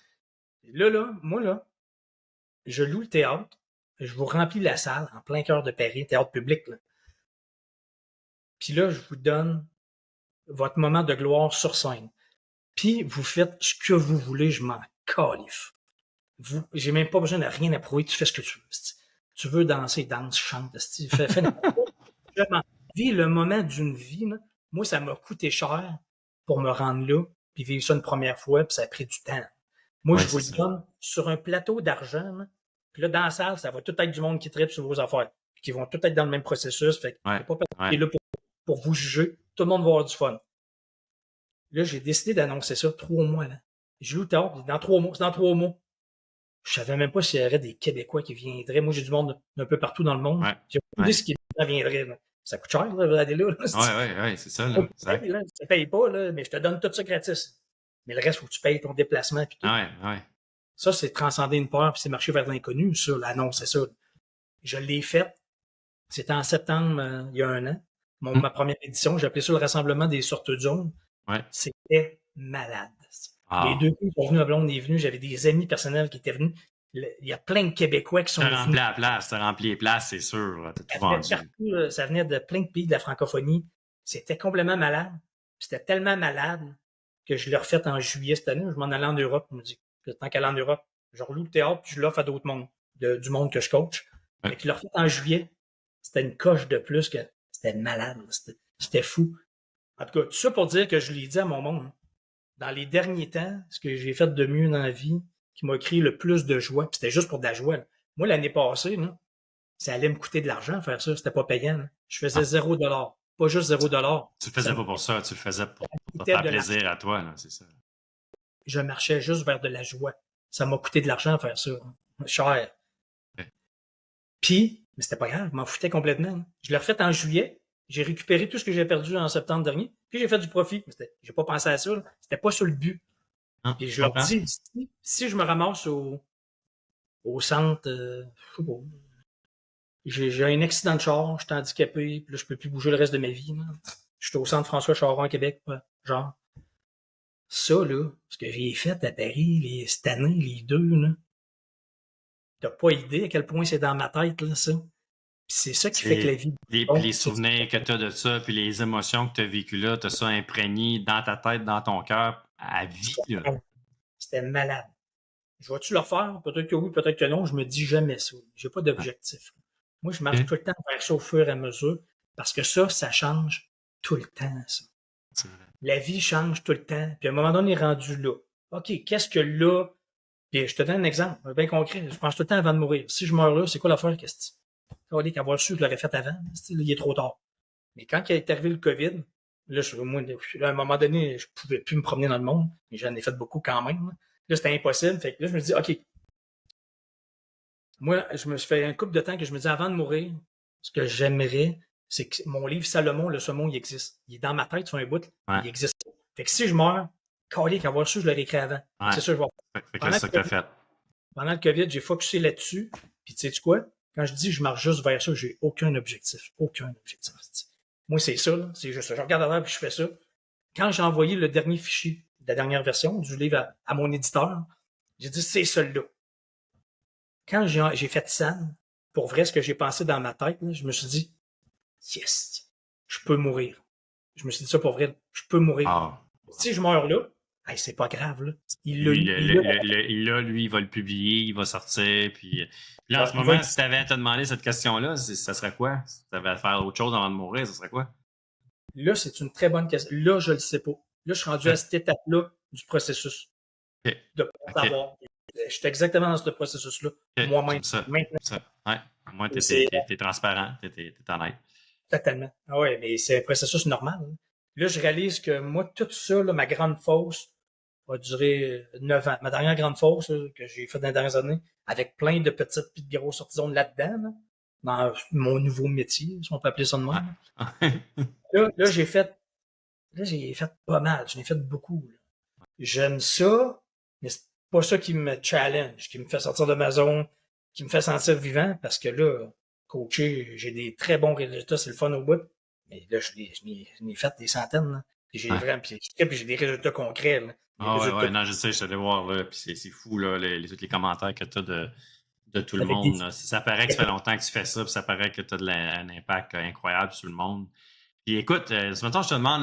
Speaker 2: Et là, moi, là, je loue le théâtre. Je vous remplis la salle en plein cœur de Paris, théâtre public. Là. Puis là, je vous donne votre moment de gloire sur scène. Puis vous faites ce que vous voulez, je m'en califfe. J'ai même pas besoin de rien à prouver, tu fais ce que tu veux. C'ti. Tu veux danser, danse, chante, fais n'importe quoi. Vis le moment d'une vie. Là. Moi, ça m'a coûté cher pour me rendre là, puis vivre ça une première fois, puis ça a pris du temps. Moi, je vous le donne sur un plateau d'argent. Là. Puis là, dans la salle, ça va tout être du monde qui tripe sur vos affaires, puis qui vont tout être dans le même processus. Fait que c'est pas personne qui est là pour vous juger. Tout le monde va avoir du fun. Là, j'ai décidé d'annoncer ça 3 mois. Là. J'ai eu le tard, dans 3 mois. C'est dans 3 mois. Je savais même pas s'il y aurait des Québécois qui viendraient. Moi, j'ai du monde d'un peu partout dans le monde. J'ai pas dit ce qui viendrait. Là. Ça coûte cher, là, aller là.
Speaker 1: Oui, c'est ça. Là.
Speaker 2: Ça paye pas, là, mais je te donne tout ça gratis. Mais le reste, il faut que tu payes ton déplacement. Puis tout. Ça, c'est transcender une peur, puis c'est marcher vers l'inconnu, ça, l'annonce, c'est ça. Je l'ai fait. C'était en septembre, il y a 1 an. Ma première édition, j'ai appelé ça le Rassemblement des sortes de zones. C'était malade. Les 2 filles sont venues, ma blonde est venue, j'avais des amis personnels qui étaient venus. Il y a plein de Québécois qui sont venus.
Speaker 1: T'as rempli les places, c'est sûr. T'as tout vendu.
Speaker 2: Partout, ça venait de plein de pays de la francophonie. C'était complètement malade. C'était tellement malade que je l'ai refait en juillet cette année. Je m'en allais en Europe. Je me dis, tant qu'aller en Europe, je reloue le théâtre puis je l'offre à d'autres mondes, du monde que je coach. Fait que je l'ai refait en juillet. C'était une coche de plus que c'était malade. C'était fou. En tout cas, tout ça pour dire que je l'ai dit à mon monde. Dans les derniers temps, ce que j'ai fait de mieux dans la vie, qui m'a créé le plus de joie, puis c'était juste pour de la joie. Là. Moi, l'année passée, là, ça allait me coûter de l'argent faire ça, c'était pas payant. Là. Je faisais $0. Pas juste $0.
Speaker 1: Tu le faisais pas pour ça, tu le faisais pour te faire plaisir à toi, là, c'est ça.
Speaker 2: Je marchais juste vers de la joie. Ça m'a coûté de l'argent faire ça. Cher. Puis, mais c'était pas grave, je m'en foutais complètement. Là. Je l'ai refait en juillet. J'ai récupéré tout ce que j'ai perdu en septembre dernier, puis j'ai fait du profit. J'ai pas pensé à ça, là. C'était pas sur le but. Puis je leur dis, si je me ramasse au centre, j'ai un accident de char, je suis handicapé, puis là, je peux plus bouger le reste de ma vie. Là. Je suis au centre François Charon à Québec, genre. Ça, là, ce que j'ai fait à Paris cette année, les 2, là, t'as pas idée à quel point c'est dans ma tête, là, ça. Puis c'est ça qui fait que la vie...
Speaker 1: Les souvenirs que tu as de ça, puis les émotions que tu as vécues là, tu as ça imprégné dans ta tête, dans ton cœur, à vie. Là.
Speaker 2: C'était malade. Je vais-tu le refaire? Peut-être que oui, peut-être que non. Je me dis jamais ça. J'ai pas d'objectif. Moi, je marche tout le temps vers ça au fur et à mesure parce que ça change tout le temps, ça. La vie change tout le temps. Puis à un moment donné, on est rendu là. OK, qu'est-ce que là... Puis je te donne un exemple bien concret. Je pense tout le temps avant de mourir. Si je meurs là, c'est quoi l'affaire, qu'est-ce que qu'avoir su que je l'aurais fait avant, il est trop tard. Mais quand il est arrivé le COVID, là, à un moment donné, je pouvais plus me promener dans le monde, mais j'en ai fait beaucoup quand même. Là, c'était impossible. Fait que là, je me dis, OK. Moi, je me suis fait un couple de temps que je me dis, avant de mourir, ce que j'aimerais, c'est que mon livre Salomon, le saumon, il existe. Il est dans ma tête sur un bout, il existe. Fait que si je meurs, qu'avoir su, je l'aurais écrit avant. C'est ça que je vais faire.
Speaker 1: Fait que c'est ça que t'as fait.
Speaker 2: Pendant le COVID, j'ai focusé là-dessus. Puis tu sais quoi? Quand je dis je marche juste vers ça, j'ai aucun objectif. Aucun objectif. Moi, c'est ça, là. C'est juste ça. Je regarde à l'heure et je fais ça. Quand j'ai envoyé le dernier fichier de la dernière version du livre à mon éditeur, j'ai dit c'est celui-là. Quand j'ai fait ça, pour vrai, ce que j'ai pensé dans ma tête, là, je me suis dit yes, je peux mourir. Je me suis dit ça pour vrai, je peux mourir. Si je meurs là, hey, c'est pas grave. Là.
Speaker 1: Lui, il va le publier, il va sortir. Puis là, en ce moment, si tu avais à te demander cette question-là, ça serait quoi? Si tu avais à faire autre chose avant de mourir, ça serait quoi?
Speaker 2: Là, c'est une très bonne question. Là, je le sais pas. Là, je suis rendu à cette étape-là du processus. De pas savoir. Je suis exactement dans ce processus-là,
Speaker 1: Ok,
Speaker 2: moi-même,
Speaker 1: j'aime ça.
Speaker 2: maintenant.
Speaker 1: J'aime ça. Ouais. Au moins,
Speaker 2: C'est
Speaker 1: t'es transparent, t'es honnête.
Speaker 2: totalement. Ah ouais, mais c'est un processus normal, hein. Là, je réalise que moi, tout ça, là, ma grande fosse a duré 9 ans. Ma dernière grande fosse là, que j'ai faite dans les dernières années, avec plein de petites et de grosses sorties zones là-dedans, là, dans mon nouveau métier, si on peut appeler ça de même.
Speaker 1: Ouais.
Speaker 2: Là, j'ai fait pas mal. J'en ai fait beaucoup. Là. J'aime ça, mais c'est pas ça qui me challenge, qui me fait sortir de ma zone, qui me fait sentir vivant, parce que là, coacher, j'ai des très bons résultats, c'est le fun au bout. Mais là, j'en ai fait des centaines. Là. Puis j'ai
Speaker 1: Ouais.
Speaker 2: vraiment, puis j'ai des résultats concrets. Là. Des
Speaker 1: Ah ouais,
Speaker 2: résultats
Speaker 1: ouais, non, je sais, je suis allé voir, là, puis c'est fou, là, tous les commentaires que tu as de tout le
Speaker 2: avec des
Speaker 1: monde. Là. Ça paraît que ça fait longtemps que tu fais ça, puis ça paraît que tu as un impact là, incroyable sur le monde. Puis écoute, ce matin, je te demande,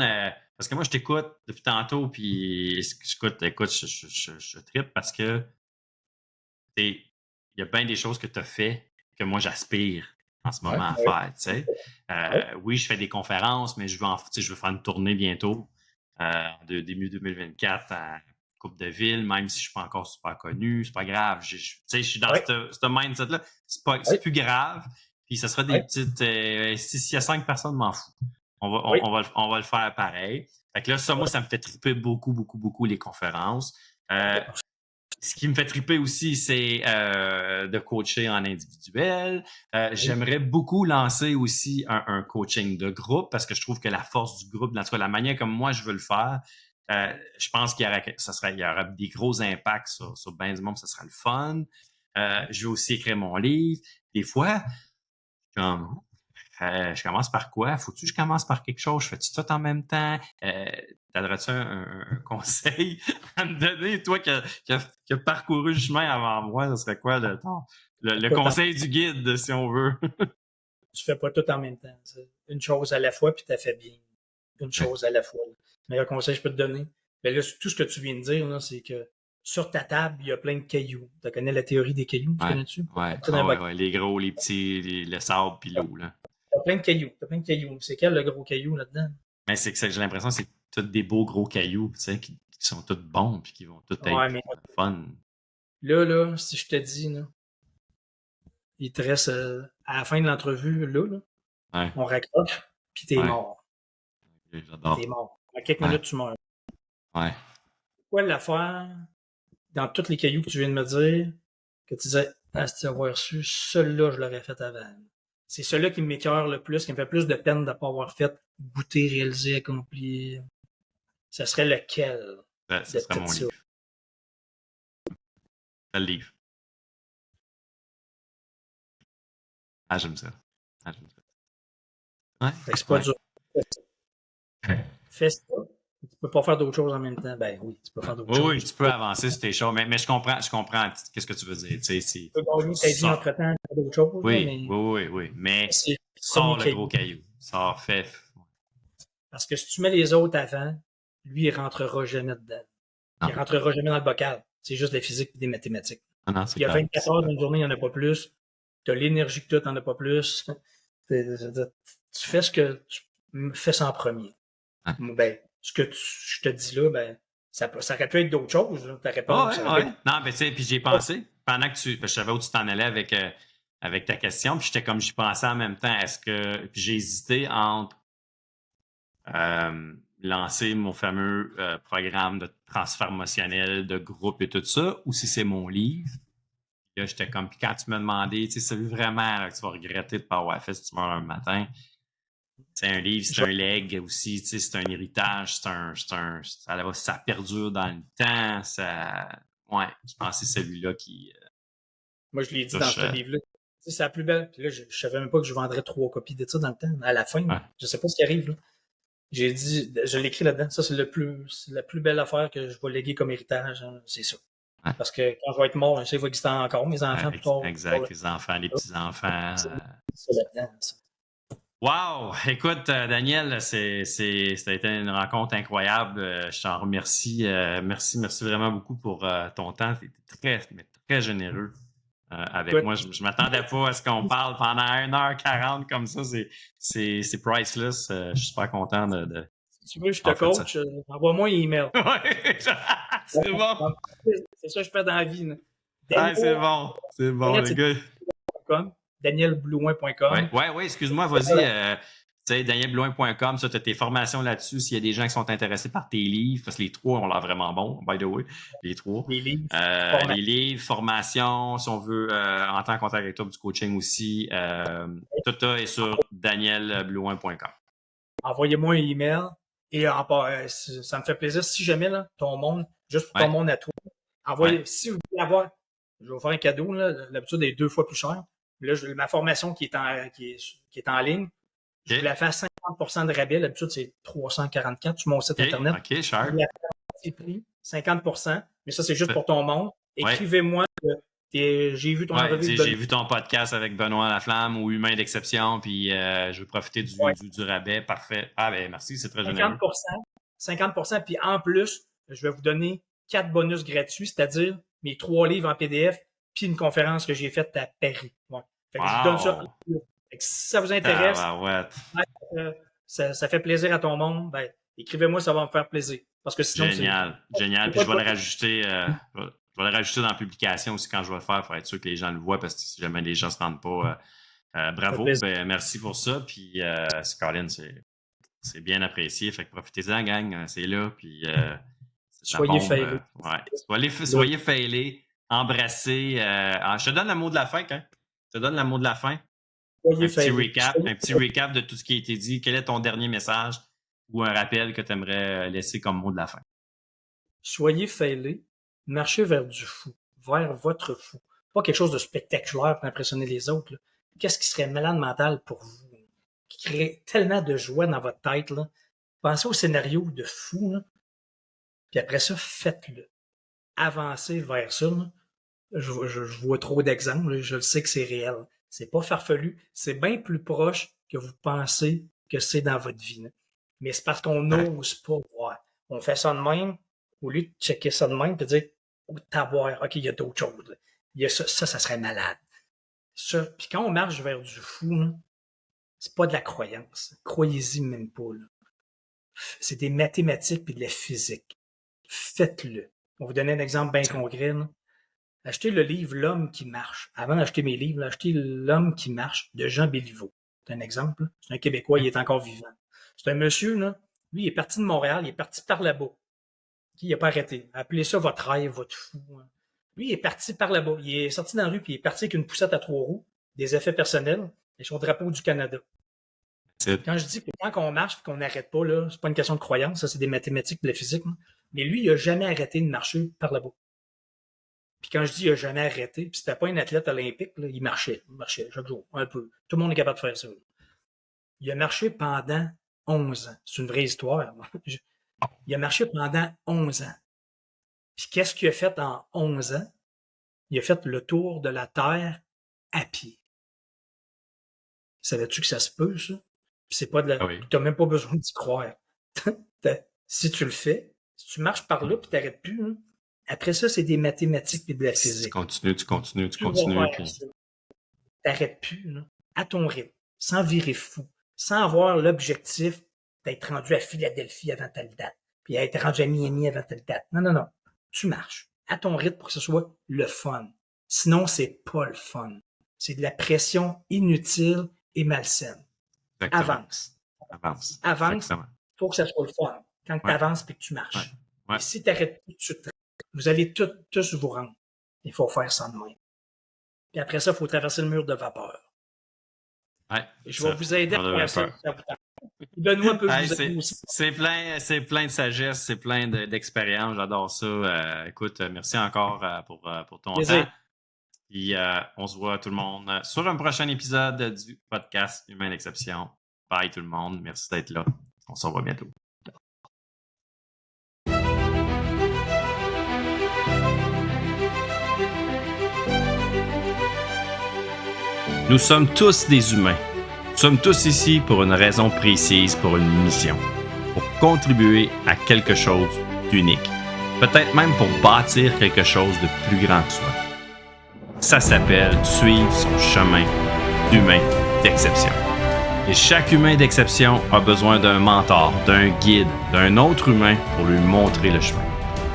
Speaker 1: parce que moi, je t'écoute depuis tantôt, puis écoute, je trippe parce que il y a bien des choses que tu as fait que moi, j'aspire en ce
Speaker 2: ouais,
Speaker 1: moment à
Speaker 2: ouais,
Speaker 1: faire, tu sais.
Speaker 2: ouais,
Speaker 1: Oui, je fais des conférences, mais je veux faire une tournée bientôt, de début 2024 à Coupe de Ville, même si je suis pas encore super connu, c'est pas grave. Tu sais, je suis dans
Speaker 2: ouais,
Speaker 1: ce mindset-là. C'est
Speaker 2: ouais,
Speaker 1: plus grave. Puis ça sera des
Speaker 2: ouais,
Speaker 1: petites. S'il y a 5 personnes, m'en fous.
Speaker 2: ouais,
Speaker 1: On va le faire pareil. Fait que là, ça, moi, ça me fait triper beaucoup, beaucoup, beaucoup les conférences. Euh, Ce qui me fait triper aussi, c'est de coacher en individuel.
Speaker 2: ouais,
Speaker 1: J'aimerais beaucoup lancer aussi un coaching de groupe parce que je trouve que la force du groupe, en tout cas, la manière comme moi je veux le faire, je pense qu'il y aura des gros impacts sur bien du monde, ça sera le fun. Je vais aussi écrire mon livre. Des fois, comme, je commence par quoi? Faut-tu que je commence par quelque chose? Je fais-tu tout en même temps? T'aurais-tu un conseil à me donner, toi qui a parcouru le chemin avant moi? Ce serait quoi le
Speaker 2: tout en-
Speaker 1: conseil du guide, si on veut?
Speaker 2: tu fais pas tout en même temps. C'est une chose à la fois, puis tu fait bien. Une chose à la fois. Là. Le meilleur conseil que je peux te donner. Mais là, tout ce que tu viens de dire, là, c'est que sur ta table, il y a plein de cailloux. Tu connais la théorie des cailloux, tu
Speaker 1: Ouais,
Speaker 2: connais-tu?
Speaker 1: ouais,
Speaker 2: Tu dans un bac.
Speaker 1: ouais. Les gros, les petits, le sable puis l'eau, là.
Speaker 2: T'as plein de cailloux. T'as plein de cailloux. C'est quel le gros caillou là-dedans?
Speaker 1: Mais c'est que j'ai l'impression que c'est tous des beaux gros cailloux, tu sais, qui sont tous bons puis qui vont tous
Speaker 2: Ouais,
Speaker 1: être
Speaker 2: mais
Speaker 1: fun.
Speaker 2: là, si je te dis, là, il te reste à la fin de l'entrevue, là,
Speaker 1: Ouais,
Speaker 2: on raccroche, puis t'es
Speaker 1: ouais,
Speaker 2: mort. T'es
Speaker 1: j'adore.
Speaker 2: mort. En quelques
Speaker 1: Ouais,
Speaker 2: minutes, tu meurs.
Speaker 1: ouais.
Speaker 2: Quoi l'affaire dans tous les cailloux que tu viens de me dire, que tu disais, ah, si tu avoir su, celui-là, je l'aurais fait avant. C'est celui-là qui m'écœure le plus, qui me fait plus de peine de ne pas avoir fait, goûter, réaliser, accompli. Ce serait lequel
Speaker 1: Ce
Speaker 2: de
Speaker 1: serait
Speaker 2: tout
Speaker 1: mon
Speaker 2: ça?
Speaker 1: livre. C'est le livre. Ah, j'aime ça. Ah, j'aime ça. Ouais,
Speaker 2: Fait que c'est pas
Speaker 1: ouais.
Speaker 2: dur. Fais ça. Tu peux pas faire d'autres choses en même temps. Ben oui, tu peux
Speaker 1: Ouais.
Speaker 2: faire d'autres
Speaker 1: Oui, oui,
Speaker 2: choses.
Speaker 1: tu peux avancer sur tes choses, mais je comprends qu'est-ce que tu veux dire. Tu sais,
Speaker 2: Tu peux gagner ta vie
Speaker 1: ça.
Speaker 2: entre-temps, faire d'autres choses, là,
Speaker 1: Oui,
Speaker 2: mais
Speaker 1: oui, oui, oui. Mais
Speaker 2: c'est le premier
Speaker 1: sors le gros
Speaker 2: caillou.
Speaker 1: caillou. Sors, fais.
Speaker 2: Parce que si tu mets les autres avant, lui, il rentrera jamais dedans.
Speaker 1: Non,
Speaker 2: Il rentrera jamais dans le bocal. C'est juste de la physique et des mathématiques.
Speaker 1: non, non, c'est
Speaker 2: Il y a
Speaker 1: correct.
Speaker 2: 24 heures dans une journée, il n'y en a pas plus. Tu as l'énergie que tu as, tu n'en as pas plus. Tu fais ce que tu fais ça en premier.
Speaker 1: Ouais.
Speaker 2: Ben, ce que je te dis là, ben, ça aurait pu être d'autres choses, là, ta
Speaker 1: Oh,
Speaker 2: réponse.
Speaker 1: ouais,
Speaker 2: Ça aurait pu
Speaker 1: ouais.
Speaker 2: être.
Speaker 1: Non, mais tu sais, puis j'y ai pensé pendant que je savais où tu t'en allais avec ta question, puis j'étais comme j'y pensais en même temps. Puis j'ai hésité entre lancer mon fameux programme de transformationnel de groupe et tout ça, ou si c'est mon livre. Là, j'étais comme, puis quand tu m'as demandé, tu sais, celui vraiment là, que tu vas regretter de ne pas avoir fait si tu meurs un matin, c'est un livre, c'est
Speaker 2: Je
Speaker 1: un
Speaker 2: vais-
Speaker 1: leg aussi, tu sais, c'est un héritage, ça perdure dans le temps, ouais, je pense que c'est celui-là qui
Speaker 2: Moi, je l'ai dit dans
Speaker 1: touche,
Speaker 2: ce livre-là. Tu sais, c'est la plus belle. Puis là, je savais même pas que je vendrais 3 copies de ça dans le temps. À la fin,
Speaker 1: ouais,
Speaker 2: je sais pas ce qui arrive. Là. J'ai dit, je l'écris là-dedans. Ça, c'est c'est la plus belle affaire que je vais léguer comme héritage. Hein, c'est ça.
Speaker 1: ouais,
Speaker 2: Parce que quand je vais être mort, ça, il va exister encore. Mes enfants, plus tard.
Speaker 1: exact, les enfants, les petits-enfants.
Speaker 2: C'est là-dedans. Ça.
Speaker 1: Wow! Écoute, Daniel, ça a été une rencontre incroyable. Je t'en remercie. Merci vraiment beaucoup pour ton temps. Tu étais très, mais très généreux avec moi.
Speaker 2: Écoute,
Speaker 1: Je m'attendais pas à ce qu'on parle pendant 1h40 comme ça. C'est priceless. Je suis super content
Speaker 2: si tu veux, je te
Speaker 1: d'avoir fait ça.
Speaker 2: coach. Envoie-moi un email.
Speaker 1: Ouais, c'est bon.
Speaker 2: C'est ça que je fais dans la vie. Là.
Speaker 1: Ah, c'est bon. C'est bon, le gars.
Speaker 2: danielblouin.com.
Speaker 1: Ouais, excuse-moi, vas-y. Tu sais, danielblouin.com, ça, tu as tes formations là-dessus. S'il y a des gens qui sont intéressés par tes livres, parce que les 3 ont l'air vraiment bons, by the way, les 3. Les livres, formations, si on veut entrer en contact avec toi, du coaching aussi. Tout ça est sur danielblouin.com.
Speaker 2: Envoyez-moi un email et ça me fait plaisir. Si jamais, là, ton monde, juste pour ton monde à toi, envoyez. Si vous voulez avoir, je vais vous faire un cadeau, là, l'habitude est 2 fois plus cher. Là, ma formation qui est en ligne, je vous la fais à 50% de rabais. L'habitude, c'est 344 sur mon site Internet.
Speaker 1: OK, cher.
Speaker 2: Je la fais à prix, 50%, mais ça, c'est juste pour ton monde. Écrivez-moi j'ai vu ton
Speaker 1: j'ai vu ton podcast avec Benoît Laflamme ou Humain d'exception, puis je veux profiter du rabais. Parfait. Ah, ben merci, c'est très généreux.
Speaker 2: 50%, puis en plus, je vais vous donner 4 bonus gratuits, c'est-à-dire mes 3 livres en PDF, puis une conférence que j'ai faite à Paris. Ouais. Fait que je vous donne ça. Fait que si ça vous intéresse, ça fait plaisir à ton monde, ben, écrivez-moi, ça va me faire plaisir. Parce que sinon,
Speaker 1: génial. Puis je vais le rajouter. Je vais le rajouter dans la publication aussi quand je vais le faire pour être sûr que les gens le voient, parce que si jamais les gens ne se rendent pas, bravo. Ben, merci pour ça. Puis, Colin, c'est bien apprécié. Fait que profitez-en, gang. C'est là. Puis,
Speaker 2: soyez failés.
Speaker 1: Soyez failés. Embrassez. Je te donne le mot de la fin, hein? Je te donne le mot de la fin. Un petit recap de tout ce qui a été dit. Quel est ton dernier message ou un rappel que tu aimerais laisser comme mot de la fin?
Speaker 2: Soyez failés. Marchez vers du fou, vers votre fou. Pas quelque chose de spectaculaire pour impressionner les autres. Là. Qu'est-ce qui serait malade mental pour vous? Qui crée tellement de joie dans votre tête. Là. Pensez au scénario de fou. Là. Puis après ça, faites-le. Avancez vers ça. Là. Je vois trop d'exemples. Là. Je le sais que c'est réel. C'est pas farfelu. C'est bien plus proche que vous pensez que c'est dans votre vie. Là. Mais c'est parce qu'on n'ose pas voir. On fait ça de même. Au lieu de checker ça de même et de dire t'avoir, OK, il y a d'autres choses. Là. Il y a ça serait malade. Ça, puis quand on marche vers du fou, là, c'est pas de la croyance. Croyez-y même pas. Là. C'est des mathématiques et de la physique. Faites-le. On va vous donner un exemple bien concret. Là. Achetez le livre L'homme qui marche. Avant d'acheter mes livres, achetez L'homme qui marche de Jean Béliveau. C'est un exemple. Là. C'est un Québécois, il est encore vivant. C'est un monsieur, là. Lui, il est parti de Montréal, il est parti par là-bas. Il n'a pas arrêté. Appelez ça votre rêve, votre fou. Hein. Lui, il est parti par là-bas. Il est sorti dans la rue puis il est parti avec une poussette à 3 roues, des effets personnels et son drapeau du Canada. Quand je dis que quand on marche et qu'on n'arrête pas, là, c'est pas une question de croyance, ça c'est des mathématiques de la physique. Hein. Mais lui, il n'a jamais arrêté de marcher par là-bas. Puis quand je dis il n'a jamais arrêté, puis c'était pas un athlète olympique, là, il marchait chaque jour, un peu. Tout le monde est capable de faire ça. Là. Il a marché pendant 11 ans. C'est une vraie histoire. Il a marché pendant 11 ans. Puis qu'est-ce qu'il a fait en 11 ans? Il a fait le tour de la Terre à pied. Savais-tu que ça se peut, ça? Puis c'est pas de la... Tu n'as même pas besoin d'y croire. Si tu le fais, si tu marches par là puis tu n'arrêtes plus, hein, après ça, c'est des mathématiques et de la physique.
Speaker 1: Tu continues. Tu
Speaker 2: n'arrêtes plus, là, à ton rythme, sans virer fou, sans avoir l'objectif d'être rendu à Philadelphie avant telle date, puis être rendu à Miami avant telle date. Non. Tu marches à ton rythme pour que ce soit le fun. Sinon, c'est pas le fun. C'est de la pression inutile et malsaine.
Speaker 1: Exactement.
Speaker 2: Avance. Il faut que ça soit le fun. Quand tu avances et que tu marches. Et si tu arrêtes tout de suite, vous allez tous vous rendre. Il faut faire ça de même. Puis après ça, il faut traverser le mur de vapeur. Je vais vous aider à faire ça. Benoît peut vous aider aussi.
Speaker 1: C'est plein de sagesse, c'est plein d'expérience. J'adore ça. Écoute, merci encore pour ton temps. Puis on se voit tout le monde sur un prochain épisode du podcast Humain d'exception. Bye tout le monde. Merci d'être là. On se revoit bientôt. Nous sommes tous des humains. Nous sommes tous ici pour une raison précise, pour une mission, pour contribuer à quelque chose d'unique. Peut-être même pour bâtir quelque chose de plus grand que soi. Ça s'appelle suivre son chemin d'humain d'exception. Et chaque humain d'exception a besoin d'un mentor, d'un guide, d'un autre humain pour lui montrer le chemin.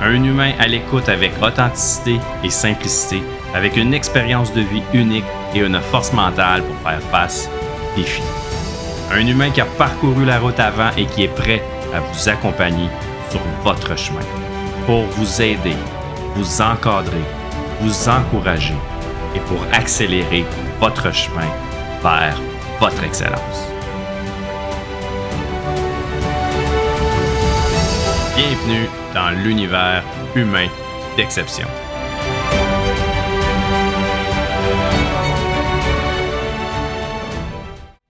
Speaker 1: Un humain à l'écoute avec authenticité et simplicité, avec une expérience de vie unique et une force mentale pour faire face aux défis. Un humain qui a parcouru la route avant et qui est prêt à vous accompagner sur votre chemin pour vous aider, vous encadrer, vous encourager et pour accélérer votre chemin vers votre excellence. Bienvenue dans l'univers humain d'exception.